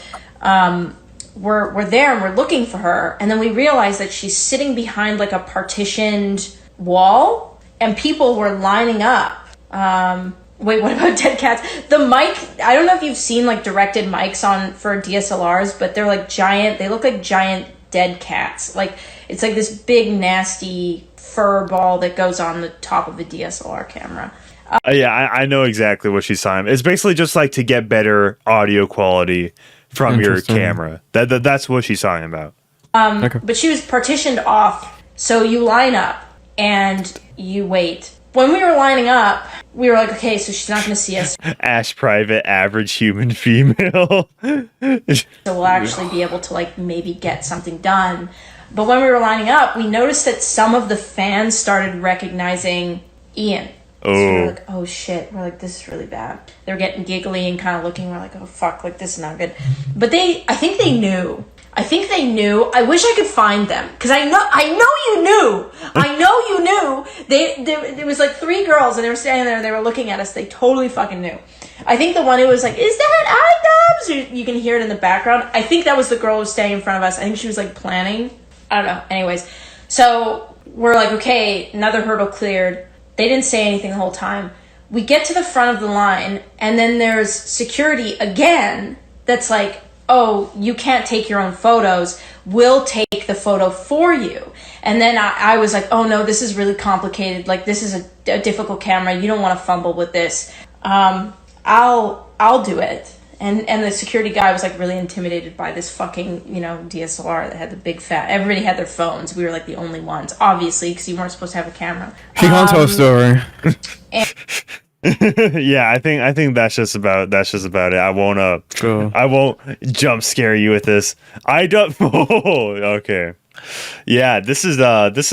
we're there and we're looking for her, and then we realize that she's sitting behind like a partitioned wall. And people were lining up. Wait, what about dead cats? The mic, I don't know if you've seen like directed mics for DSLRs, but they're like giant, they look like giant dead cats. Like, it's like this big nasty fur ball that goes on the top of a DSLR camera. I know exactly what she's talking about. It's basically just like to get better audio quality from your camera. That's what she's talking about. Okay. But she was partitioned off, so you line up and you wait. When we were lining up, we were like, okay, so she's not going to see us. Ash private, average human female. So we'll actually be able to like maybe get something done. But when we were lining up, we noticed that some of the fans started recognizing Ian. So we were like, oh shit. We're like, this is really bad. They were getting giggly and kind of looking. We're like, oh fuck, like this is not good. But I think they knew. I wish I could find them, because I know you knew. There was like 3 girls, and they were standing there and they were looking at us. They totally fucking knew. I think the one who was like, is that Idubbbz? You can hear it in the background. I think that was the girl who was standing in front of us. I think she was like planning. I don't know. Anyways, so we're like, okay, another hurdle cleared. They didn't say anything the whole time. We get to the front of the line, and then there's security again that's like, oh, you can't take your own photos. We'll take the photo for you. And then I was like, oh no, this is really complicated. Like, this is a difficult camera. You don't want to fumble with this. I'll do it. And the security guy was like really intimidated by this fucking, DSLR that had the big fat. Everybody had their phones. We were like the only ones, obviously, because you weren't supposed to have a camera. She can't tell a story. Yeah, I think that's just about it. I won't jump scare you with this. I don't. Oh, okay. Yeah, this is this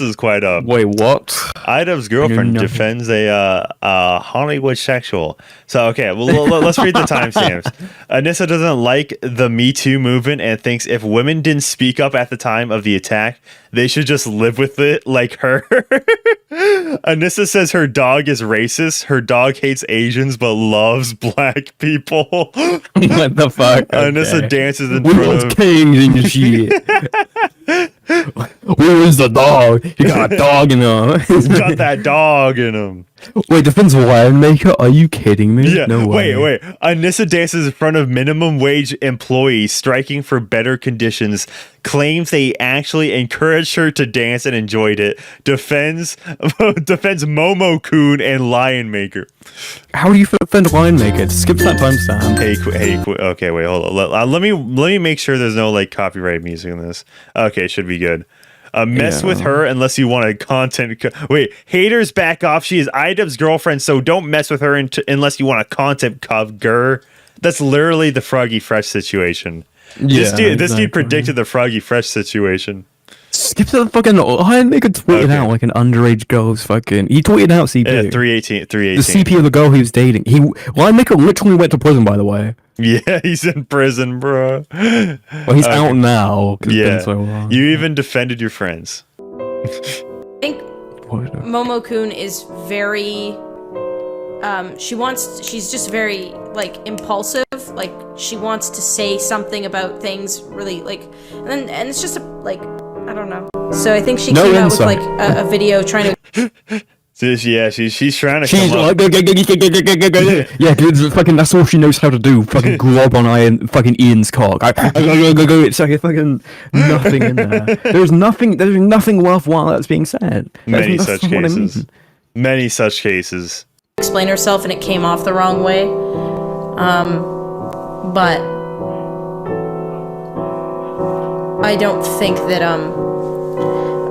is quite a. Wait, what? Idubbbz's girlfriend defends a Hollywood sexual. So okay, well let's read the timestamps. Anisa doesn't like the Me Too movement and thinks if women didn't speak up at the time of the attack, they should just live with it like her. Anisa says her dog is racist. Her dog hates Asians but loves black people. What the fuck? Okay. Anisa dances in We front was of. kings and shit. Where is the dog? You got a dog in him. He's got that dog in him. Wait, defense winemaker? Are you kidding me? Yeah, No way. wait. Anisa dances in front of minimum wage employees striking for better conditions, claims they actually encouraged her to dance and enjoyed it, defends Momo-kun and Lion Maker. How do you defend winemaker? Skip that timestamp. Okay, wait, hold on. Let me make sure there's no like copyright music in this. Okay, it should be good. Mess with her unless you want a content. Wait, haters back off. She is Idubbbb's girlfriend, so don't mess with her unless you want a content cover. That's literally the Froggy Fresh situation. Yeah, This dude predicted the Froggy Fresh situation. Skip to the fucking Lion Maker tweeted out like an underage girl's fucking. He tweeted out CP. Yeah, 318. The CP of the girl he was dating. Lion Maker literally went to prison, by the way. Yeah, he's in prison, bro. Well, he's out now. 'Cause it's been so long. You even defended your friends. I think Momo-kun is very she's just very like impulsive, like she wants to say something about things really like, and it's just like I don't know. So I think she came out with like a video trying to she's trying to She's come like, up. yeah, cause fucking that's all she knows how to do. Fucking glob on Ian's cock. It's like fucking nothing in there. There's nothing worthwhile that's being said. Many That's such not what I cases. mean. Many such cases. explain herself and it came off the wrong way. But I don't think that I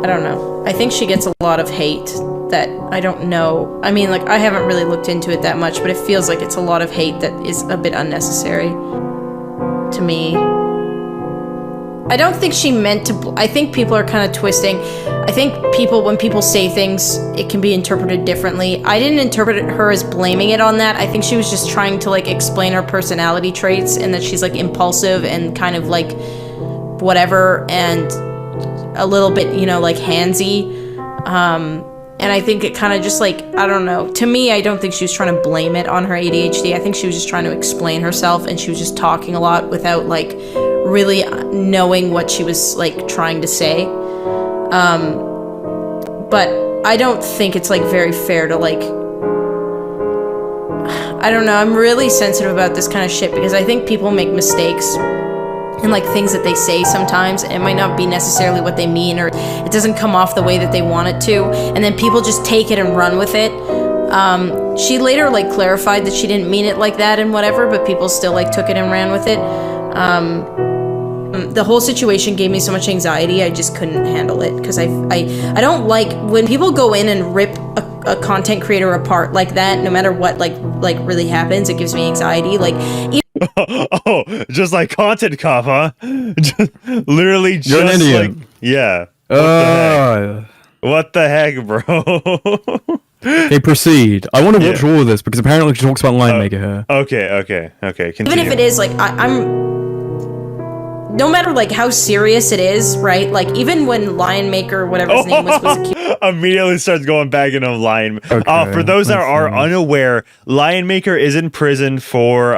don't know. I think she gets a lot of hate that I don't know. I mean, like, I haven't really looked into it that much, but it feels like it's a lot of hate that is a bit unnecessary to me. I don't think she meant to. I think people are kind of twisting. I think when people say things, it can be interpreted differently. I didn't interpret her as blaming it on that. I think she was just trying to, like, explain her personality traits and that she's, like, impulsive and kind of, like, whatever and a little bit, you know, like, handsy. And I think it kind of just, like, I don't know. To me, I don't think she was trying to blame it on her ADHD. I think she was just trying to explain herself, and she was just talking a lot without, like, really knowing what she was, like, trying to say. But I don't think it's, like, very fair to, like... I don't know. I'm really sensitive about this kind of shit because I think people make mistakes and, like, things that they say sometimes, and it might not be necessarily what they mean, or it doesn't come off the way that they want it to, and then people just take it and run with it. She later, like, clarified that she didn't mean it like that and whatever, but people still, like, took it and ran with it. The whole situation gave me so much anxiety, I just couldn't handle it, because I don't like when people go in and rip a content creator apart like that, no matter what, like really happens. It gives me anxiety, like... Oh, just like content cop, huh? Literally just You're an idiot. like... Yeah. What the heck, bro? Okay, proceed. I want to watch all of this because apparently she talks about Lion Maker here. Okay. Continue. Even if it is, like, I'm... No matter, like, how serious it is, right? Like, even when Lion Maker, whatever his name was accused... Immediately starts going back into Lion. Okay, For those that are unaware, Lion Maker is in prison for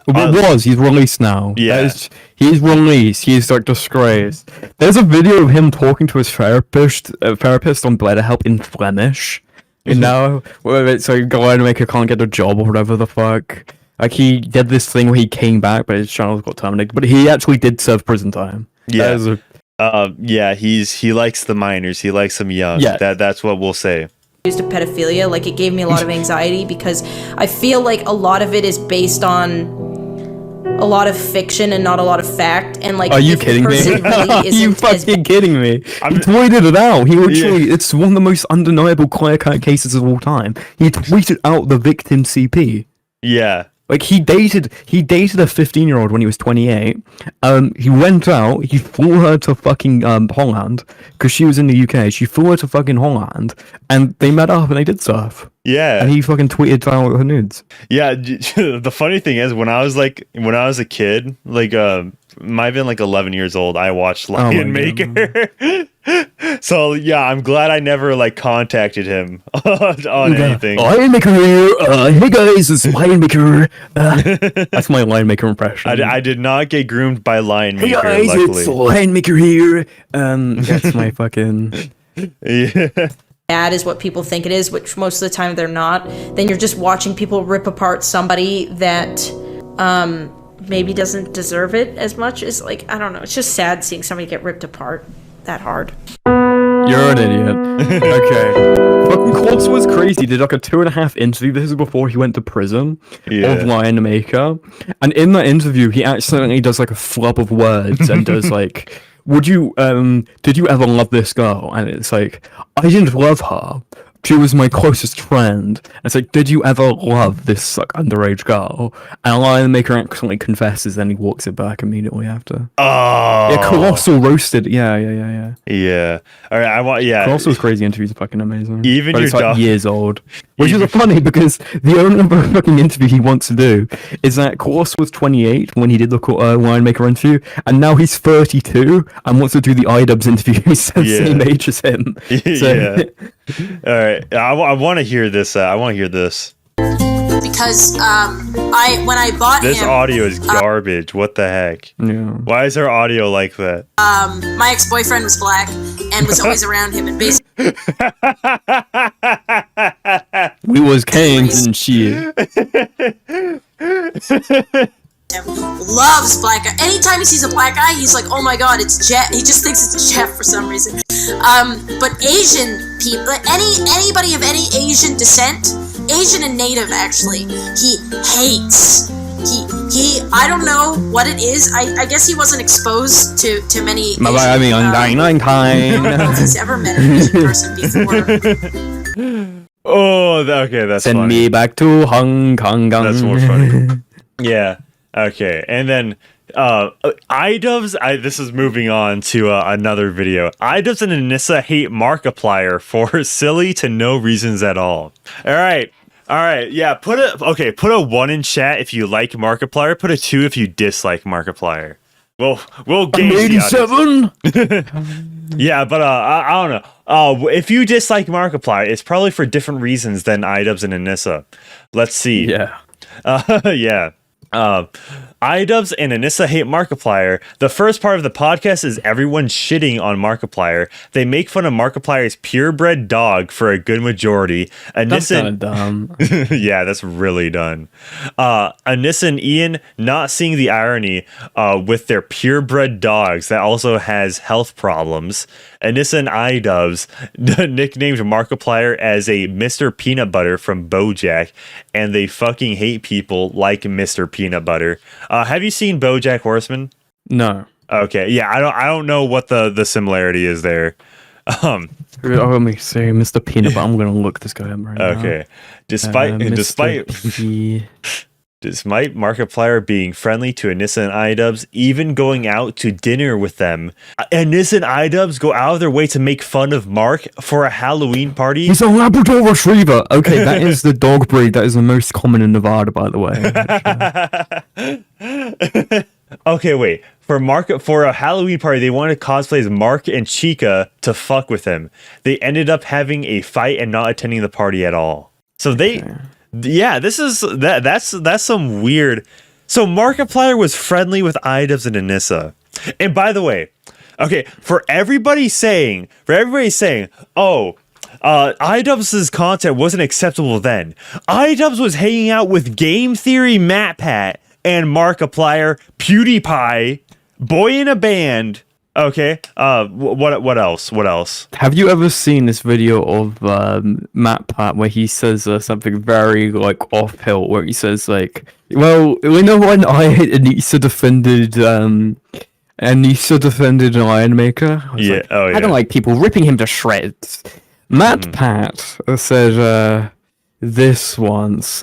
He's released now. Yeah. He's released. He's like disgraced. There's a video of him talking to his therapist on BetterHelp in Flemish. You know, where it's like Lion Maker can't get a job or whatever the fuck. Like, he did this thing where he came back, but his channel got terminated. But he actually did serve prison time. Yeah. He likes the minors. He likes them young. Yeah. That's what we'll say. Accused of pedophilia, like, it gave me a lot of anxiety because I feel like a lot of it is based on a lot of fiction and not a lot of fact. And, like, are you kidding me? Are you fucking kidding me? He tweeted it out. He literally, it's one of the most undeniable clear-cut cases of all time. He tweeted out the victim CP. Yeah. Like, he dated a 15-year-old when he was 28. He went out, he flew her to fucking Holland, because she was in the UK. She flew her to fucking Holland, and they met up and they did stuff. Yeah. And he fucking tweeted out her nudes. Yeah. The funny thing is, when I was a kid, like, might have been like 11 years old, I watched Lion Maker. So yeah, I'm glad I never like contacted him on anything. Lion Maker here. Hey guys, it's Lion Maker. That's my Lion Maker impression. I did not get groomed by Lion Maker. Hey guys, luckily. it's Lion Maker here. That's my fucking. Yeah. Bad is what people think it is, which most of the time they're not. Then you're just watching people rip apart somebody that maybe doesn't deserve it as much as, like, I don't know. It's just sad seeing somebody get ripped apart that hard. You're an idiot. Okay. Fucking Quartz was crazy. He did like a 2.5 interview. This is before he went to prison of Lion Maker. And in that interview, he accidentally does like a flub of words and does like would you did you ever love this girl? And it's like, I didn't love her. She was my closest friend. And it's like, did you ever love this like underage girl? And Lion Maker accidentally confesses, then he walks it back immediately after. Oh, Yeah, Colossal roasted. Yeah. yeah. All right, Colossal's crazy interviews are fucking amazing. Even but your it's like dog- years old. Which Even- is funny because the only other fucking interview he wants to do is that Colossal was 28 when he did the Lion Maker interview, and now he's 32 and wants to do the Idubbbz interview. He's the same age as him. So, Yeah. All right, I want to hear this. I want to hear this. Because when I bought This him, audio is garbage. What the heck? yeah. Why is our audio like that? my ex-boyfriend was black and was always around him, and basically We was kings and shit. loves black guy. Anytime he sees a black guy, he's like, "Oh my god, it's Jeff." He just thinks it's Jeff for some reason. But Asian people, anybody of any Asian descent, Asian and Native actually, he hates. He I don't know what it is. I guess he wasn't exposed to many Asian, I mean, I don't know if he's ever met an Asian person before. Oh, okay, that's Send funny. me back to Hong Kong. That's more funny. Yeah. Okay. And then Idubbbz. This is moving on to another video. Idubbbz and Anisa hate Markiplier for silly to no reasons at all. All right. Yeah. Put a 1 in chat if you like Markiplier. Put a 2 if you dislike Markiplier. We'll gauge the audience. 87. Yeah, but I don't know. If you dislike Markiplier, it's probably for different reasons than Idubbbz and Anisa. Let's see. Yeah. Yeah. Idubbbz and Anisa hate Markiplier. The first part of the podcast is everyone shitting on Markiplier. They make fun of Markiplier's purebred dog for a good majority. That's Anisa, kind of dumb. yeah, that's really done. Anissa and Ian not seeing the irony with their purebred dogs that also has health problems. Anissa and Idubbbz nicknamed Markiplier as a Mr. Peanut Butter from BoJack, and they fucking hate people like Mr. Peanut Butter. Have you seen BoJack Horseman? No. Okay, yeah, I don't know what the similarity is there. Let me see, Mr. Peanut Butter. I'm gonna look this guy up right now. Okay, despite Markiplier being friendly to Anissa and Idubbbz, even going out to dinner with them, Anissa and Idubbbz go out of their way to make fun of Mark for a Halloween party. He's a Labrador Retriever. Okay, that is the dog breed that is the most common in Nevada, by the way. Okay, wait. For a Halloween party, they wanted to cosplay as Mark and Chica to fuck with him. They ended up having a fight and not attending the party at all. So yeah, that's some weird. So Markiplier was friendly with Idubbbz and Anissa. And by the way, okay, for everybody saying, oh, Idubbbz's content wasn't acceptable then. Idubbbz was hanging out with Game Theory MatPat and Markiplier, PewDiePie, Boy in a Band. Okay. What else? Have you ever seen this video of MatPat where he says something very like off-hill, where he says like, "Well, you know when Anisa defended Lion Maker?" Yeah. Like, Oh yeah. I don't like people ripping him to shreds. MatPat said this once.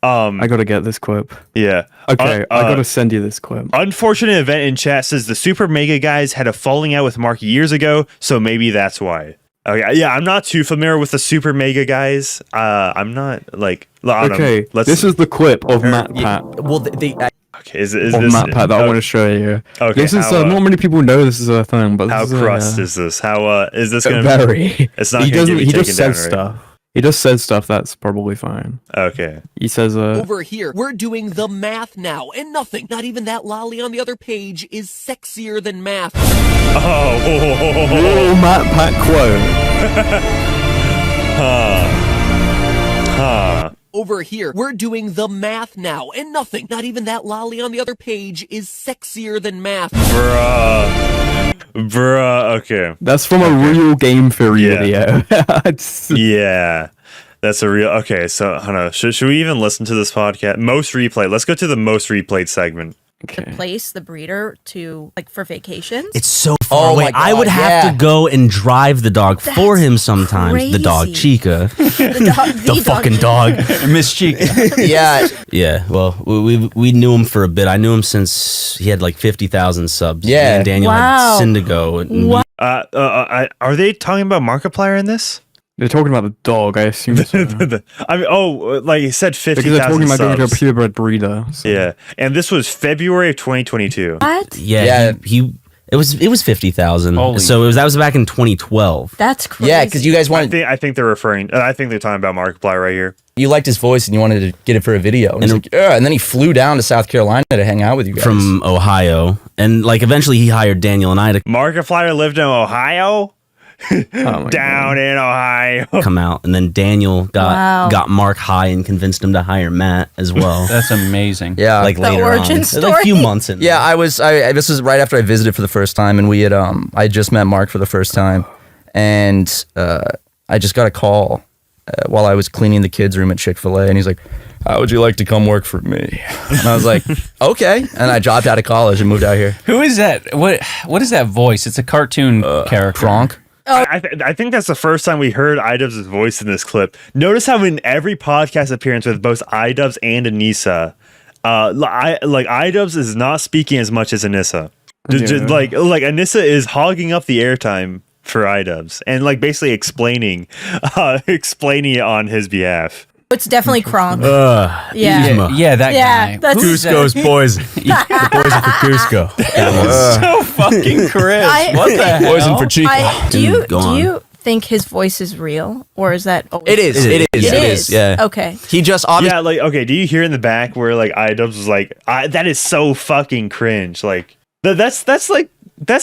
I gotta get this quote. Yeah. Okay, I gotta send you this quote. Unfortunate event in chat says the Super Mega guys had a falling out with Mark years ago, so maybe that's why. Okay, yeah, I'm not too familiar with the Super Mega guys. I'm not like. I don't know. This is the clip of MatPat. Well, they Okay, is Of this MatPat that I want to show you. Okay, This is how, not many people know this is a thing, but how this is crust is this? How is this gonna? very. It's not. He gonna doesn't. get me He taken just down, says right? stuff. He just says stuff that's probably fine. Okay. He says, over here, we're doing the math now, and nothing, not even that lolly on the other page, is sexier than math. Oh. "Real MatPat quote." Huh. Over here, we're doing the math now, and nothing, not even that lolly on the other page, is sexier than math. Bruh. Okay. That's from a real Game Theory video. It's- Yeah. That's a real. Okay, so I don't know. Should we even listen to this podcast? Most replayed. Let's go to the most replayed segment. Okay. place, the breeder, to like for vacations. It's so far away. my I would God, have yeah. to go and drive the dog for him sometimes. The dog, crazy. Chica. the dog, The fucking dog. Miss Chica. Yeah. Yeah, well, we knew him for a bit. I knew him since he had like 50,000 subs. Yeah. Me and Daniel Wow. had Syndigo. And Wow. Are they talking about Markiplier in this? They're talking about the dog, I assume. So. I mean, like he said, Because they're talking 50,000 about getting a subs. purebred breeder. So. Yeah, and this was February of 2022. What? Yeah, it was 50,000. Holy So that was back in 2012. That's crazy. Yeah, because you guys wanted, I think they're referring. I think they're talking about Markiplier right here. you liked his voice and you wanted to get it for a video. And, he's like, yeah. And then he flew down to South Carolina to hang out with you guys. From Ohio, and like eventually he hired Daniel and I to Markiplier lived in Ohio. Oh my Down in Ohio. come out, and then Daniel Wow. got Mark high and convinced him to hire Matt as well. That's amazing. Yeah. Like later origin on, story. like a few months in. Yeah, I this was right after I visited for the first time, and we had I just met Mark for the first time, and I just got a call while I was cleaning the kids' room at Chick-fil-A, and he's like, "How would you like to come work for me?" And I was like, "Okay," and I dropped out of college and moved out here. Who is that? What is that voice? It's a cartoon character. Kronk. I think that's the first time we heard Idubbbz' voice in this clip. Notice how in every podcast appearance with both Idubbbz and Anisa, Idubbbz is not speaking as much as Anisa. Just, like Anisa is hogging up the airtime for Idubbbz and like basically explaining it on his behalf. It's definitely Kronk. Yeah. yeah. Yeah, that Yeah, guy. that's- Who's that? Cusco's poison. The poison for Cusco. So fucking Chris. What the hell? Poison for Chica. Do Go on. you think his voice is real, or is that always It is. It is. It is. Yeah. Okay. He just obviously. Yeah, like okay. Do you hear in the back where like Idubbbz was like, "That is so fucking cringe." Like that's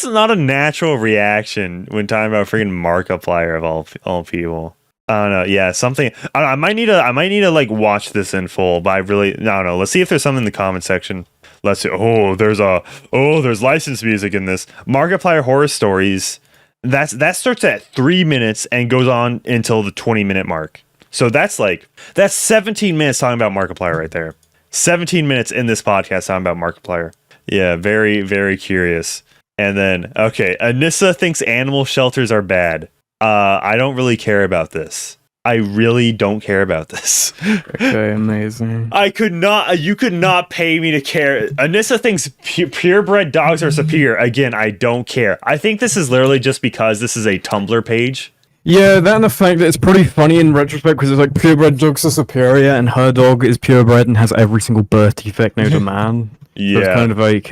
not a natural reaction when talking about freaking Markiplier of all people. I don't know. Yeah, something. I might need to like watch this in full, but I don't know. Let's see if there's something in the comment section. Let's see. There's licensed music in this Markiplier horror stories. That starts at 3 minutes and goes on until the 20-minute mark. So that's 17 minutes talking about Markiplier right there. 17 minutes in this podcast talking about Markiplier. Yeah, very, very curious. And then, okay, Anissa thinks animal shelters are bad. I don't really care about this. I really don't care about this. Okay, amazing. You could not pay me to care. Anissa thinks purebred dogs are superior. Again, I don't care. I think this is literally just because this is a Tumblr page. Yeah, that and the fact that it's pretty funny in retrospect because it's like purebred dogs are superior and her dog is purebred and has every single birth defect known to man. So it's kind of like,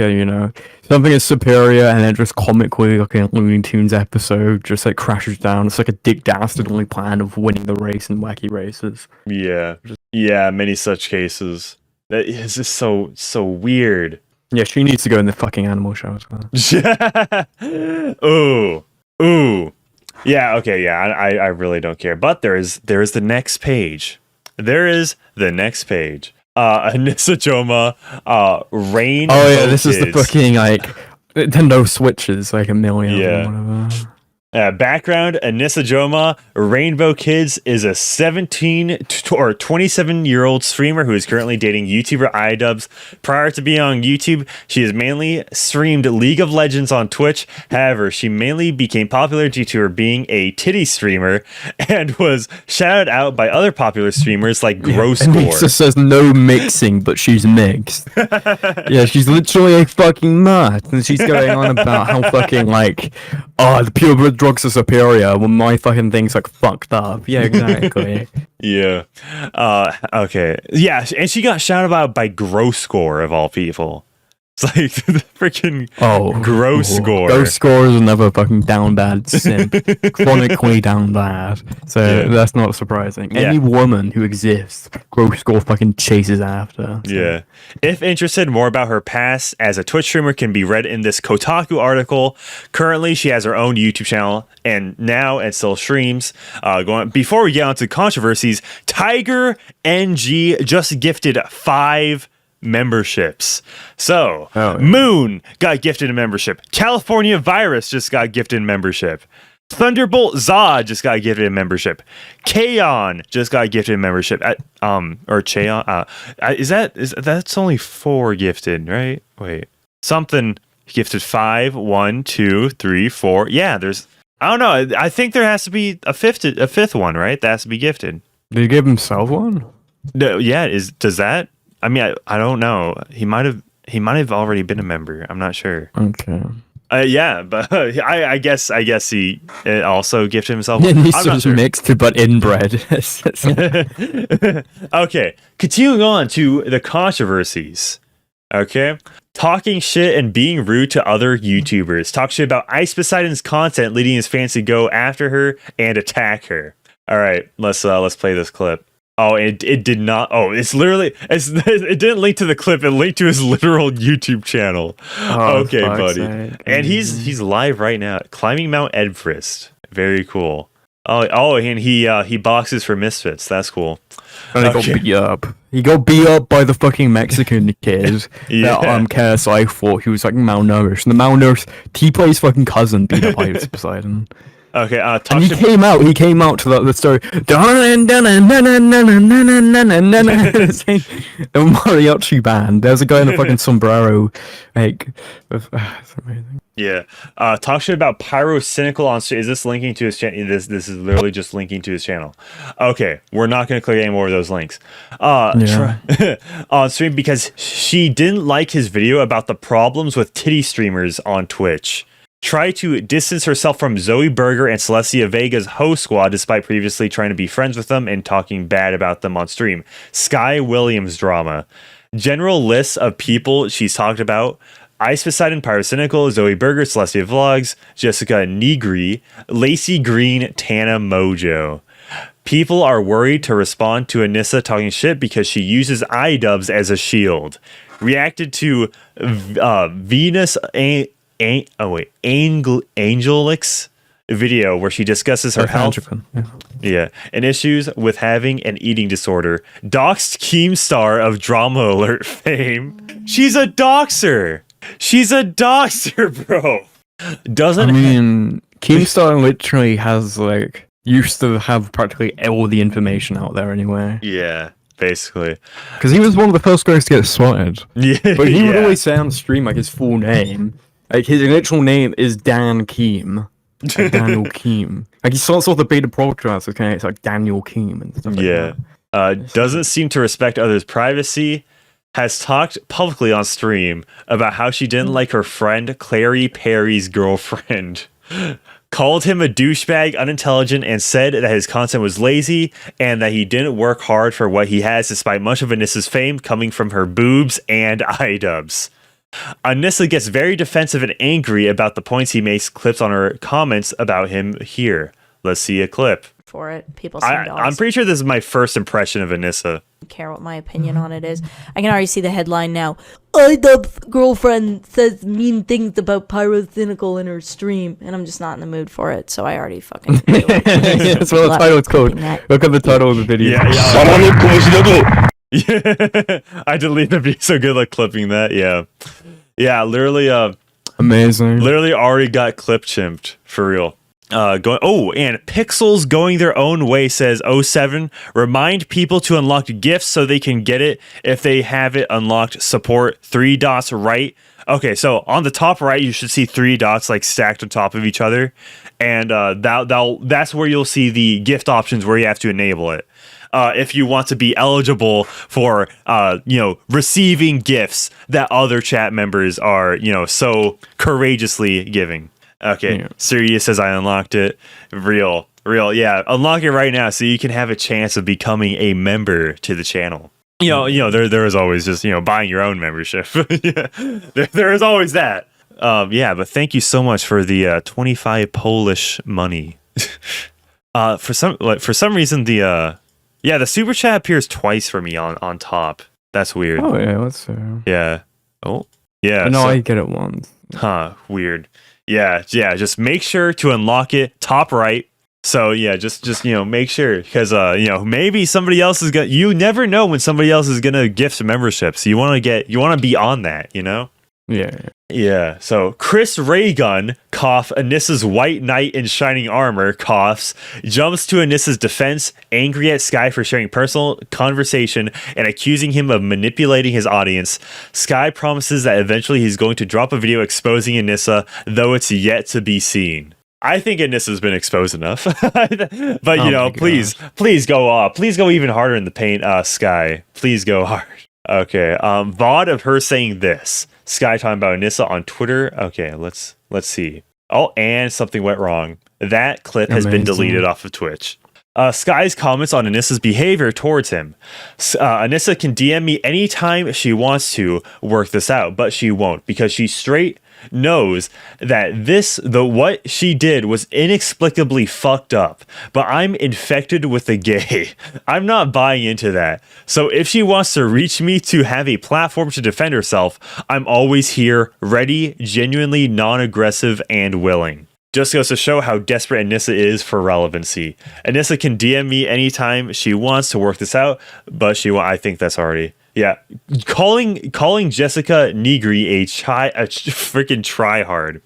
something is superior and then just comically, like a Looney Tunes episode, just like crashes down. It's like a Dick Dastardly plan of winning the race in wacky races. Yeah, many such cases. That is just so weird. Yeah, she needs to go in the fucking animal shelter. Ooh. Yeah, okay, yeah, I really don't care. But there is the next page. There is the next page. Anisa Jomha, Rain. Oh yeah, this is the fucking like Nintendo Switches, like a million. Yeah. Or whatever. Background: Anisa Jomha, Rainbow Kids is a 17 or 27-year-old streamer who is currently dating YouTuber Idubbbz. Prior to being on YouTube, she has mainly streamed League of Legends on Twitch. However, she mainly became popular due to her being a titty streamer and was shouted out by other popular streamers like Grosscore. Anisa says no mixing, but she's mixed. Yeah, she's literally a fucking nut, and she's going on about how fucking like, the purebred drugs are superior when my fucking thing's like fucked up. Yeah, exactly. Yeah. Okay. Yeah, and she got shouted out by Grosscore of all people. It's like the freaking Grosscore. Grosscore is another fucking down bad simp. Chronically down bad. So that's not surprising. Any woman who exists, Grosscore fucking chases after. So. Yeah. If interested, more about her past as a Twitch streamer can be read in this Kotaku article. Currently, she has her own YouTube channel and still streams. Before we get on to controversies, Tiger NG just gifted 5 memberships. So Moon got gifted a membership. California Virus just got gifted a membership. Thunderbolt Zod just got gifted a membership. Kaon just got gifted a membership. Or Cheon. That's only 4 gifted, right? Wait. Something gifted 5, 1, 2, 3, 4. Yeah, there's. I don't know. I think there has to be a fifth one, right? That has to be gifted. Did he give himself one? No, yeah. Does that? I mean, I don't know. He might have already been a member. I'm not sure. Okay. Yeah, but I guess he also gifted himself. And he's I'm not just sure. mixed but inbred. Okay, continuing on to the controversies. Okay, talking shit and being rude to other YouTubers. Talk shit about Ice Poseidon's content, leading his fans to go after her and attack her. All right, let's play this clip. Oh, it did not. Oh, it didn't link to the clip. It linked to his literal YouTube channel. Okay, buddy. Sake. And he's live right now, climbing Mount Everest. Very cool. Oh, and he boxes for Misfits. That's cool. And he got beat up. He got beat up by the fucking Mexican kid. Yeah. That KSI thought he was like malnourished. And the malnourished T-Play's fucking cousin beat up Ice Poseidon. Okay, And he came out to the story. The mariachi band. There's a guy in a fucking sombrero. Like, it's amazing. Yeah. Talk shit about Pyro Cynical on stream. Is this linking to his channel? This is literally just linking to his channel. Okay, we're not going to click any more of those links. On stream because she didn't like his video about the problems with titty streamers on Twitch. Try to distance herself from Zoe Berger and Celestia Vega's host squad despite previously trying to be friends with them and talking bad about them on stream. Sky Williams drama. General list of people she's talked about. Ice Poseidon, Pyrocynical, Zoe Berger, Celestia Vlogs, Jessica Negri, Lacey Green, Tana Mojo. People are worried to respond to Anisa talking shit because she uses Idubbbz as a shield. Reacted to Venus Angelix video where she discusses her health and issues with having an eating disorder. Doxed Keemstar of Drama Alert fame. She's a doxer, bro. Keemstar literally has used to have practically all the information out there anyway. Yeah, basically. Because he was one of the first guys to get swatted. Yeah, but he would always say on stream his full name. His literal name is Dan Keem. Daniel Keem. He starts off the beta broadcast, okay? It's like Daniel Keem and stuff like that. Doesn't seem to respect others' privacy. Has talked publicly on stream about how she didn't like her friend Clary Perry's girlfriend. Called him a douchebag, unintelligent, and said that his content was lazy and that he didn't work hard for what he has despite much of Anissa's fame coming from her boobs and Idubbbz. Anissa gets very defensive and angry about the points he makes clips on her comments about him here. Let's see a clip. For it, people seem to I'm pretty sure this is my first impression of Anissa. Care what my opinion on it is. I can already see the headline now. Idubbbz girlfriend says mean things about Pyrocynical in her stream, and I'm just not in the mood for it. So I already fucking. That's what the title is called. Look at the title of the video. I deleted the video. So good luck clipping that. Yeah. Literally. Amazing. Literally already got clip chimped for real. And Pixels Going Their Own Way says 07 remind people to unlock gifts so they can get it if they have it unlocked. Support 3 dots right. Okay, so on the top right you should see 3 dots stacked on top of each other, and that's where you'll see the gift options where you have to enable it. If you want to be eligible for receiving gifts that other chat members are so courageously giving. Okay, Sirius says I unlocked it. Real, yeah. Unlock it right now so you can have a chance of becoming a member to the channel. There is always just buying your own membership. there is always that. But thank you so much for the 25 Polish money. For some reason the super chat appears twice for me on top. That's weird. Oh yeah, let's see. Yeah. Oh yeah. No, I get it once. Huh. Weird. Yeah. Just make sure to unlock it top right. So yeah, just make sure because maybe somebody else is gonna. You never know when somebody else is gonna gift memberships. You want to be on that. Yeah. Yeah. So Chris Raygun, cough, Anissa's white knight in shining armor, coughs, jumps to Anissa's defense, angry at Sky for sharing personal conversation and accusing him of manipulating his audience. Sky promises that eventually he's going to drop a video exposing Anissa, though it's yet to be seen. I think Anissa's been exposed enough, but please go even harder in the paint, Sky. Please go hard. Okay. VOD of her saying this. Sky talking about Anissa on Twitter. Okay, let's see. Oh, and something went wrong. That clip has been deleted off of Twitch. Sky's comments on Anissa's behavior towards him. Anissa can DM me anytime she wants to work this out, but she won't because she straight knows that what she did was inexplicably fucked up, but I'm infected with the gay. I'm not buying into that. So if she wants to reach me to have a platform to defend herself, I'm always here, ready, genuinely non-aggressive and willing. Just goes to show how desperate Anissa is for relevancy. Anissa can DM me anytime she wants to work this out, but I think that's already... Yeah, calling Jessica Negri a freaking tryhard.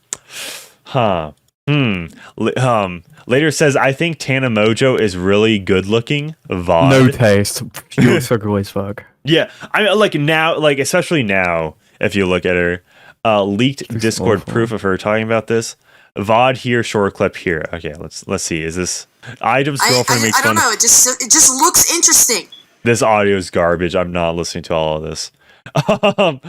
Later says, I think Tana Mojo is really good looking. VOD. No taste. She looks so ugly as fuck. Yeah, I mean, like now, like especially now, if you look at her, leaked Discord awful. proof of her talking about this. VOD here, short clip here. Okay, let's see. Is this Idubbbz girlfriend makes fun? I don't know. It just looks interesting. This audio is garbage. I'm not listening to all of this. I'm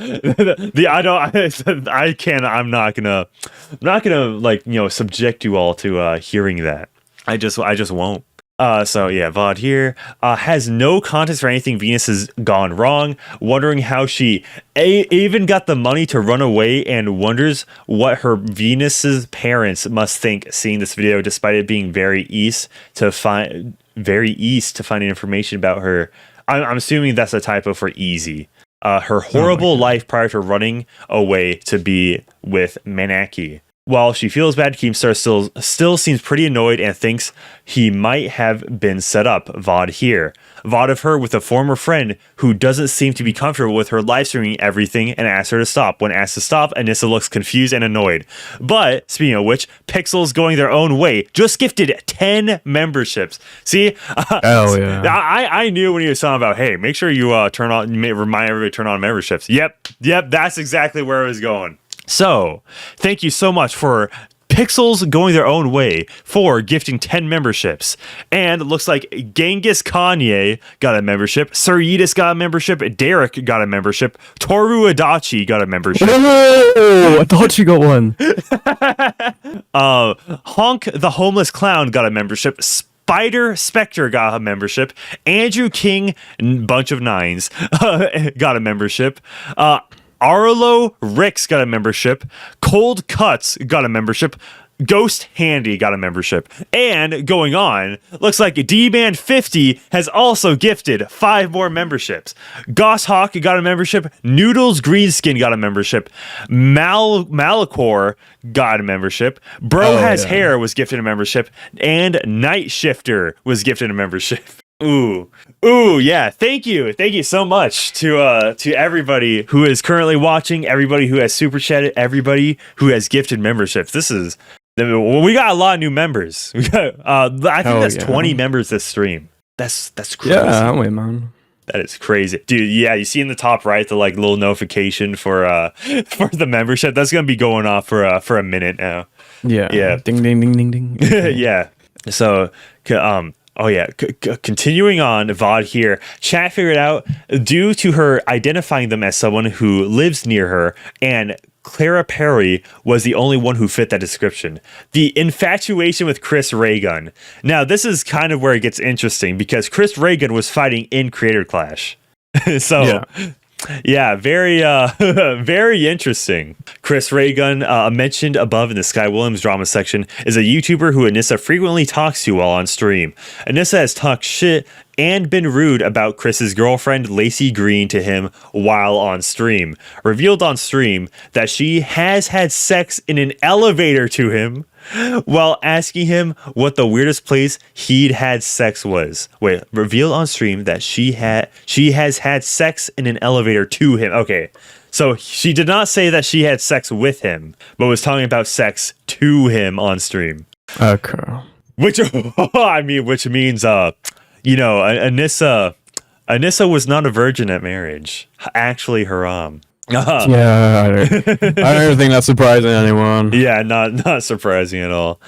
not gonna subject you all to hearing that. I just won't. So yeah, VOD here has no context for anything Venus has gone wrong, wondering how she even got the money to run away and wonders what her Venus's parents must think seeing this video, despite it being very east to finding information about her. I'm assuming that's a typo for easy. Her horrible life prior to running away to be with Manic. While she feels bad, Keemstar still seems pretty annoyed and thinks he might have been set up. VOD here. VOD of her with a former friend who doesn't seem to be comfortable with her live streaming everything and asks her to stop. When asked to stop, Anissa looks confused and annoyed. But, speaking of which, Pixels going their own way just gifted 10 memberships. See? Oh, yeah. I knew when he was talking about, hey, make sure you remind everybody to turn on memberships. Yep, that's exactly where I was going. So, thank you so much for Pixels going their own way for gifting 10 memberships. And it looks like Genghis Kanye got a membership, Sir Yidis got a membership, Derek got a membership, Toru Adachi got a membership. Oh, I thought you got one. Honk the Homeless Clown got a membership. Spider Spectre got a membership. Andrew King, bunch of nines, got a membership. Arlo Ricks got a membership. Cold Cuts got a membership. Ghost Handy got a membership. And going on, looks like D-Man 50 has also gifted 5 more memberships. Gosshawk got a membership. Noodles Greenskin got a membership. Malacor got a membership. Bro Has Hair was gifted a membership. And Night Shifter was gifted a membership. Ooh, yeah. Thank you so much to everybody who is currently watching, everybody who has super chatted, everybody who has gifted memberships. We got a lot of new members. We got, I think that's 20 members this stream. That's crazy. Yeah, wait, man. That is crazy, dude. Yeah, you see in the top right the little notification for the membership. That's gonna be going off for a minute now. Yeah. Ding ding ding ding ding. Yeah. So continuing on VOD here, chat figured out due to her identifying them as someone who lives near her, and Clara Perry was the only one who fit that description. The infatuation with Chris Raygun. Now, this is kind of where it gets interesting because Chris Raygun was fighting in Creator Clash. So, yeah, very very interesting. Chris Raygun, mentioned above in the Sky Williams drama section, is a YouTuber who Anissa frequently talks to while on stream. Anissa has talked shit and been rude about Chris's girlfriend Lacey Green to him while on stream. Revealed on stream that she has had sex in an elevator to him while asking him what the weirdest place he'd had sex was. Wait, revealed on stream that she has had sex in an elevator to him. Okay. So she did not say that she had sex with him, but was talking about sex to him on stream. Okay. Which which means Anisa was not a virgin at marriage. Actually, haram. Yeah, I don't think that's surprising anyone. Yeah, not surprising at all.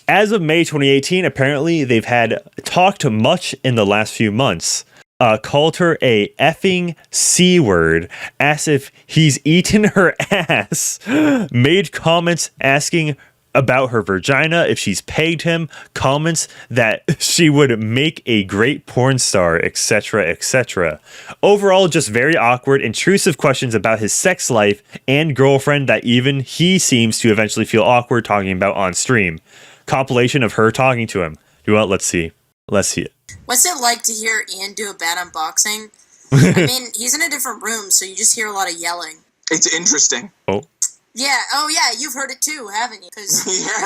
As of May 2018, apparently they've had talked much in the last few months. Called her a effing C word, asked if he's eaten her ass, made comments asking about her vagina, if she's pegged him, comments that she would make a great porn star, etc., etc. Overall, just very awkward, intrusive questions about his sex life and girlfriend that even he seems to eventually feel awkward talking about on stream. Compilation of her talking to him. You want? Let's see it. What's it like to hear Ian do a bad unboxing? I mean, he's in a different room, so you just hear a lot of yelling. It's interesting. Oh. Yeah. Oh, yeah. You've heard it too, haven't you? Because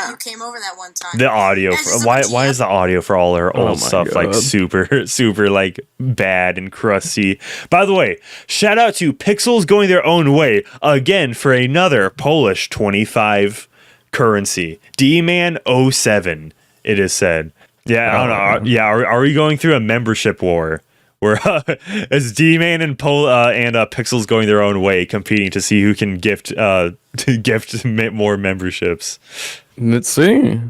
you came over that one time. The audio. Why is the audio for all her old stuff like super like bad and crusty? By the way, shout out to Pixels going their own way again for another Polish 25 currency. D-Man 07. It is said. Yeah, I don't know. Yeah, are we going through a membership war? Where it's D-Man and Pixels going their own way, competing to see who can gift more memberships. Let's see.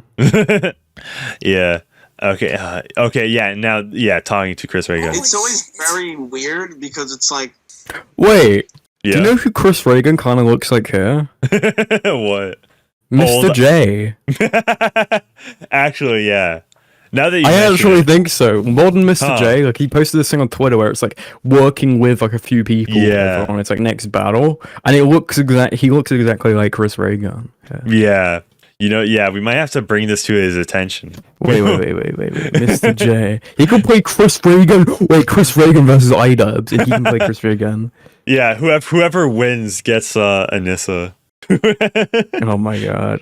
Yeah. Okay. Okay. Yeah. Now. Yeah. Talking to Chris Reagan. It's always very weird because it's like. Wait. Yeah. Do you know who Chris Reagan kind of looks like here? What? Mr. J. Actually, yeah. Now that you I actually it. think so. Modern Mr. J, like he posted this thing on Twitter where it's like working with like a few people on its like next battle, and he looks exactly like Chris Reagan. Yeah. You know, yeah, we might have to bring this to his attention. Wait, Mr. J. He can play Chris Reagan. Wait, Chris Reagan versus Idubbbz, and he can play Chris Reagan. Yeah, whoever wins gets Anisa. Oh my god.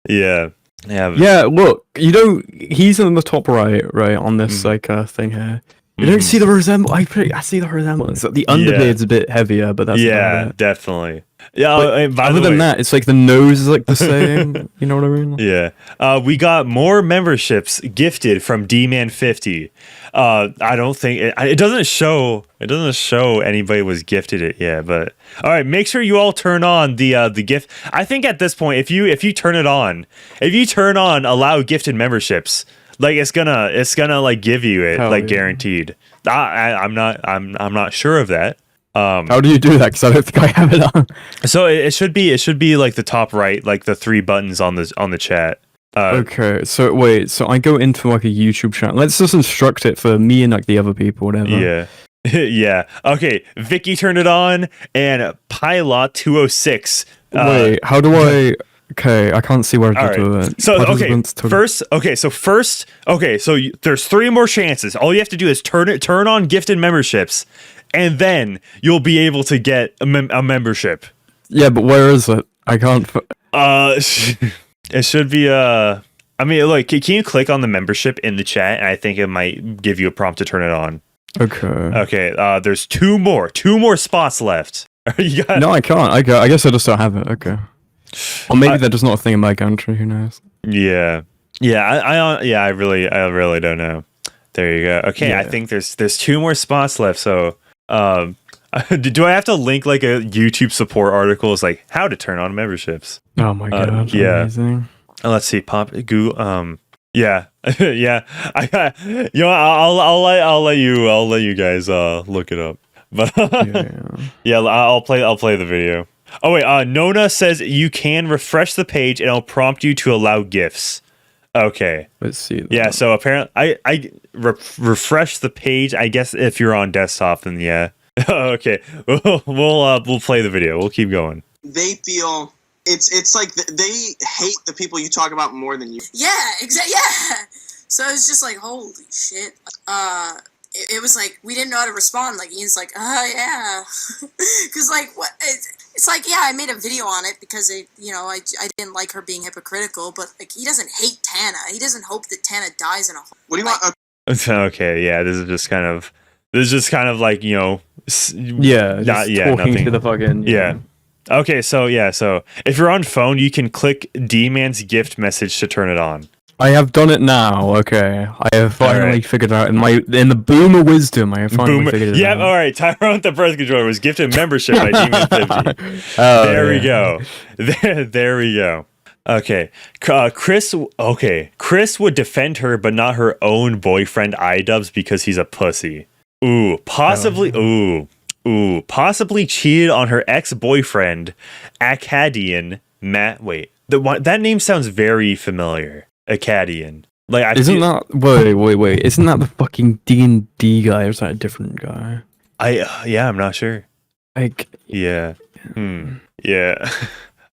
Yeah. Yeah, look, he's in the top right on this thing here. You don't see the resemblance. I see the resemblance. The underbeard's a bit heavier, but that's about it. Definitely. Yeah. Other than that, it's like the nose is like the same. You know what I mean? Yeah. We got more memberships gifted from D-Man 50. I don't think it doesn't show. It doesn't show anybody was gifted it yet. But all right, make sure you all turn on the gift. I think at this point, if you turn it on, allow gifted memberships. Like it's gonna like give you it guaranteed. I'm not sure of that. How do you do that? Because I don't think I have it on. So it should be like the top right, like the three buttons on the chat. Okay, so wait, so I go into like a YouTube channel. Let's just instruct it for me and like the other people, whatever. Yeah. Yeah. Okay. Vicky turned it on, and Pilot 206. Wait, how do I? Okay, I can't see where to do it. So there's three more chances. All you have to do is turn on gifted memberships, and then you'll be able to get a membership. Yeah, but where is it? I can't. It should be I mean, like, can you click on the membership in the chat, and I think it might give you a prompt to turn it on. Okay. Okay. There's two more spots left. No, I can't. I guess I just don't have it. Okay. Or maybe that is not a thing in my country. Who knows? Yeah. Yeah. I really don't know. There you go. Okay. Yeah. I think there's two more spots left. So, do I have to link like a YouTube support article? It's like how to turn on memberships. Oh my god. Yeah. Amazing. Let's see. Google. Yeah. Yeah. I'll let you guys look it up. But yeah, I'll play the video. Oh wait, Nona says you can refresh the page and it'll prompt you to allow GIFs. Okay. Let's see. Yeah, so apparently I refresh the page. I guess if you're on desktop, then yeah. Okay, we'll play the video. We'll keep going. They feel it's like they hate the people you talk about more than you. Yeah, exactly. Yeah. So it's just like holy shit. It was like we didn't know how to respond. Like Ian's like, yeah, because like what. It's like, yeah, I made a video on it because I didn't like her being hypocritical, but like he doesn't hate Tana. He doesn't hope that Tana dies in a hole. What do you want? Okay, yeah, this This is just kind of like, Yeah, just talking nothing. to the fucking Yeah. Okay, so if you're on phone, you can click D-Man's gift message to turn it on. I have done it now. Okay, I have finally right. figured out in the boom of wisdom. I have finally figured it out. All right. Tyrone the Birth Controller was gifted membership by Demon50. There we go. There we go. Okay, Chris. Okay, Chris would defend her, but not her own boyfriend Idubbbz because he's a pussy. Ooh, possibly. Possibly cheated on her ex-boyfriend, Acadian Matt. Wait, that name sounds very familiar. Acadian. Like, Isn't that Isn't that the fucking D&D guy, or is that a different guy? I'm not sure. Like, yeah. Yeah.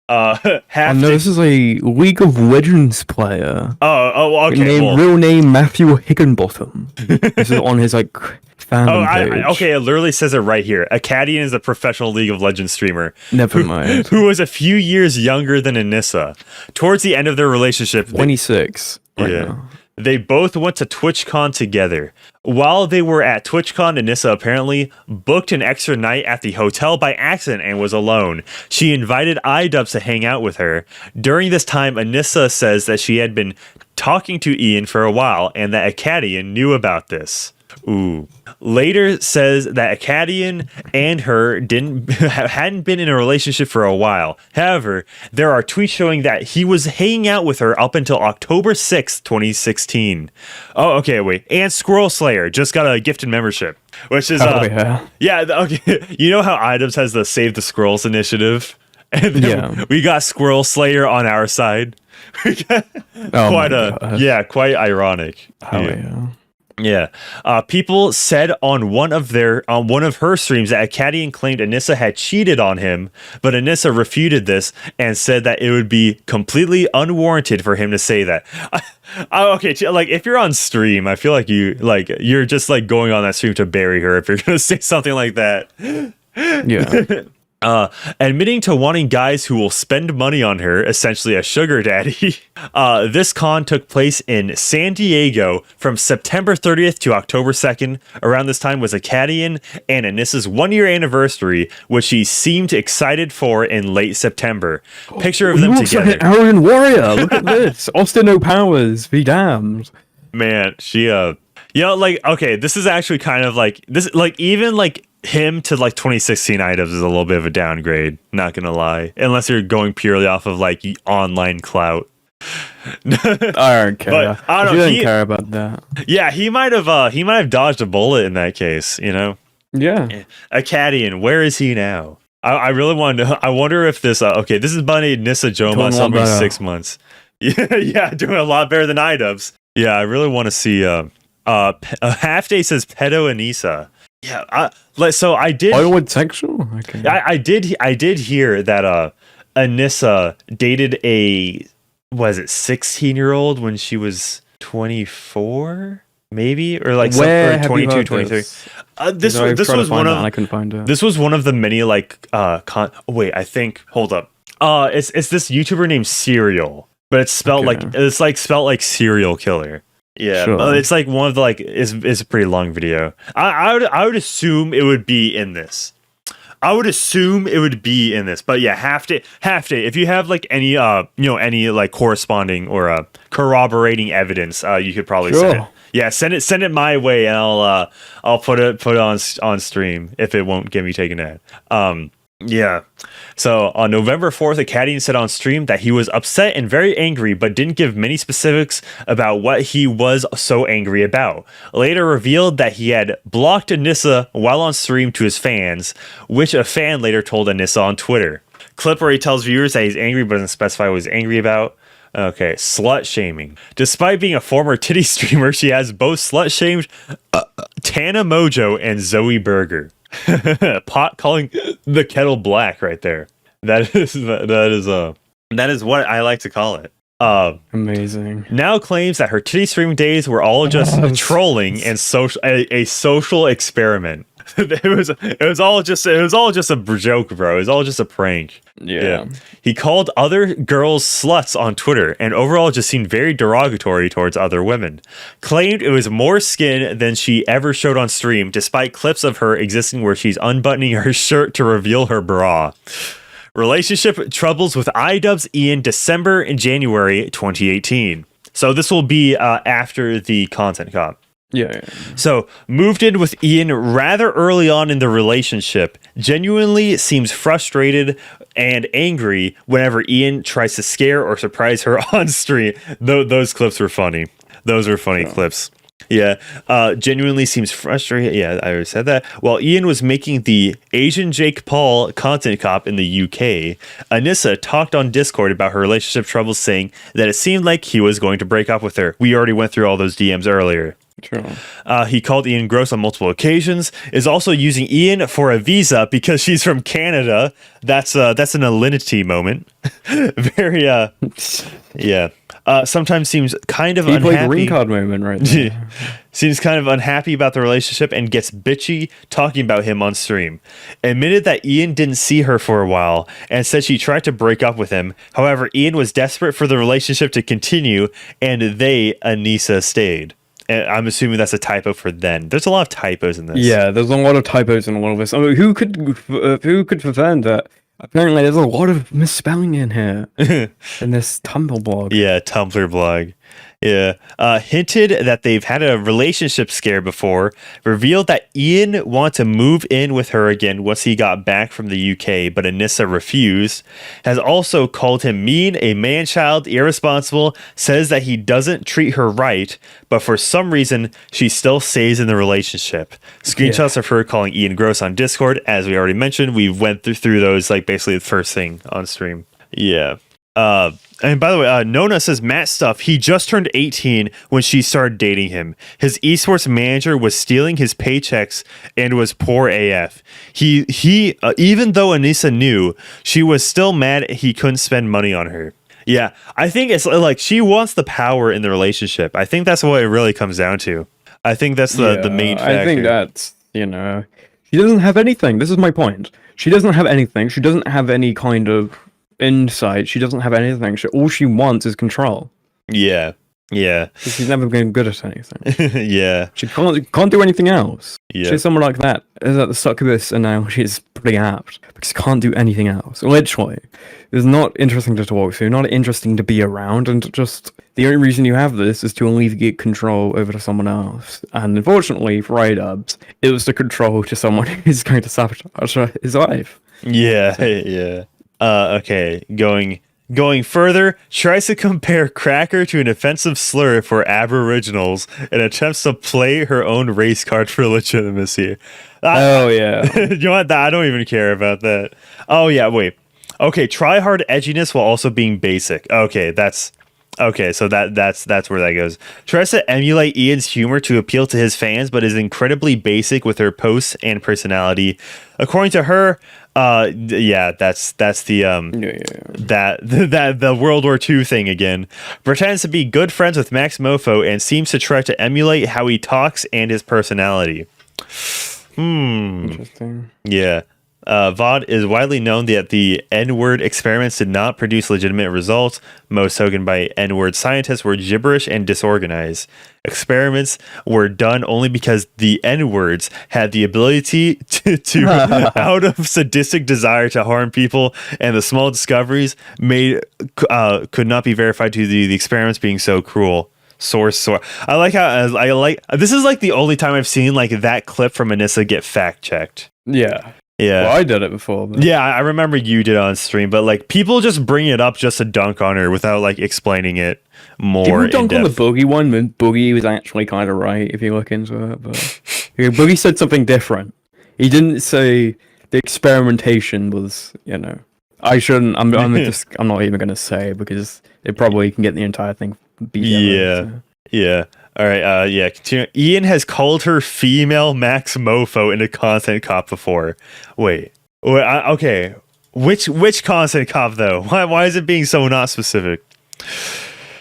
no, this is a League of Legends player. Okay. Real name Matthew Higginbottom. This is on his fandom page. Okay, it literally says it right here. Acadian is a professional League of Legends streamer. Never mind. Who was a few years younger than Anisa. Towards the end of their relationship, 26. Now. They both went to TwitchCon together. While they were at TwitchCon, Anisa apparently booked an extra night at the hotel by accident and was alone. She invited Idubbbz to hang out with her. During this time, Anisa says that she had been talking to Ian for a while and that Acadian knew about this. Ooh. Later says that Acadian and her hadn't been in a relationship for a while. However, there are tweets showing that he was hanging out with her up until October 6th, 2016. Oh, okay, wait. And Squirrel Slayer just got a gifted membership, which is okay. You know how Idubbbz has the Save the Squirrels initiative? And then we got Squirrel Slayer on our side. Quite ironic. Yeah. People said on one of her streams that Acadian claimed Anisa had cheated on him, but Anisa refuted this and said that it would be completely unwarranted for him to say that. Okay, like if you're on stream, I feel like you're just like going on that stream to bury her if you're gonna say something like that. Yeah. Admitting to wanting guys who will spend money on her, essentially a sugar daddy. This con took place in San Diego from September 30th to October 2nd. Around this time was Acadian and Anisa's 1-year anniversary, which she seemed excited for in late September. Picture of them together. Like an Aryan warrior. Look at this. Austin O'Powers. Be damned. Man, she okay, this is actually kind of like this, like even like him to like 2016 Idubbbz is a little bit of a downgrade, not gonna lie, unless you're going purely off of like online clout. I don't care. But, I don't know. Care about that. Yeah, he might have dodged a bullet in that case, Yeah. Acadian, where is he now? I really want to. I wonder if this. Okay, this is Bunny Anisa Jomha celebrating 6 months. Yeah, doing a lot better than Idubbbz. Yeah, I really want to see. Half Day says pedo Anisa. Yeah, I did. Bisexual? Okay. I did hear that Anisa dated a 16-year-old when she was 24, maybe, or like Where or 22, 23. This was one of. I couldn't find it. This was one of the many like wait, I think. Hold up. It's this YouTuber named Serial, but it's spelled spelled like serial killer. Yeah, sure. It's like one of the it's a pretty long video. I would assume it would be in this. But yeah, half day. If you have like any any like corresponding or corroborating evidence, you could probably send it. Yeah, send it my way, and I'll put it on stream if it won't get me taken ad. Yeah. So on November 4th, Acadian said on stream that he was upset and very angry, but didn't give many specifics about what he was so angry about. Later revealed that he had blocked Anisa while on stream to his fans, which a fan later told Anisa on Twitter. Clip where he tells viewers that he's angry but doesn't specify what he's angry about. Okay, slut shaming. Despite being a former titty streamer, she has both slut shamed Tana Mojo and Zoe Berger. Pot calling the kettle black right there. That is what I like to call it. Amazing. Now claims that her titty streaming days were all just trolling and a social experiment. it was all just a joke, bro. It was all just a prank. Yeah. He called other girls sluts on Twitter and overall just seemed very derogatory towards other women. Claimed it was more skin than she ever showed on stream, despite clips of her existing where she's unbuttoning her shirt to reveal her bra. Relationship troubles with Idubbbz Ian December and January 2018. So this will be after the content cop. Yeah. So, moved in with Ian rather early on in the relationship, genuinely seems frustrated and angry whenever Ian tries to scare or surprise her on stream. Those clips were funny. Those were funny clips. Yeah, genuinely seems frustrated. Yeah, I already said that. While Ian was making the Asian Jake Paul content cop in the UK, Anisa talked on Discord about her relationship troubles, saying that it seemed like he was going to break up with her. We already went through all those DMs earlier. True. He called Ian gross on multiple occasions, is also using Ian for a visa because she's from Canada. That's an alinity moment. Very, yeah. Sometimes seems kind of unhappy. Played green card moment right there. Seems kind of unhappy about the relationship and gets bitchy talking about him on stream. Admitted that Ian didn't see her for a while and said she tried to break up with him. However, Ian was desperate for the relationship to continue and Anisa stayed. And I'm assuming that's a typo for then. There's a lot of typos in this. Yeah, there's a lot of typos in all of this. I mean, who could prevent that? Apparently, there's a lot of misspelling in here in this Tumblr blog. Yeah, Tumblr blog. Yeah. Hinted that they've had a relationship scare before. Revealed that Ian wanted to move in with her again once he got back from the UK, but Anisa refused. Has also called him mean, a man-child, irresponsible, says that he doesn't treat her right, but for some reason, she still stays in the relationship. Screenshots of her calling Ian gross on Discord. As we already mentioned, we went through those like basically the first thing on stream. Yeah. And by the way, Nona says Matt stuff. He just turned 18 when she started dating him. His esports manager was stealing his paychecks and was poor AF. He even though Anisa knew, she was still mad he couldn't spend money on her. Yeah, I think it's like she wants the power in the relationship. I think that's what it really comes down to. I think that's the main factor. I think that's, she doesn't have anything. This is my point. She doesn't have anything. She doesn't have any kind of insight. She doesn't have anything. All she wants is control. Yeah. She's never been good at anything. Yeah. She can't do anything else. Yeah. She's someone like that. Is at the succubus, and now she's pretty apt because she can't do anything else. Literally, it's not interesting to talk to, not interesting to be around, and just the only reason you have this is to alleviate control over to someone else. And unfortunately for Idubbbz, it was the control to someone who's going to sabotage his life. Yeah. Yeah. Okay, going further, tries to compare cracker to an offensive slur for Aboriginals and attempts to play her own race card for legitimacy. Oh, yeah. You know what? I don't even care about that. Oh, yeah, wait. Okay, try hard edginess while also being basic. Okay, so that's where that goes. Tries to emulate Ian's humor to appeal to his fans, but is incredibly basic with her posts and personality. According to her, that's the the World War II thing again. Pretends to be good friends with Max Mofo and seems to try to emulate how he talks and his personality. Interesting. Yeah. VOD is widely known that the N-word experiments did not produce legitimate results. Most spoken by N-word scientists were gibberish and disorganized. Experiments were done only because the N-words had the ability to out of sadistic desire to harm people, and the small discoveries made could not be verified to the experiments being so cruel. Source. I like how this is like the only time I've seen like that clip from Anisa get fact checked. Yeah. Yeah. Well, I did it before. But... Yeah, I remember you did on stream, but like people just bring it up just to dunk on her without like explaining it more. People dunk on the Boogie one when Boogie was actually kind of right if you look into it, but Boogie said something different. He didn't say the experimentation was, I shouldn't. I'm not even gonna say because it probably can get the entire thing beat. Yeah. All right. Yeah. Continue. Ian has called her female Max Mofo in a content cop before. Wait. Okay. Which content cop though? Why is it being so not specific?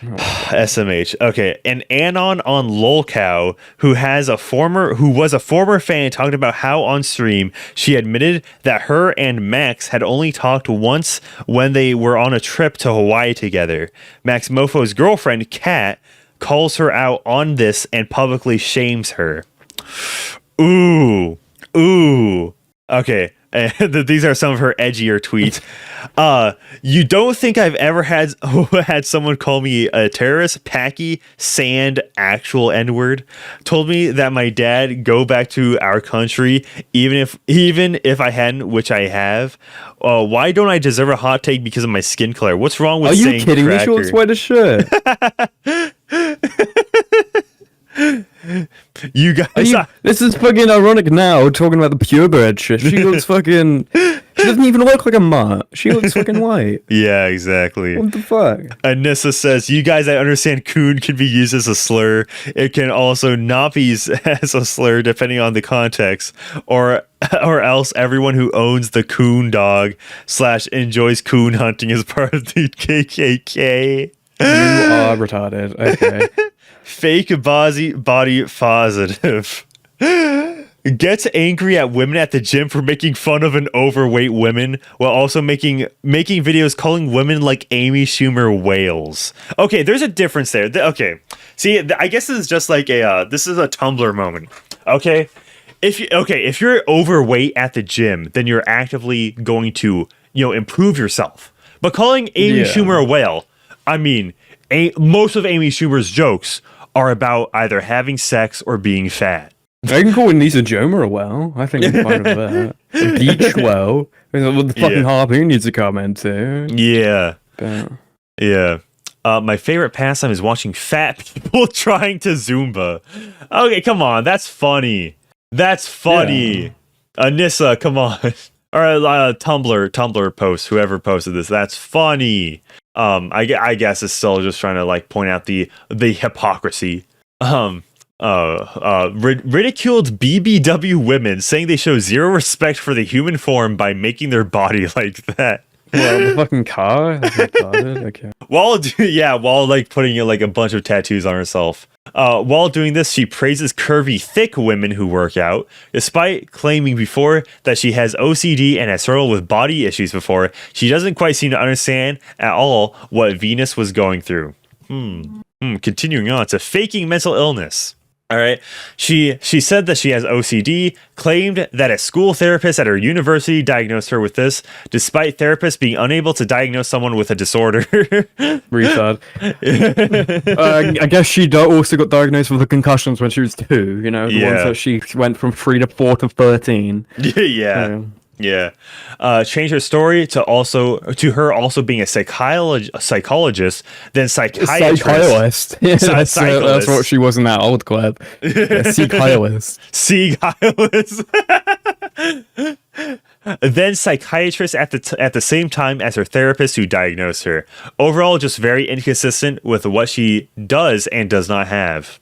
SMH. Okay, an anon on lolcow who was a former fan talked about how on stream she admitted that her and Max had only talked once when they were on a trip to Hawaii together. Max Mofo's girlfriend Kat calls her out on this and publicly shames her. Ooh. Okay. These are some of her edgier tweets. You don't think I've ever had someone call me a terrorist, packy, sand, actual N-word? Told me that my dad go back to our country, even if I hadn't, which I have. Why don't I deserve a hot take because of my skin color? What's wrong with saying Are you kidding me? She looks white as shit. You guys, this is fucking ironic now, talking about the purebred shit. She looks fucking... She doesn't even look like a mutt. She looks fucking white. Yeah, exactly. What the fuck? Anissa says, you guys, I understand coon can be used as a slur. It can also not be used as a slur depending on the context. Or else everyone who owns the coon dog / enjoys coon hunting is part of the KKK. You are retarded. Okay. Fake body positive. Gets angry at women at the gym for making fun of an overweight women while also making videos calling women like Amy Schumer whales. Okay, there's a difference there. Okay. See, I guess this is just like this is a Tumblr moment. Okay? If you're overweight at the gym, then you're actively going to, improve yourself. But calling Amy Schumer a whale, I mean, most of Amy Schumer's jokes are about either having sex or being fat. I can call Anisa Jomha a whale. I think I'm fine with that. A beach whale. What the fucking harpoon needs to come into. Yeah. But... Yeah. My favorite pastime is watching fat people trying to Zumba. Okay, come on. That's funny. That's funny. Yeah. Anissa, come on. All right, Tumblr post, whoever posted this. That's funny. I guess it's still just trying to like point out the hypocrisy. Ridiculed BBW women saying they show zero respect for the human form by making their body like that. Well, the fucking car? Okay. While like putting like a bunch of tattoos on herself. While doing this, she praises curvy, thick women who work out, despite claiming before that she has OCD and has struggled with body issues before. She doesn't quite seem to understand at all what Venus was going through. Continuing on to faking mental illness. All right. She said that she has OCD, claimed that a school therapist at her university diagnosed her with this, despite therapists being unable to diagnose someone with a disorder. Retard. I guess she also got diagnosed with the concussions when she was 2, the ones that she went from 3 to 4 to 13. Yeah. Yeah. Changed her story to her also being a psychologist, then psychiatrist. Psychiatrist. Yeah, that's what she was in that old club. Psychiatrist. Psychiatrist. Then psychiatrist at the same time as her therapist who diagnosed her. Overall, just very inconsistent with what she does and does not have.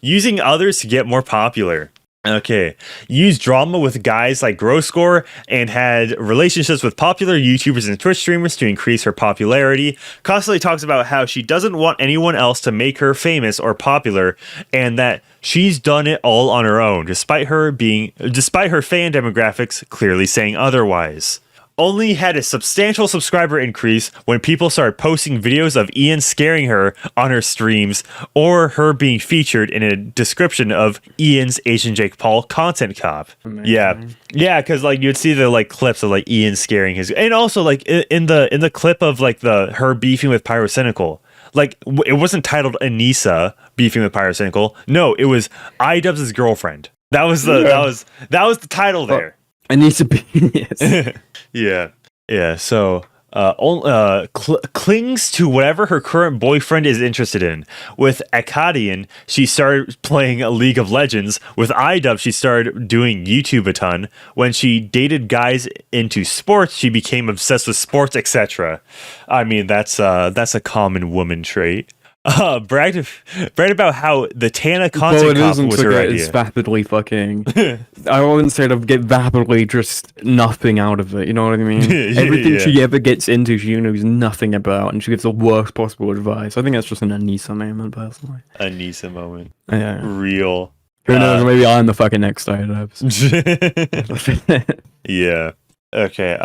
Using others to get more popular. Okay. Used drama with guys like Growscore and had relationships with popular YouTubers and Twitch streamers to increase her popularity. Constantly talks about how she doesn't want anyone else to make her famous or popular and that she's done it all on her own, despite her fan demographics clearly saying otherwise. Only had a substantial subscriber increase when people started posting videos of Ian scaring her on her streams or her being featured in a description of Ian's Asian Jake Paul content cop. Amazing. Yeah, because like you'd see the like clips of like Ian scaring his, and also like in the clip of like her beefing with Pyrocynical. Like it wasn't titled Anisa beefing with Pyrocynical. No, it was Idubbbz' girlfriend. That was the title there. Anisa Yes. Yeah. So, clings to whatever her current boyfriend is interested in. With Akkadian, she started playing League of Legends. With Idubbbz, she started doing YouTube a ton. When she dated guys into sports, she became obsessed with sports, etc. I mean, that's a common woman trait. bragged about how the Tana Well, content it cop isn't was to her get idea. it's vapidly fucking. I wouldn't say to get vapidly just nothing out of it. You know what I mean? Yeah, Everything yeah. she ever gets into, she knows nothing about, and she gives the worst possible advice. I think that's just an Anisa moment, personally. Anisa moment. Yeah. Real. Who knows? Maybe I'm the fucking next Idubbbz. Yeah. Okay.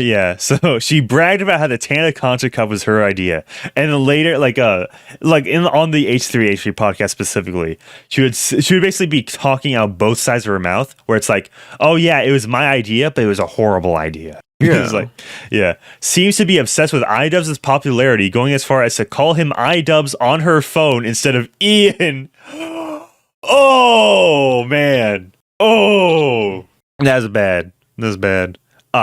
Yeah. So she bragged about how the Tana Contra Cup was her idea, and then later, on the H3H3 podcast specifically, she would basically be talking out both sides of her mouth, where it's like, oh yeah, it was my idea, but it was a horrible idea. Yeah. It's like, yeah. Seems to be obsessed with Idubbbz' popularity, going as far as to call him Idubbbz on her phone instead of Ian. Oh man. Oh, that's bad. That's bad.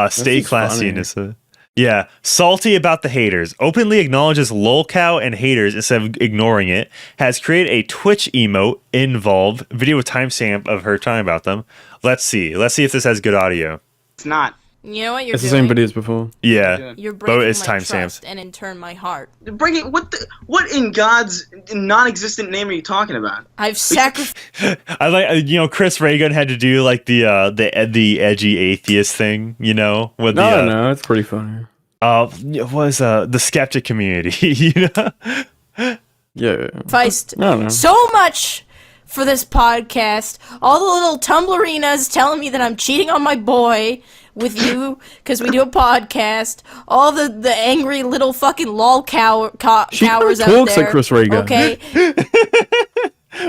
Stay is classy, funny. Anissa. Yeah. Salty about the haters. Openly acknowledges lolcow and haters instead of ignoring it. Has created a Twitch emote involved video with timestamp of her talking about them. Let's see. Let's see if this has good audio. It's not. You know what you're It's the doing? same video as before. Yeah. You're But breaking it's my timestamped. trust and in turn my heart. Breaking what in God's non-existent name are you talking about? I've sacrificed. I like Chris Reagan had to do like the edgy atheist thing, with No, it's pretty funny. it was the skeptic community, Yeah. No. So much for this podcast. All the little Tumblerinas telling me that I'm cheating on my boy with you because we do a podcast. All the angry little fucking She cowards out talks there. like Chris Reagan. Okay.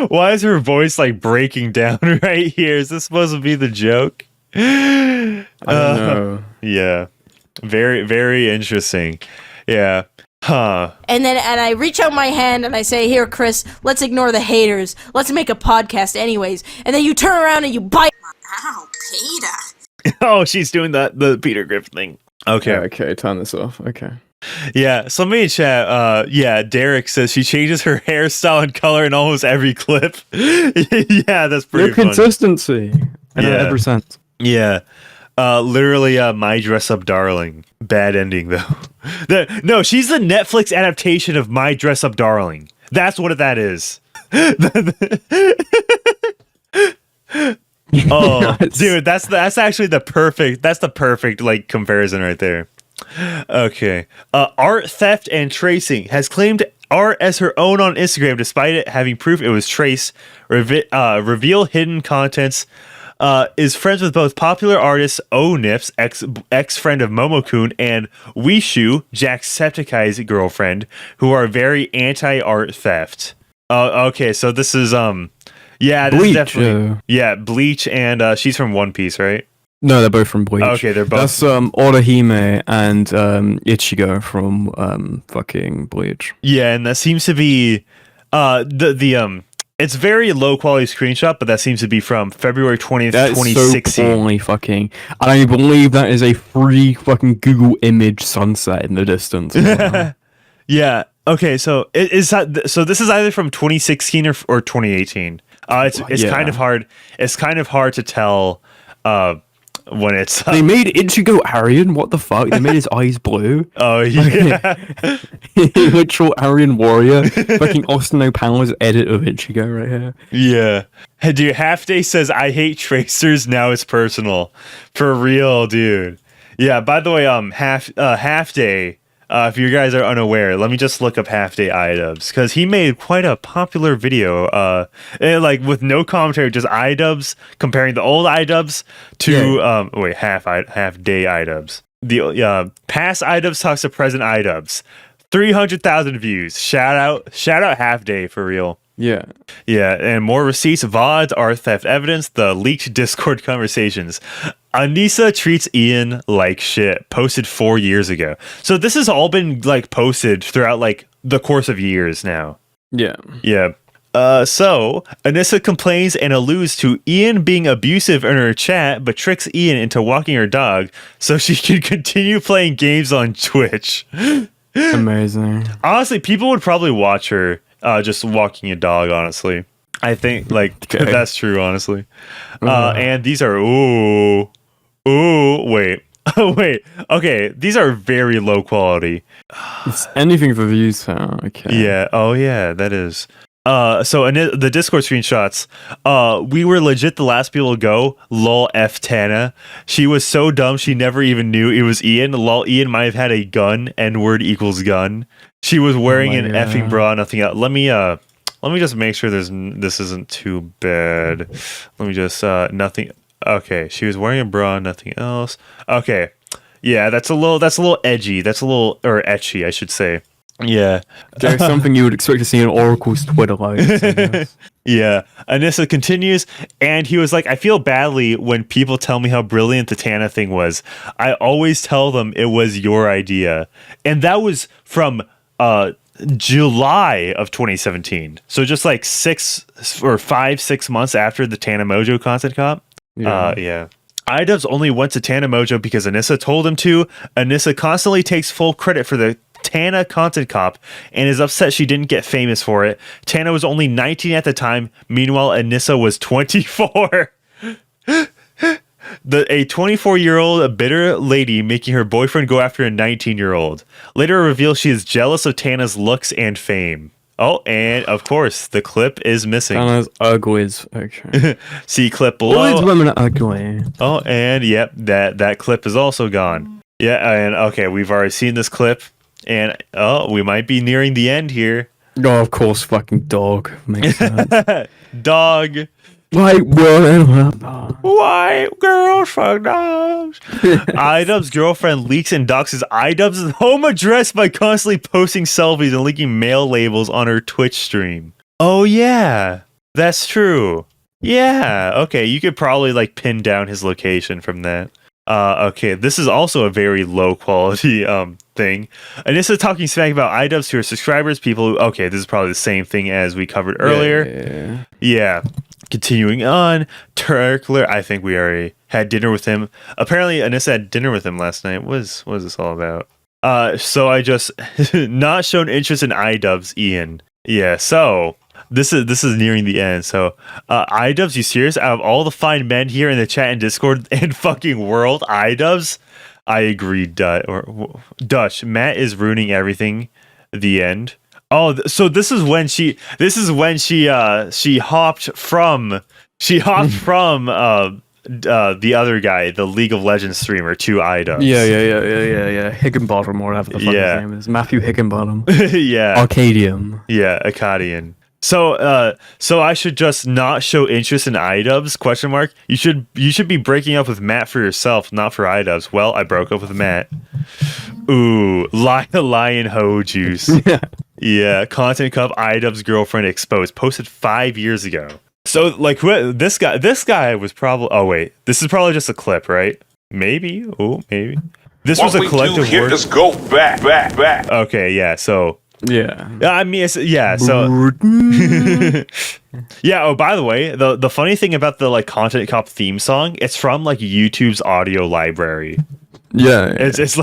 Why is her voice like breaking down right here? Is this supposed to be the joke? I don't know. Yeah. Very, very interesting. Yeah. Huh. And I reach out my hand and I say, "Here, Chris, let's ignore the haters. Let's make a podcast anyways." And then you turn around and you bite. Ow, Peter. Oh, she's doing the Peter Griffin thing. Okay. Yeah, okay, turn this off. Okay. Yeah, somebody in chat, Derek says she changes her hairstyle and color in almost every clip. Yeah, that's pretty No funny. consistency. In Yeah. every sense. Yeah. Literally, My Dress Up Darling. Bad ending, though. No, she's the Netflix adaptation of My Dress Up Darling. That's what that is. Oh, dude, that's actually the perfect like comparison right there. Okay. Art theft and tracing has claimed art as her own on Instagram, despite it having proof it was traced. Reveal hidden contents. Is friends with both popular artist Onips, ex-friend of Momokun, and Wishu, Jacksepticeye's girlfriend, who are very anti-art theft. Okay, so this is this Bleach, is definitely Bleach, and she's from One Piece, right? No, they're both from Bleach. Okay, they're both. That's Orihime and Ichigo from fucking Bleach. Yeah, and that seems to be it's very low quality screenshot, but that seems to be from February 20th, That's 2016. so poorly fucking. And I believe that is a free fucking Google image sunset in the distance. Yeah. Okay, so this is either from 2016 or 2018. It's Yeah. kind of hard. It's kind of hard to tell when it's. They made Ichigo Aryan. What the fuck? They made his eyes blue. Oh yeah. Literal Aryan warrior. Fucking Austin O'Power's edit of Ichigo right here. Yeah. Hey, dude, Half Day says I hate tracers. Now it's personal. For real, dude. Yeah. By the way, Half Day. If you guys are unaware, let me just look up Half Day Idubbbz because he made quite a popular video, like with no commentary, just Idubbbz comparing the old Idubbbz to Half Day Idubbbz. The past Idubbbz talks to present Idubbbz. 300,000 views. Shout out Half Day for real. Yeah. Yeah, and more receipts, VODs, art theft evidence, the leaked Discord conversations. Anisa treats Ian like shit, posted 4 years ago. So this has all been like posted throughout like the course of years now. Yeah. Yeah. So Anisa complains and alludes to Ian being abusive in her chat, but tricks Ian into walking her dog so she can continue playing games on Twitch. Amazing. Honestly, people would probably watch her just walking a dog, honestly. I think, that's true, honestly. And these are, wait. Oh wait, okay, these are very low quality. It's anything for views, so okay. Yeah. Oh yeah, that is. So in the Discord screenshots, we were legit the last people to go. Lol F Tana. She was so dumb she never even knew it was Ian. Lol, Ian might have had a gun. N word equals gun. She was wearing an effing bra, nothing else. Let me just make sure this isn't too bad. Let me just nothing. Okay, she was wearing a bra, nothing else. Okay, yeah, that's a little edgy. That's a little or etchy, I should say. Yeah. There's something you would expect to see in Oracle's Twitter likes. Yeah. Anisa continues, and he was like, I feel badly when people tell me how brilliant the Tana thing was. I always tell them it was your idea. And that was from July of 2017. So just like 6 months after the Tana Mojo content cop. Yeah. Idubbbz only went to Tana Mojo because Anisa told him to. Anisa constantly takes full credit for the Tana content cop and is upset she didn't get famous for it. Tana was only 19 at the time. Meanwhile, Anisa was 24. A 24-year-old bitter lady making her boyfriend go after a 19-year-old. Later reveals she is jealous of Tana's looks and fame. Oh, and of course, the clip is missing. Tana's ugly as picture. See clip below. All these women are ugly. Oh, and yep, that clip is also gone. Yeah, and okay, we've already seen this clip. And we might be nearing the end here. Oh, of course, fucking dog. Makes sense. Dog. White girls fuck dogs. Idubbbz' girlfriend leaks and doxes Idubbbz' home address by constantly posting selfies and linking mail labels on her Twitch stream. Oh yeah, that's true. Yeah, okay, you could probably like pin down his location from that. Okay, this is also a very low quality thing. Anisa talking smack about Idubbbz to her subscribers, people who, okay, this is probably the same thing as we covered earlier. Yeah. Continuing on, Turkler, I think we already had dinner with him. Apparently Anisa had dinner with him last night. What is this all about? So I just not shown interest in Idubbbz, Ian. Yeah, so this is nearing the end. So, Idubbbz, you serious? Out of all the fine men here in the chat and Discord and fucking world, Idubbbz? I agree, Dutch. Matt is ruining everything. The end. Oh, so this is when she hopped from the other guy, the League of Legends streamer, to Idubbbz. Yeah. Higginbottom or whatever the fuck his name is. Matthew Higginbottom. Yeah. Arcadium. Yeah, Acadian. So I should just not show interest in Idubbbz? Question mark. You should be breaking up with Matt for yourself, not for Idubbbz. Well, I broke up with Matt. Ooh, lion hoe juice. Yeah, content cup Idubbbz girlfriend exposed. Posted 5 years ago. So like this guy was probably. Oh wait, this is probably just a clip, right? Maybe. Oh, maybe. This was a collective word. Let's go back. Okay, yeah. So. Yeah. I mean, so yeah. Oh, by the way, the funny thing about the like content cop theme song, it's from like YouTube's audio library. Yeah. It's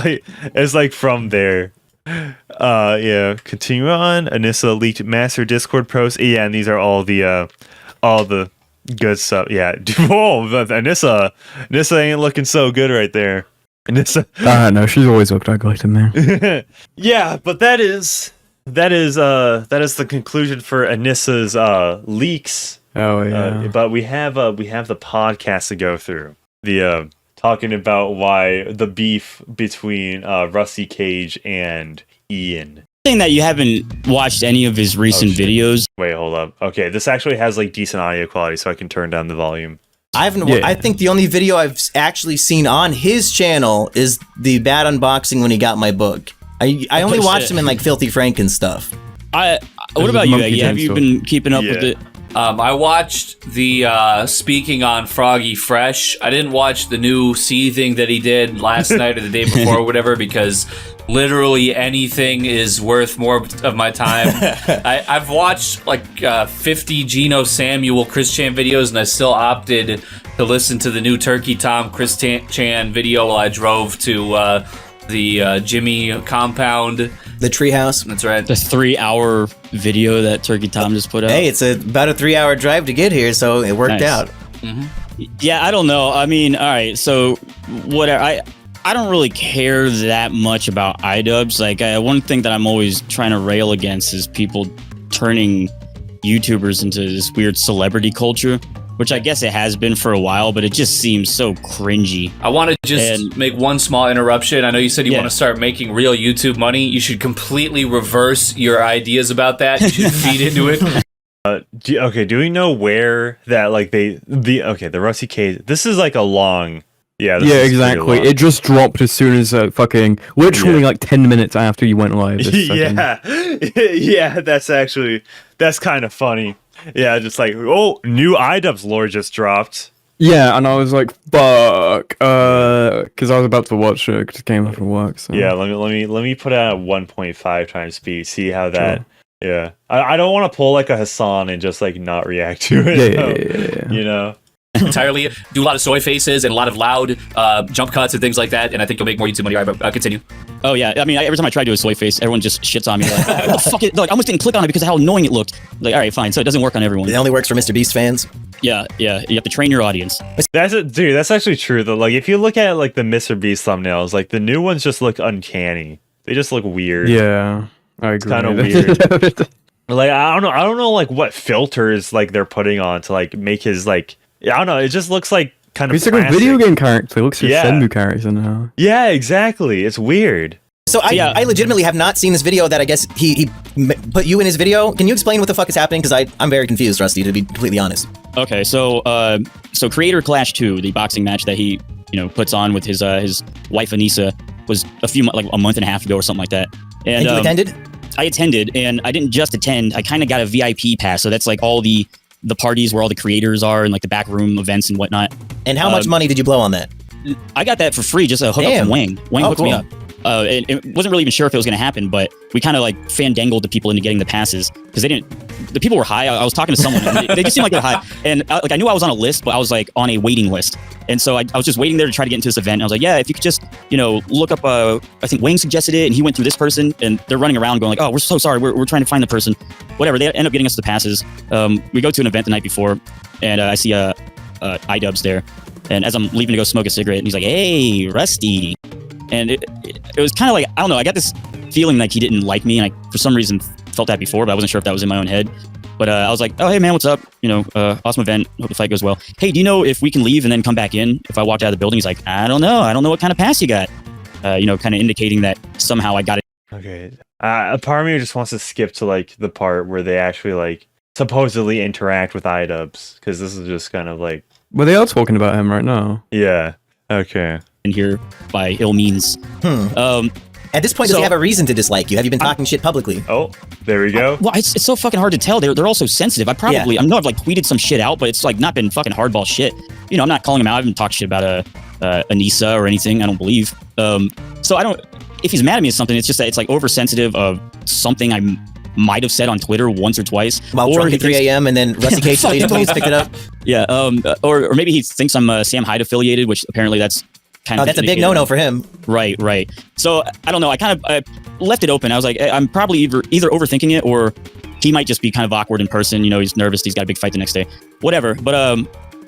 like from there. Yeah. Continue on. Anisa leaked master Discord posts. Yeah, and these are all the good stuff. Yeah. Whoa, Anisa ain't looking so good right there. Anisa. No, she's always looked ugly to me. Yeah, but that is the conclusion for Anisa's leaks. Oh yeah. But we have the podcast to go through. The talking about why the beef between Rusty Cage and Ian. Thing that you haven't watched any of his recent videos. Wait, hold up. Okay, this actually has like decent audio quality, so I can turn down the volume. I think the only video I've actually seen on his channel is the bad unboxing when he got my book. I only watched him in like Filthy Frank and stuff. What about you, Eggy? Have you been keeping up with it? I watched the Speaking on Froggy Fresh. I didn't watch the new seething that he did last night or the day before or whatever, because literally anything is worth more of my time. I've watched like 50 Geno Samuel Chris Chan videos, and I still opted to listen to the new Turkey Tom Chris Chan video while I drove to the Jimmy compound. The treehouse. That's right. The 3-hour video that Turkey Tom just put out. Hey, it's about a 3-hour drive to get here, so it worked out. Mm-hmm. Yeah, I don't know. I mean, all right. So, whatever. I don't really care that much about Idubbbz. Like, one thing that I'm always trying to rail against is people turning YouTubers into this weird celebrity culture, which I guess it has been for a while, but it just seems so cringy. I want to just make one small interruption. I know you said you want to start making real YouTube money. You should completely reverse your ideas about that. You should feed into it. Do we know where that like the Rusty Cage? This is like a long. Yeah, exactly. It just dropped as soon as literally like 10 minutes after you went live. Yeah, that's kind of funny. Yeah, just like, oh, new Idubbbz lore just dropped. Yeah, and I was like, fuck, because I was about to watch it. Just came after work. So. Yeah, let me put it at 1.5 times speed. See how that. Sure. Yeah, I don't want to pull like a Hassan and just like not react to it. Yeah. You know. Entirely do a lot of soy faces and a lot of loud jump cuts and things like that, and I think you'll make more YouTube money. All right, but continue. Oh yeah, I mean, every time I try to do a soy face, everyone just shits on me. Like, what the fuck? Like, I almost didn't click on it because of how annoying it looked. Like, all right, fine. So it doesn't work on everyone. It only works for Mr. Beast fans. Yeah. You have to train your audience. Dude, that's actually true though. Like, if you look at like the Mr. Beast thumbnails, like the new ones just look uncanny. They just look weird. Yeah, I agree. Kind of weird. Like, I don't know, like what filters like they're putting on to like make his like. I don't know. It just looks like kind of. He's like a video game character. It looks like a Shenmue character now. Yeah, exactly. It's weird. So I legitimately have not seen this video that I guess he put you in his video. Can you explain what the fuck is happening? Because I'm very confused, Rusty, to be completely honest. Okay, so Creator Clash 2, the boxing match that he puts on with his wife Anisa, was a month and a half ago or something like that. And you attended? I attended, and I didn't just attend. I kind of got a VIP pass, so that's like all the parties where all the creators are and like the backroom events and whatnot. And how much money did you blow on that? I got that for free, just a hookup from Wang. Wang hooked me up. It wasn't really even sure if it was going to happen, but we kind of like fandangled the people into getting the passes because the people were high. I was talking to someone, and they just seemed like they were high. And I knew I was on a list, but I was like on a waiting list. And so I was just waiting there to try to get into this event. And I was like, yeah, if you could just, look up, I think Wayne suggested it and he went through this person and they're running around going like, oh, we're so sorry. We're trying to find the person, whatever. They end up getting us the passes. We go to an event the night before and I see Idubbbz there. And as I'm leaving to go smoke a cigarette, and he's like, hey, Rusty. And it was kind of like, I don't know, I got this feeling like he didn't like me. And I, for some reason, felt that before, but I wasn't sure if that was in my own head. But I was like, oh, hey, man, what's up? Awesome event. Hope the fight goes well. Hey, do you know if we can leave and then come back in if I walked out of the building? He's like, I don't know. I don't know what kind of pass you got. Kind of indicating that somehow I got it. Okay. A part of me just wants to skip to, like, the part where they actually, like, supposedly interact with Idubbbz, because this is just kind of like... Well, they are talking about him right now. Yeah. Okay. In here by ill means. At this point, does he have a reason to dislike you? Have you been talking shit publicly? Oh, there we go. Well, it's so fucking hard to tell. They're all so sensitive. I know I've like tweeted some shit out, but it's like not been fucking hardball shit. I'm not calling him out. I haven't talked shit about Anisa or anything. I don't believe. So I don't. If he's mad at me at something, it's just that it's like oversensitive of something I might have said on Twitter once or twice. While drunk at 3 a.m. and then Rusty Cage deleted when he's picked it up. Yeah. Or maybe he thinks I'm Sam Hyde affiliated, which apparently that's. That's a big no-no for him. Right. So I don't know. I left it open. I was like, I'm probably either overthinking it or he might just be kind of awkward in person. He's nervous. He's got a big fight the next day. Whatever. But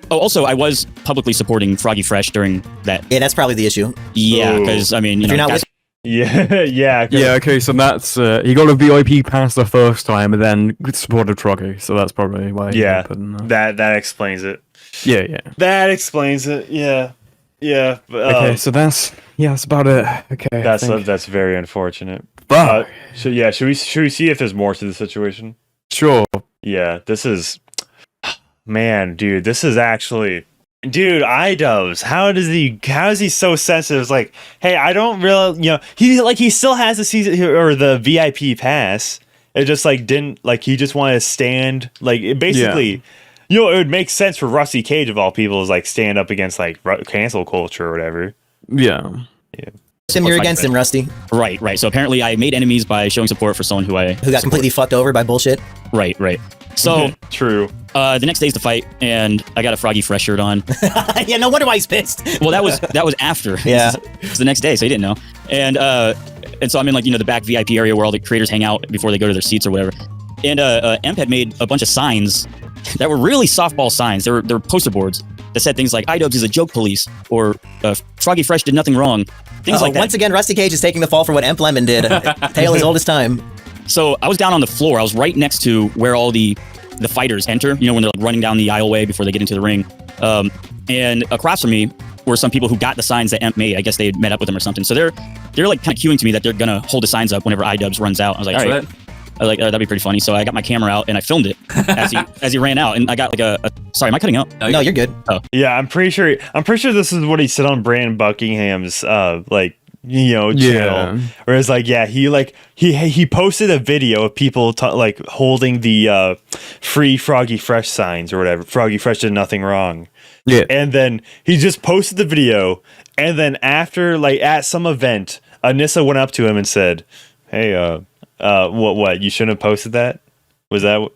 also, I was publicly supporting Froggy Fresh during that. Yeah, that's probably the issue. Yeah, because I mean, if you're not with. Yeah. Okay, so that's he got a VIP pass the first time and then supported Froggy. So that's probably why. That explains it. Yeah. That explains it. Yeah. Yeah. Okay, so that's about it. Okay. That's very unfortunate. But should we see if there's more to the situation? Sure. Yeah, this is dude, this is actually Idubbbz. How is he so sensitive? It's like, hey, I don't really he still has the season or the VIP pass. It just like didn't like he just wanted to stand like it basically it would make sense for Rusty Cage of all people is like stand up against like cancel culture or whatever. Yeah. Tim, you're against him, Rusty. Right. So apparently I made enemies by showing support for someone who got completely fucked over by bullshit. Right. So true. The next day's the fight, and I got a Froggy Fresh shirt on. Yeah, no wonder why he's pissed. Well, that was after. Yeah, it's the next day, so he didn't know. And so I'm in like the back VIP area where all the creators hang out before they go to their seats or whatever. And Emp had made a bunch of signs that were really softball signs. There were poster boards that said things like "Idubbbz is a joke police" or "Froggy Fresh did nothing wrong." Things like that. Once again, Rusty Cage is taking the fall for what Emp Lemon did. Tale as old as time. So I was down on the floor. I was right next to where all the fighters enter. You know, when they're like running down the aisleway before they get into the ring. And across from me were some people who got the signs that Emp made. I guess they had met up with them or something. So they're like kind of cueing to me that they're gonna hold the signs up whenever Idubbbz runs out. I was like, all right. I was like, that'd be pretty funny. So I got my camera out and I filmed it as he ran out. And I got like a sorry, am I cutting out? No, you're good. Oh. Yeah, I'm pretty sure this is what he said on Brandon Buckingham's channel. Whereas he posted a video of people holding the free Froggy Fresh signs or whatever. Froggy Fresh did nothing wrong. Yeah. And then he just posted the video, and then after at some event, Anisa went up to him and said, "Hey, what? You shouldn't have posted that? Was that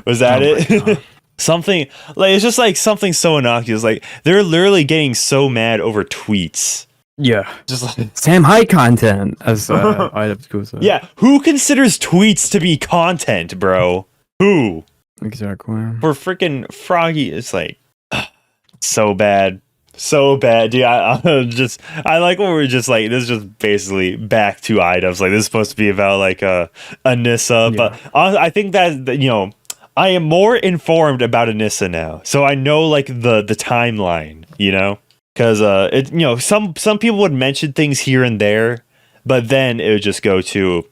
it?" Something it's just something so innocuous. They're literally getting so mad over tweets. Yeah, just Sam High content, as Idubbbz calls it. Yeah, who considers tweets to be content, bro? Who? Exactly. For freaking Froggy, it's so bad, dude. I like when we're just this is just basically back to Idubbbz. This is supposed to be about Anisa, but I think that I am more informed about Anisa now, so I know the timeline, because some people would mention things here and there, but then it would just go to.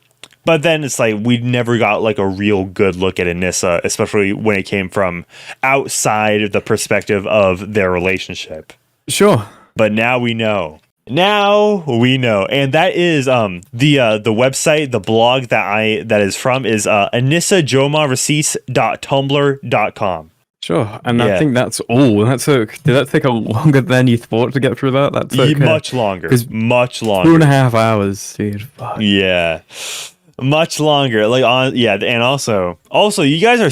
But then it's we never got a real good look at Anisa, especially when it came from outside the perspective of their relationship. Sure. But now we know. And that is the website, the blog that is from is Anisa Jomha Reciepts.tumblr.com. Sure, and I think that's all. Did that take a longer than you thought to get through that? That took much longer. Much longer. 2.5 hours, dude. Fuck. Yeah. Much longer. And also you guys are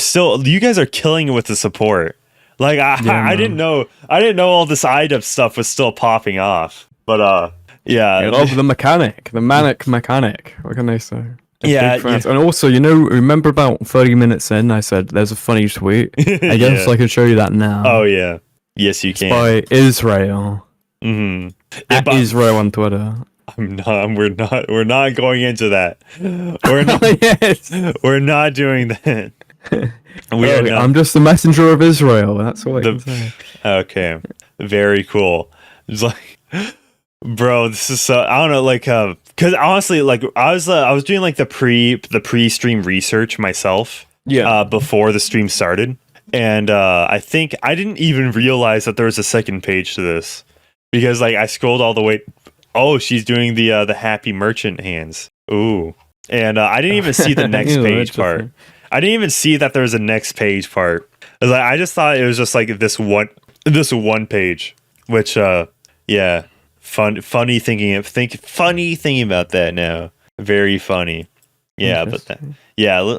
killing it with the support. I didn't know all this Idubbbz stuff was still popping off. But yeah. I love the mechanic, the Manic mechanic. What can I say? Yeah. And also, remember about 30 minutes in, I said there's a funny tweet. I guess I can show you that now. Oh yeah. Yes, you can. By Israel. Mm-hmm. At Israel on Twitter. We're not going into that. We're not. Yes. We're not doing that. I'm just the messenger of Israel. That's all I can say. Okay. Very cool. It's bro, this is so. I don't know. Because honestly, I was doing the pre-stream research myself. Yeah. Before the stream started, and I think I didn't even realize that there was a second page to this, because I scrolled all the way. Oh, she's doing the happy merchant hands. Ooh. And I didn't even see the next page part. I didn't even see that there was a next page part. I just thought it was just this one page, which funny thinking about that now. Very funny. Yeah, but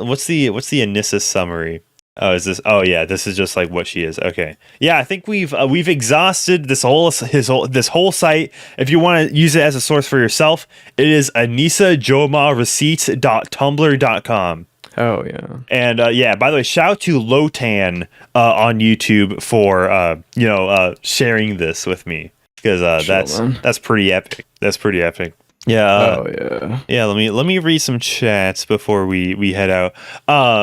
what's the Anisa summary? Oh, is this? Oh, yeah. This is just what she is. Okay. Yeah, I think we've exhausted this whole site. If you want to use it as a source for yourself, it is Anisa Jomha Receipts.tumblr.com. Oh yeah. And by the way, shout out to Lotan on YouTube for sharing this with me, because that's pretty epic. That's pretty epic. Yeah. Oh yeah. Yeah. Let me read some chats before we head out.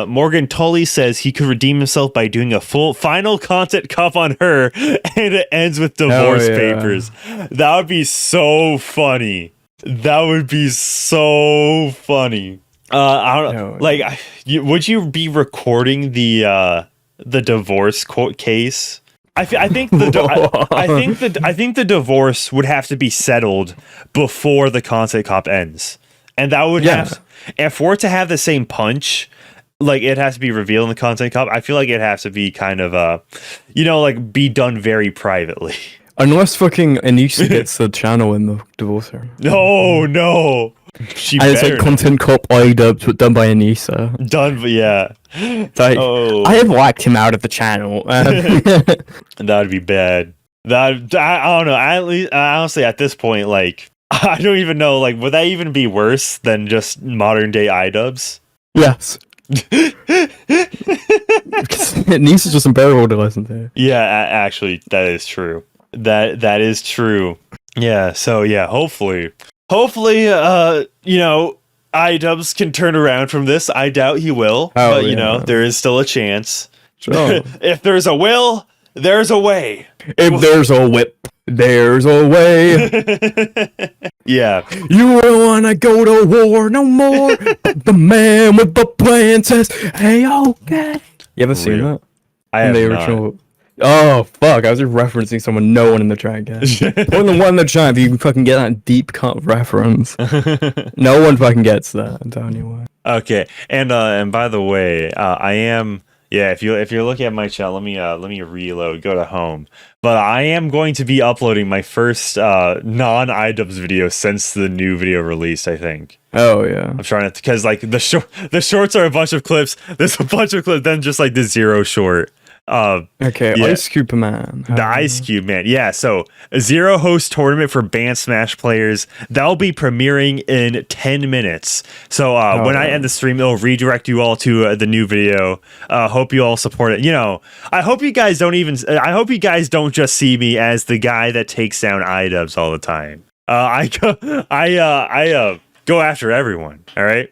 Morgan Tully says he could redeem himself by doing a full final content cup on her, and it ends with divorce papers. That would be so funny. I don't know. Would you be recording the divorce court case? I think the divorce would have to be settled before the content cop ends, and that would and for it to have the same punch, it has to be revealed in the content cop. I feel like it has to be kind of be done very privately. Unless fucking Anisa gets the channel in the divorce ceremony. No. It's content cop Idubbbz, but done by Anisa. I have whacked him out of the channel. That'd be bad. I don't know. At least, honestly, at this point, I don't even know. Would that even be worse than just modern day Idubbbz? Yes. Niece just unbearable to listen to. Yeah, actually, that is true. That is true. Yeah. So yeah, hopefully, Idubbbz can turn around from this. I doubt he will, but there is still a chance. Sure. If there's a will, there's a way. If there's a whip, there's a way. Yeah. You don't wanna go to war no more. But the man with the plan says, "Hey, okay." You ever seen that? I have not. Oh fuck! I was just referencing someone no one in the chat gets. More than one in the chat, if you can fucking get that deep cut reference. No one fucking gets that. I'm telling you what. Okay, and by the way, I am. Yeah, if you're looking at my channel, let me reload. Go to home. But I am going to be uploading my first non-Idubbbz video since the new video released, I think. Oh yeah. I'm trying to, because like the shorts are a bunch of clips. There's a bunch of clips, then just like the zero short. Okay, yeah. Ice Cube Man. The Ice Cube Man. Yeah, so a Zero host tournament for Band Smash players. That'll be premiering in 10 minutes. So when I end the stream, it'll redirect you all to the new video. Hope you all support it. I hope you guys don't just see me as the guy that takes down Idubbbz all the time. I go after everyone. All right.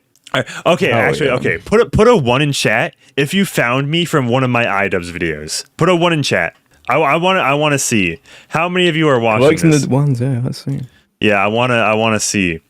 Okay, okay. Put a 1 in chat if you found me from one of my Idubbbz videos. Put a 1 in chat. I want to see how many of you are watching this. The ones, yeah. Let's see. Yeah, I want to see.